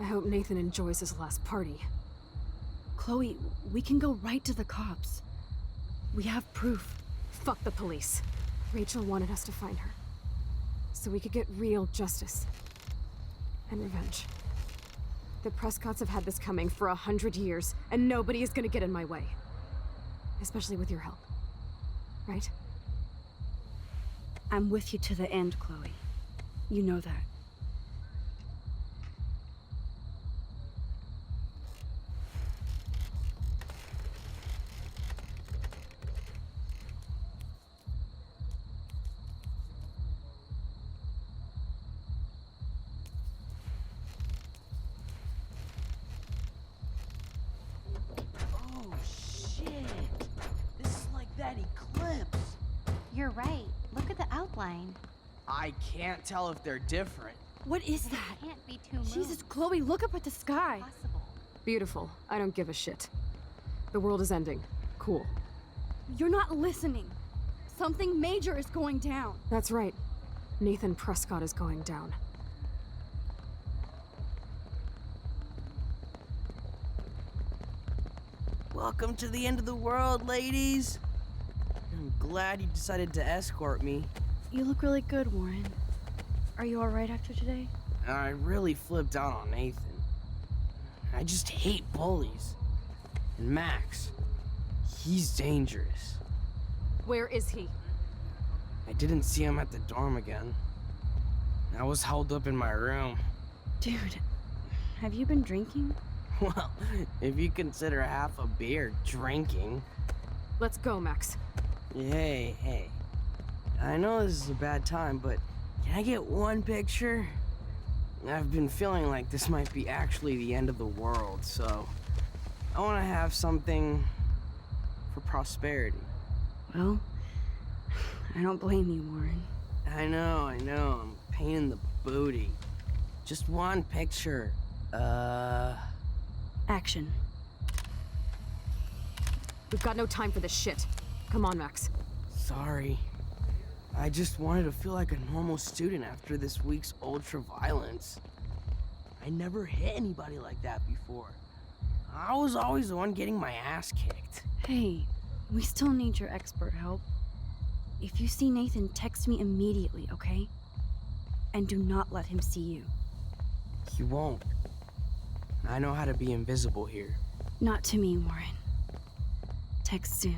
I hope Nathan enjoys his last party. Chloe, we can go right to the cops. We have proof. Fuck the police. Rachel wanted us to find her, so we could get real justice. And revenge. The Prescotts have had this coming for 100 years, and nobody is gonna get in my way. Especially with your help. Right? I'm with you to the end, Chloe. You know that. Oh, shit. This is like that eclipse. You're right. Look at the outline. I can't tell if they're different. What is that? Can't be two moons. Jesus, Chloe, look up at the sky. Possible. Beautiful. I don't give a shit. The world is ending. Cool. You're not listening. Something major is going down. That's right. Nathan Prescott is going down. Welcome to the end of the world, ladies. I'm glad you decided to escort me. You look really good, Warren. Are you alright after today? I really flipped out on Nathan. I just hate bullies. And Max, he's dangerous. Where is he? I didn't see him at the dorm again. I was held up in my room. Dude, have you been drinking? Well, if you consider half a beer drinking. Let's go, Max. Hey. I know this is a bad time, but can I get one picture? I've been feeling like this might be actually the end of the world, so I want to have something for prosperity. Well, I don't blame you, Warren. I know, I'm a pain in the booty. Just one picture. Action. We've got no time for this shit. Come on, Max. Sorry. I just wanted to feel like a normal student after this week's ultra-violence. I never hit anybody like that before. I was always the one getting my ass kicked. Hey, we still need your expert help. If you see Nathan, text me immediately, okay? And do not let him see you. He won't. I know how to be invisible here. Not to me, Warren. Text soon.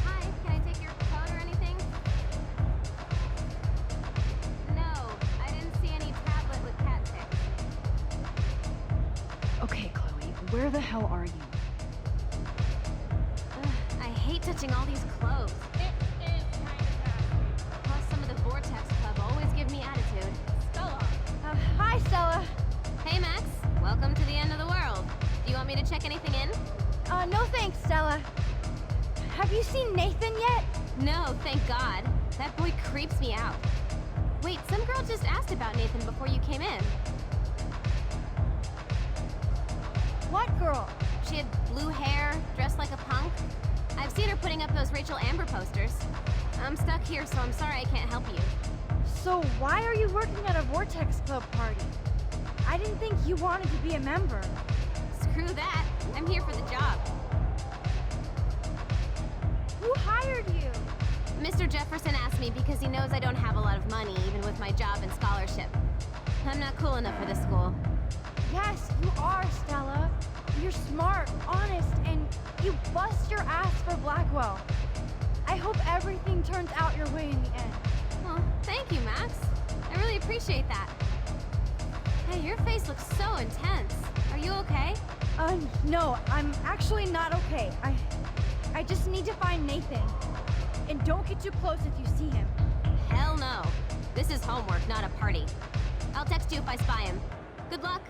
Hi, can I take your phone or anything? No, I didn't see any tablet with cat pics. Okay, Chloe, where the hell are you? I hate touching all these clothes. It is kind of nasty. Plus, some of the Vortex Club always give me attitude. Stella. Hi, Stella. Hey, Max. Welcome to the end of the world. Do you want me to check anything in? No thanks, Stella. Have you seen Nathan yet? No, thank God. That boy creeps me out. Wait, some girl just asked about Nathan before you came in. What girl? She had blue hair, dressed like a punk. I've seen her putting up those Rachel Amber posters. I'm stuck here, so I'm sorry I can't help you. So why are you working at a Vortex Club party? I didn't think you wanted to be a member. Screw that. I'm here for the job. Who hired you? Mr. Jefferson asked me because he knows I don't have a lot of money, even with my job and scholarship. I'm not cool enough for this school. Yes, you are, Stella. You're smart, honest, and you bust your ass for Blackwell. I hope everything turns out your way in the end. Well, thank you, Max. I really appreciate that. Hey, your face looks so intense. Are you okay? No, I'm actually not okay. I just need to find Nathan. And don't get too close if you see him. Hell no. This is homework, not a party. I'll text you if I spy him. Good luck.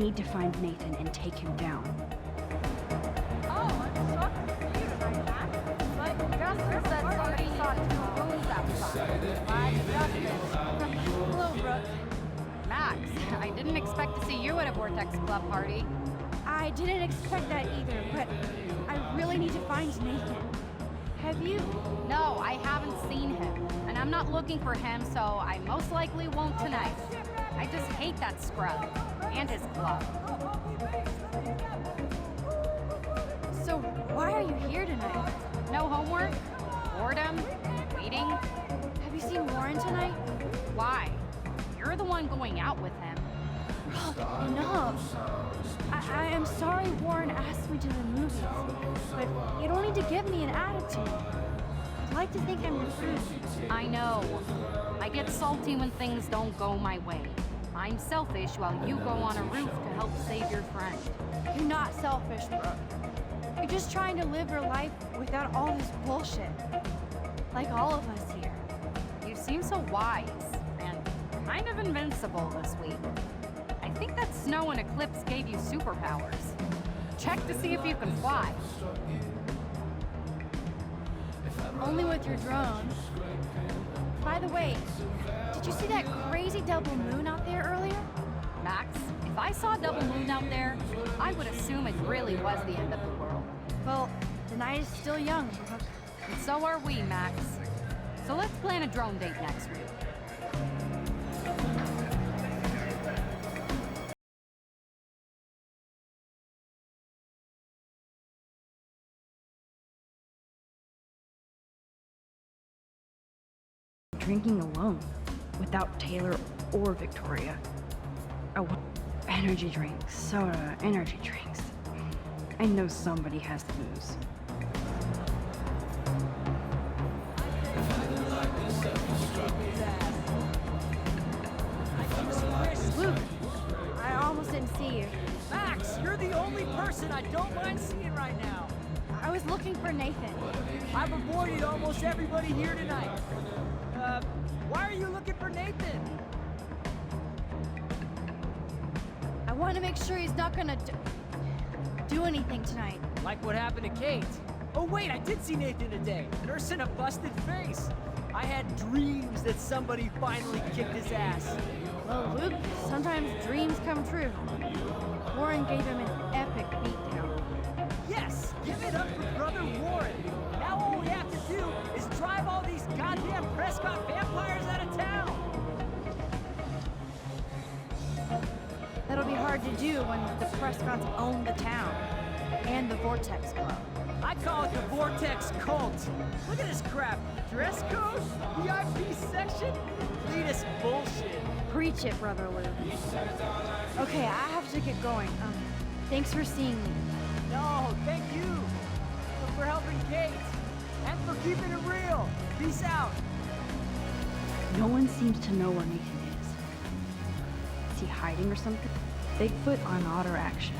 need to find Nathan and take him down. Oh, I'm shocked to see you tonight, Max. But Justin said somebody saw 2 moons outside. Why, Justin? Hello, Brooke. Max, I didn't expect to see you at a Vortex Club party. I didn't expect that either, but I really need to find Nathan. Have you? No, I haven't seen him. And I'm not looking for him, so I most likely won't tonight. I just hate that scrub. And his club. So, why are you here tonight? No homework? Boredom? Waiting? Have you seen Warren tonight? Why? You're the one going out with him. Enough. I am sorry Warren asked me to the movies, but you don't need to give me an attitude. I'd like to think I'm your friend. I know. I get salty when things don't go my way. I'm selfish while you go on a roof to help save your friend. You're not selfish, Brooke. You're just trying to live your life without all this bullshit. Like all of us here. You seem so wise and kind of invincible this week. I think that snow and eclipse gave you superpowers. Check to see if you can fly. Only with your drone. By the way, did you see that crazy double moon out there earlier? Max, if I saw a double moon out there, I would assume it really was the end of the world. Well, the night is still young, Brooke. And so are we, Max. So let's plan a drone date next week. Drinking alone, without Taylor or Victoria. I want energy drinks, soda, energy drinks. I know somebody has to lose. Luke, I almost didn't see you. Max, you're the only person I don't mind seeing right now. I was looking for Nathan. I've avoided almost everybody here tonight. Why are you looking for Nathan? I want to make sure he's not gonna do anything tonight. Like what happened to Kate. Oh wait, I did see Nathan today, nursing a busted face. I had dreams that somebody finally kicked his ass. Well, Luke, sometimes dreams come true. Warren gave him an epic beatdown. Yes, give it up for Brother Warren. Now all we have to do is drive all these goddamn Prescott vampires out of town. That'll be hard to do when the Prescotts own the town. And the Vortex Club. I call it the Vortex Cult. Look at this crap. Dress code? VIP section? Elitist bullshit. Preach it, Brother Luke. Okay, I have to get going. Thanks for seeing me. No, thank you. For helping Kate. And for keeping it real. Peace out. No one seems to know where Nathan is. Is he hiding or something? Bigfoot on otter action.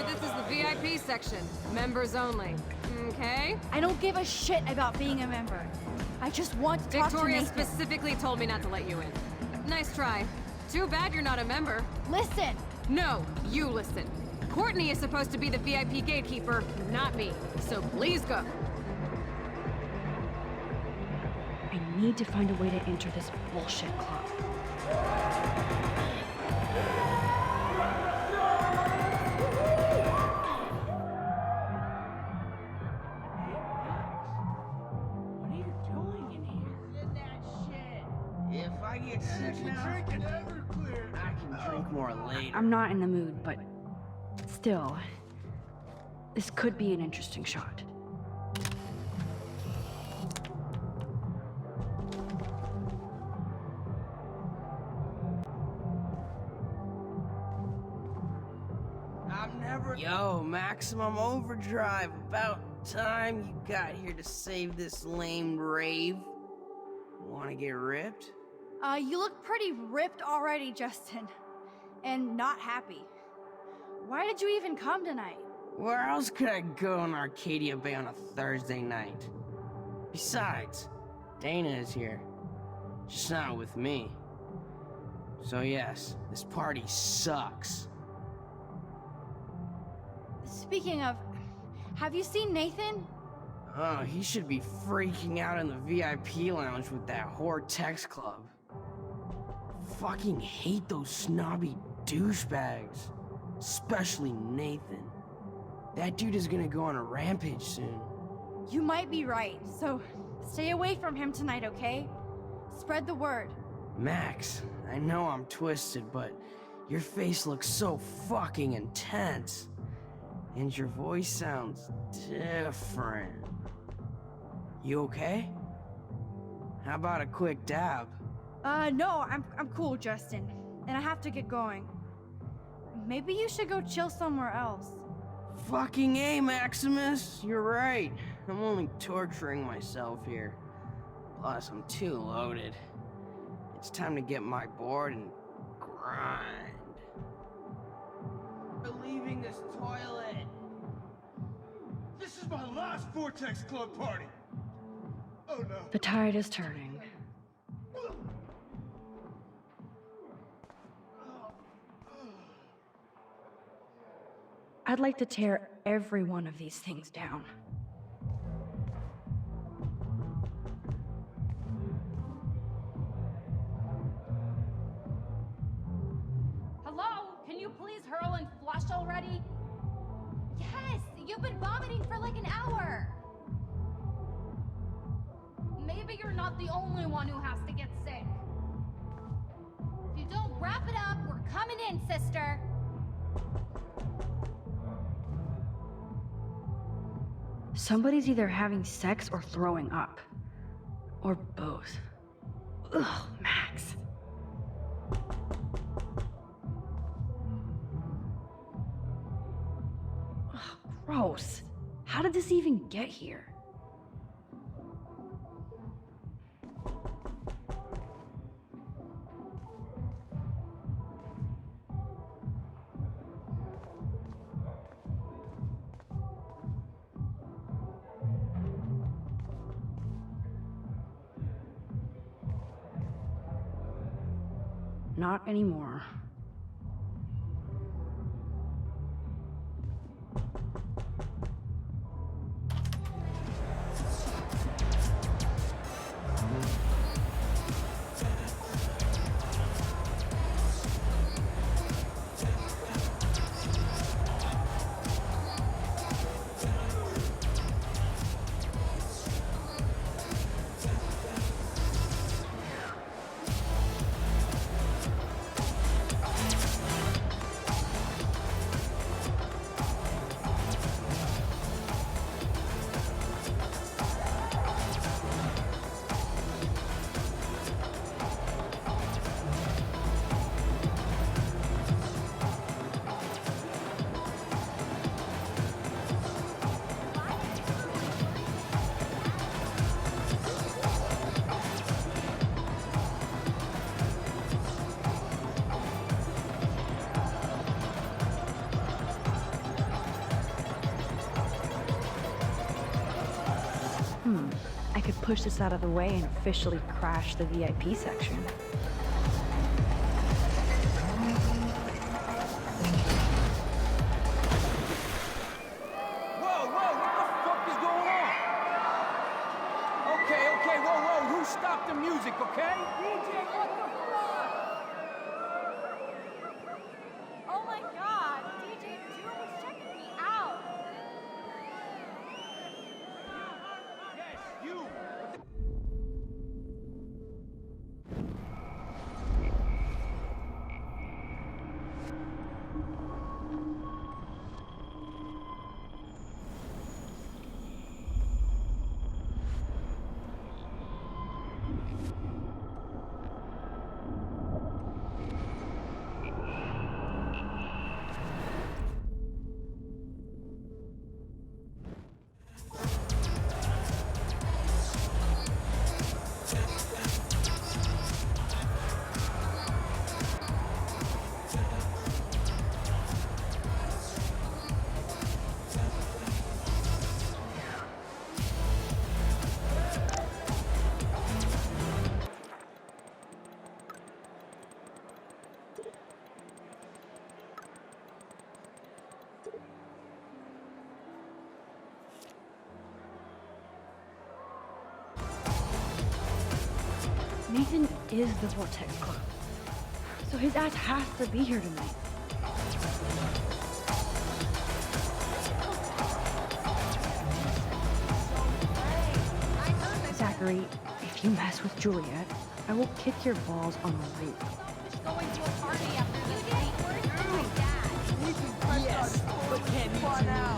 but this is the VIP section. Members only. Okay? I don't give a shit about being a member. I just want to talk to Victoria Nathan. specifically told me not to let you in. Nice try. Too bad you're not a member. Listen! No, you listen. Courtney is supposed to be the VIP gatekeeper, not me. So please go. I need to find a way to enter this bullshit club. What are you doing in here? In that shit. If I get sick now, I can drink more later. I'm not in the mood, but still, this could be an interesting shot. Yo, maximum overdrive. About time you got here to save this lame rave. Wanna get ripped? You look pretty ripped already, Justin. And not happy. Why did you even come tonight? Where else could I go in Arcadia Bay on a Thursday night? Besides, Dana is here. Just not with me. So yes, this party sucks. Speaking of, have you seen Nathan? Oh, he should be freaking out in the VIP lounge with that whore text club. Fucking hate those snobby douchebags. Especially Nathan. That dude is gonna go on a rampage soon. You might be right, so stay away from him tonight, okay? Spread the word. Max, I know I'm twisted, but your face looks so fucking intense. And your voice sounds different. You okay? How about a quick dab? No, I'm cool, Justin. And I have to get going. Maybe you should go chill somewhere else. Fucking A, Maximus! You're right. I'm only torturing myself here. Plus, I'm too loaded. It's time to get my board and grind. We're leaving this toilet. This is my last Vortex Club party. Oh no. The tide is turning. I'd like to tear every one of these things down. Hello? Can you please hurl and flush already? Yes! You've been vomiting for like an hour! Maybe you're not the only one who has to get sick. If you don't wrap it up, we're coming in, sister! Somebody's either having sex or throwing up. Or both. Ugh, Max. Ugh, gross. How did this even get here? Not anymore. push this out of the way and officially crash the VIP section. Whoa, what the fuck is going on? Okay, whoa, who stopped the music, okay? DJ, what the fuck? Oh my god, DJ Doom was checking me out. Yes, you! Nathan is the Vortex Club, so his ass has to be here tonight. Zachary, if you mess with Juliet, I will kick your balls on the roof. Going to a party after this date. Where's my dad? Yes, but can you now?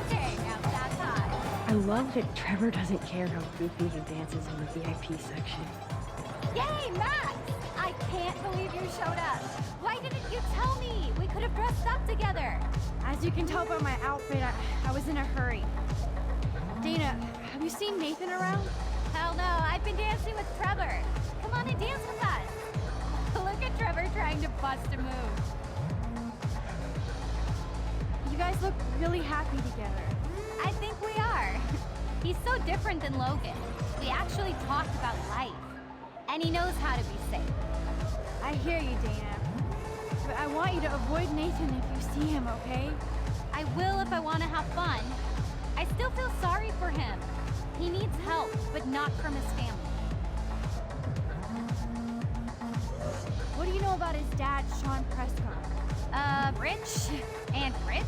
Okay, now that's hot. I love that Trevor doesn't care how goofy he dances in the VIP section. Yay, Max! I can't believe you showed up. Why didn't you tell me? We could have dressed up together. As you can tell by my outfit, I was in a hurry. Dana, have you seen Nathan around? Hell no, I've been dancing with Trevor. Come on and dance with us. Look at Trevor trying to bust a move. You guys look really happy together. I think we are. He's so different than Logan. We actually talked about life. And he knows how to be safe. I hear you, Dana. But I want you to avoid Nathan if you see him, okay? I will if I want to have fun. I still feel sorry for him. He needs help, but not from his family. What do you know about his dad, Sean Prescott? Rich and rich.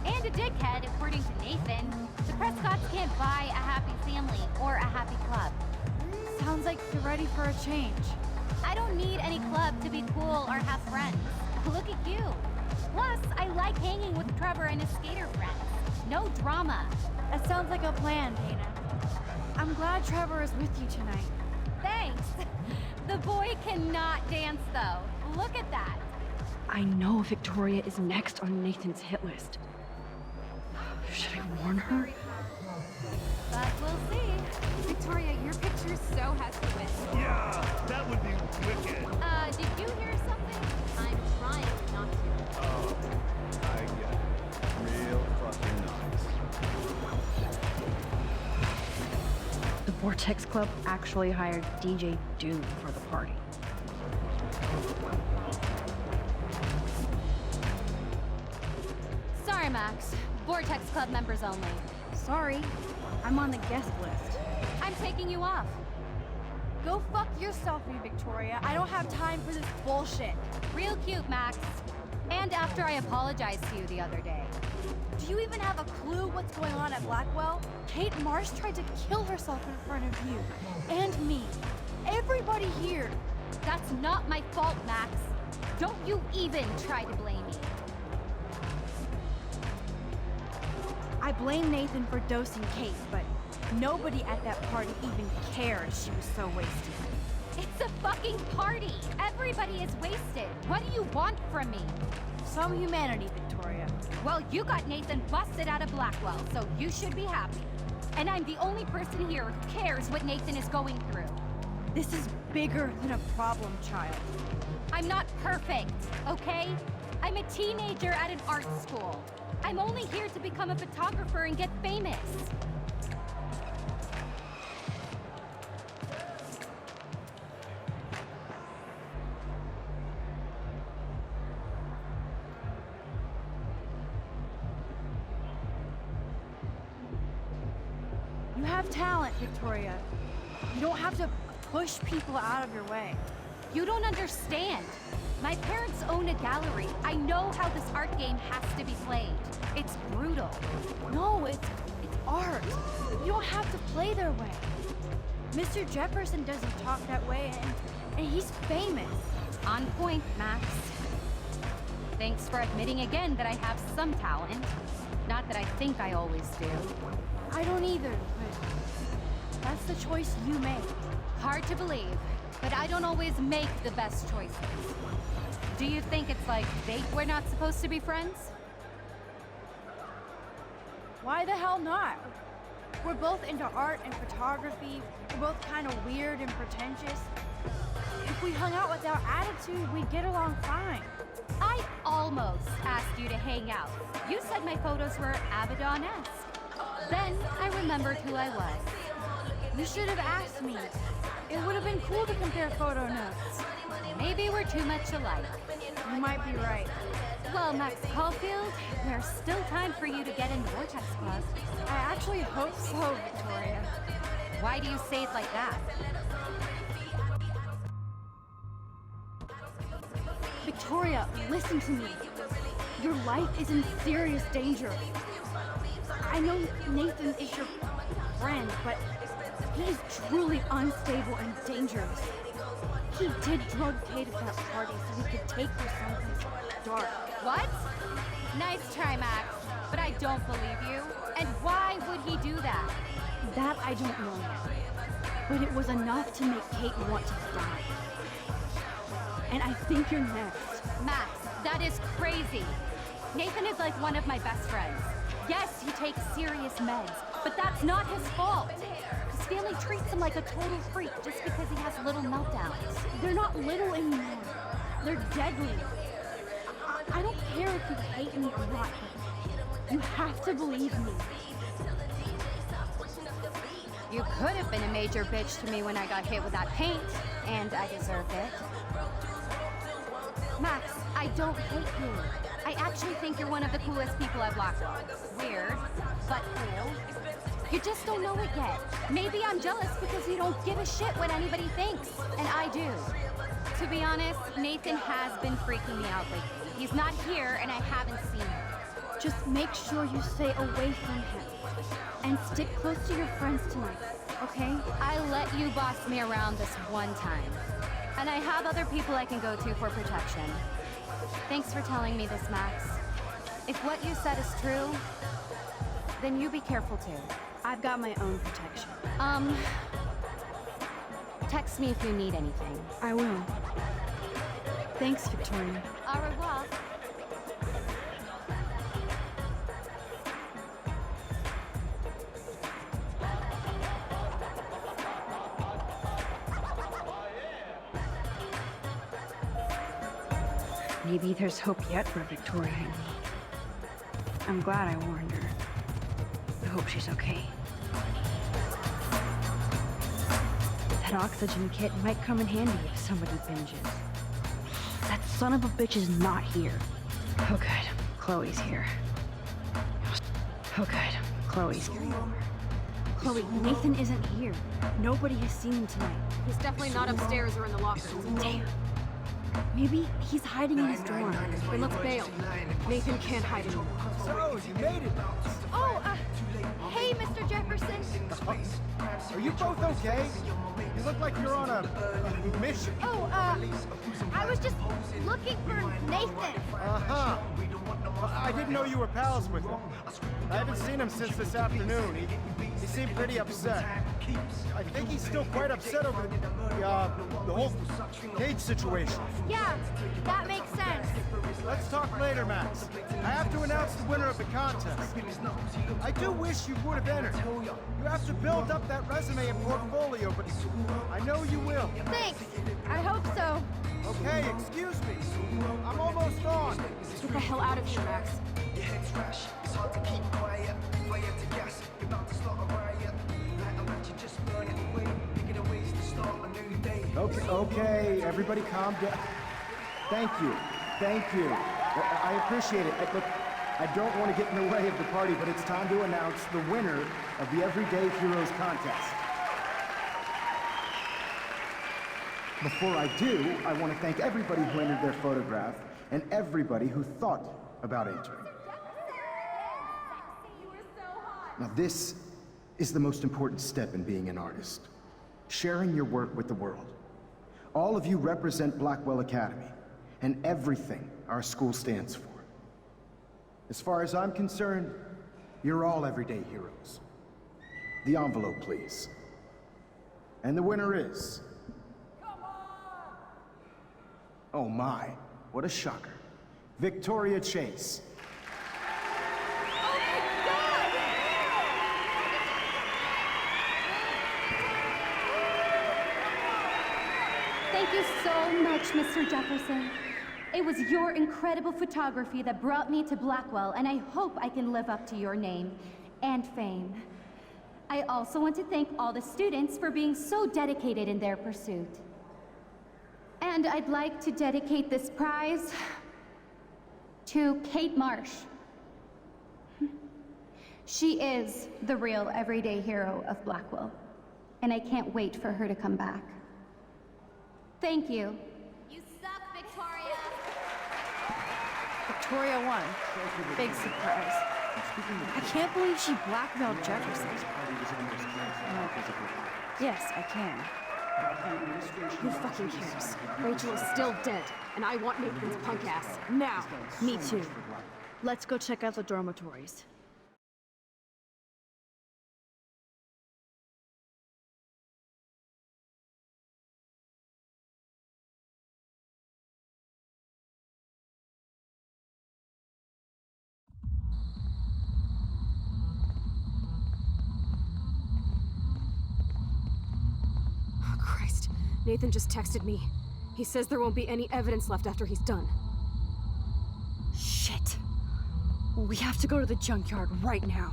And a dickhead, according to Nathan. The Prescotts can't buy a happy family or a happy club. Sounds like you're ready for a change. I don't need any club to be cool or have friends. Look at you. Plus, I like hanging with Trevor and his skater friends. No drama. That sounds like a plan, Dana. I'm glad Trevor is with you tonight. Thanks. The boy cannot dance, though. Look at that. I know Victoria is next on Nathan's hit list. Should I warn her? But we'll see. Victoria, your picture so has to win. Yeah, that would be wicked. Did you hear something? I'm trying not to. Oh, I get it. Real fucking nice. The Vortex Club actually hired DJ Doom for the party. Sorry, Max. Vortex Club members only. Sorry, I'm on the guest list. I'm taking you off. Go fuck yourself, Victoria. I don't have time for this bullshit. Real cute, Max. And after I apologized to you the other day. Do you even have a clue what's going on at Blackwell? Kate Marsh tried to kill herself in front of you. And me. Everybody here. That's not my fault, Max. Don't you even try to blame me. I blame Nathan for dosing Kate, but nobody at that party even cares she was so wasted. It's a fucking party. Everybody is wasted. What do you want from me? Some humanity, Victoria. Well, you got Nathan busted out of Blackwell, so you should be happy. And I'm the only person here who cares what Nathan is going through. This is bigger than a problem, child. I'm not perfect, okay? I'm a teenager at an art school. I'm only here to become a photographer and get famous. have talent, Victoria. You don't have to push people out of your way. You don't understand. My parents own a gallery. I know how this art game has to be played. It's brutal. No, it's art. You don't have to play their way. Mr. Jefferson doesn't talk that way, and he's famous. On point, Max. Thanks for admitting again that I have some talent. Not that I think I always do. I don't either, but that's the choice you made. Hard to believe, but I don't always make the best choices. Do you think it's like fate we're not supposed to be friends? Why the hell not? We're both into art and photography. We're both kind of weird and pretentious. If we hung out without attitude, we'd get along fine. I almost asked you to hang out. You said my photos were Abaddon-esque. Then I remembered who I was. You should have asked me. It would have been cool to compare photo notes. Maybe we're too much alike. You might be right. Well, Max Caulfield, there's still time for you to get in Vortex Club. I actually hope so, Victoria. Why do you say it like that? Victoria, listen to me. Your life is in serious danger. I know Nathan is your friend, but he's truly unstable and dangerous. He did drug Kate at that party so he could take her someplace dark. What? Nice try, Max, but I don't believe you. And why would he do that? That I don't know yet. But it was enough to make Kate want to die. And I think you're next. Max, that is crazy. Nathan is like one of my best friends. Yes, he takes serious meds, but that's not his fault. His family treats him like a total freak just because he has little meltdowns. They're not little anymore. They're deadly. I don't care if you hate me or not, but you have to believe me. You could have been a major bitch to me when I got hit with that paint, and I deserved it. Max, I don't hate you. I actually think you're one of the coolest people I've locked on. Weird, but cool. You just don't know it yet. Maybe I'm jealous because you don't give a shit what anybody thinks, and I do. To be honest, Nathan has been freaking me out lately. He's not here, and I haven't seen him. Just make sure you stay away from him. And stick close to your friends tonight, okay? I let you boss me around this one time. And I have other people I can go to for protection. Thanks for telling me this, Max. If what you said is true, then you be careful too. I've got my own protection. Text me if you need anything. I will. Thanks, Victoria. Au revoir. Maybe there's hope yet for Victoria and me. I'm glad I warned her. I hope she's okay. That oxygen kit might come in handy if somebody binges. That son of a bitch is not here. Oh good, Chloe's here. Oh good, Chloe's getting over. Chloe, Nathan isn't here. Nobody has seen him tonight. He's definitely not upstairs or in the locker room. Damn. Maybe he's hiding in his dorm. Then let's bail. Nathan can't hide anymore. So, you made it. Oh, hey, Mr. Jefferson. Are you both okay? You look like you're on a mission. Oh, I was just looking for Nathan. Uh-huh. I didn't know you were pals with him. I haven't seen him since this afternoon. He seemed pretty upset. I think he's still quite upset over the whole Kate situation. Yeah, that makes sense. Let's talk later, Max. I have to announce the winner of the contest. I do wish you would have entered. You have to build up that resume and portfolio, but I know you will. Thanks. I hope so. Okay, excuse me. I'm almost on. Get the hell out of here, Max. Okay, everybody calm down. Thank you. I appreciate it. Look, I don't want to get in the way of the party, but it's time to announce the winner of the Everyday Heroes contest. Before I do, I want to thank everybody who entered their photograph and everybody who thought about entering. Now this is the most important step in being an artist. Sharing your work with the world. All of you represent Blackwell Academy and everything our school stands for. As far as I'm concerned, you're all everyday heroes. The envelope, please. And the winner is... Oh my, what a shocker. Victoria Chase. Thank you so much, Mr. Jefferson. It was your incredible photography that brought me to Blackwell, and I hope I can live up to your name and fame. I also want to thank all the students for being so dedicated in their pursuit. And I'd like to dedicate this prize to Kate Marsh. She is the real everyday hero of Blackwell, and I can't wait for her to come back. Thank you. You suck, Victoria. Victoria won. Big surprise. I can't believe she blackmailed Jefferson. Yes, I can. Who fucking cares? Rachel is still dead, and I want Nathan's punk ass, now! Me too. Let's go check out the dormitories. Oh, Christ. Nathan just texted me. He says there won't be any evidence left after he's done. Shit. We have to go to the junkyard right now.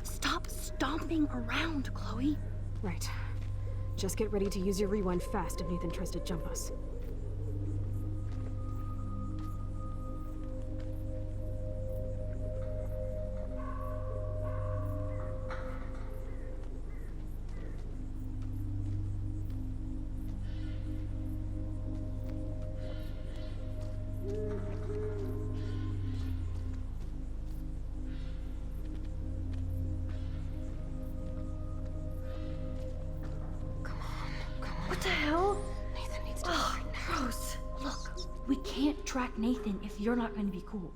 Stop stomping around, Chloe. Right. Just get ready to use your rewind fast if Nathan tries to jump us. What the hell? Nathan needs to Oh, gross. Look, we can't track Nathan if you're not going to be cool.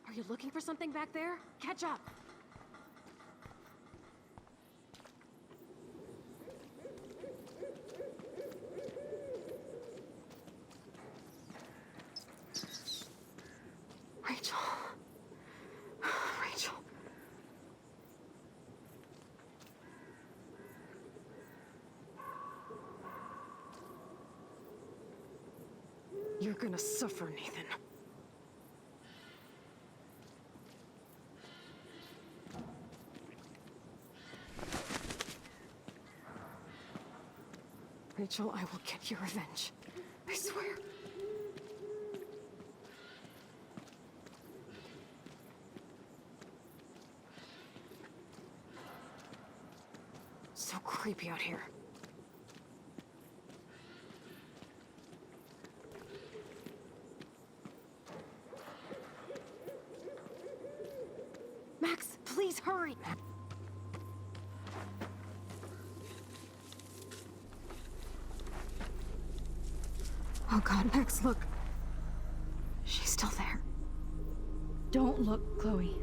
Are you looking for something back there? Catch up! Rachel. Rachel. You're gonna suffer, Nathan. Rachel, I will get your revenge. I swear. So creepy out here. Max, please hurry! God, Max, look. She's still there. Don't look, Chloe.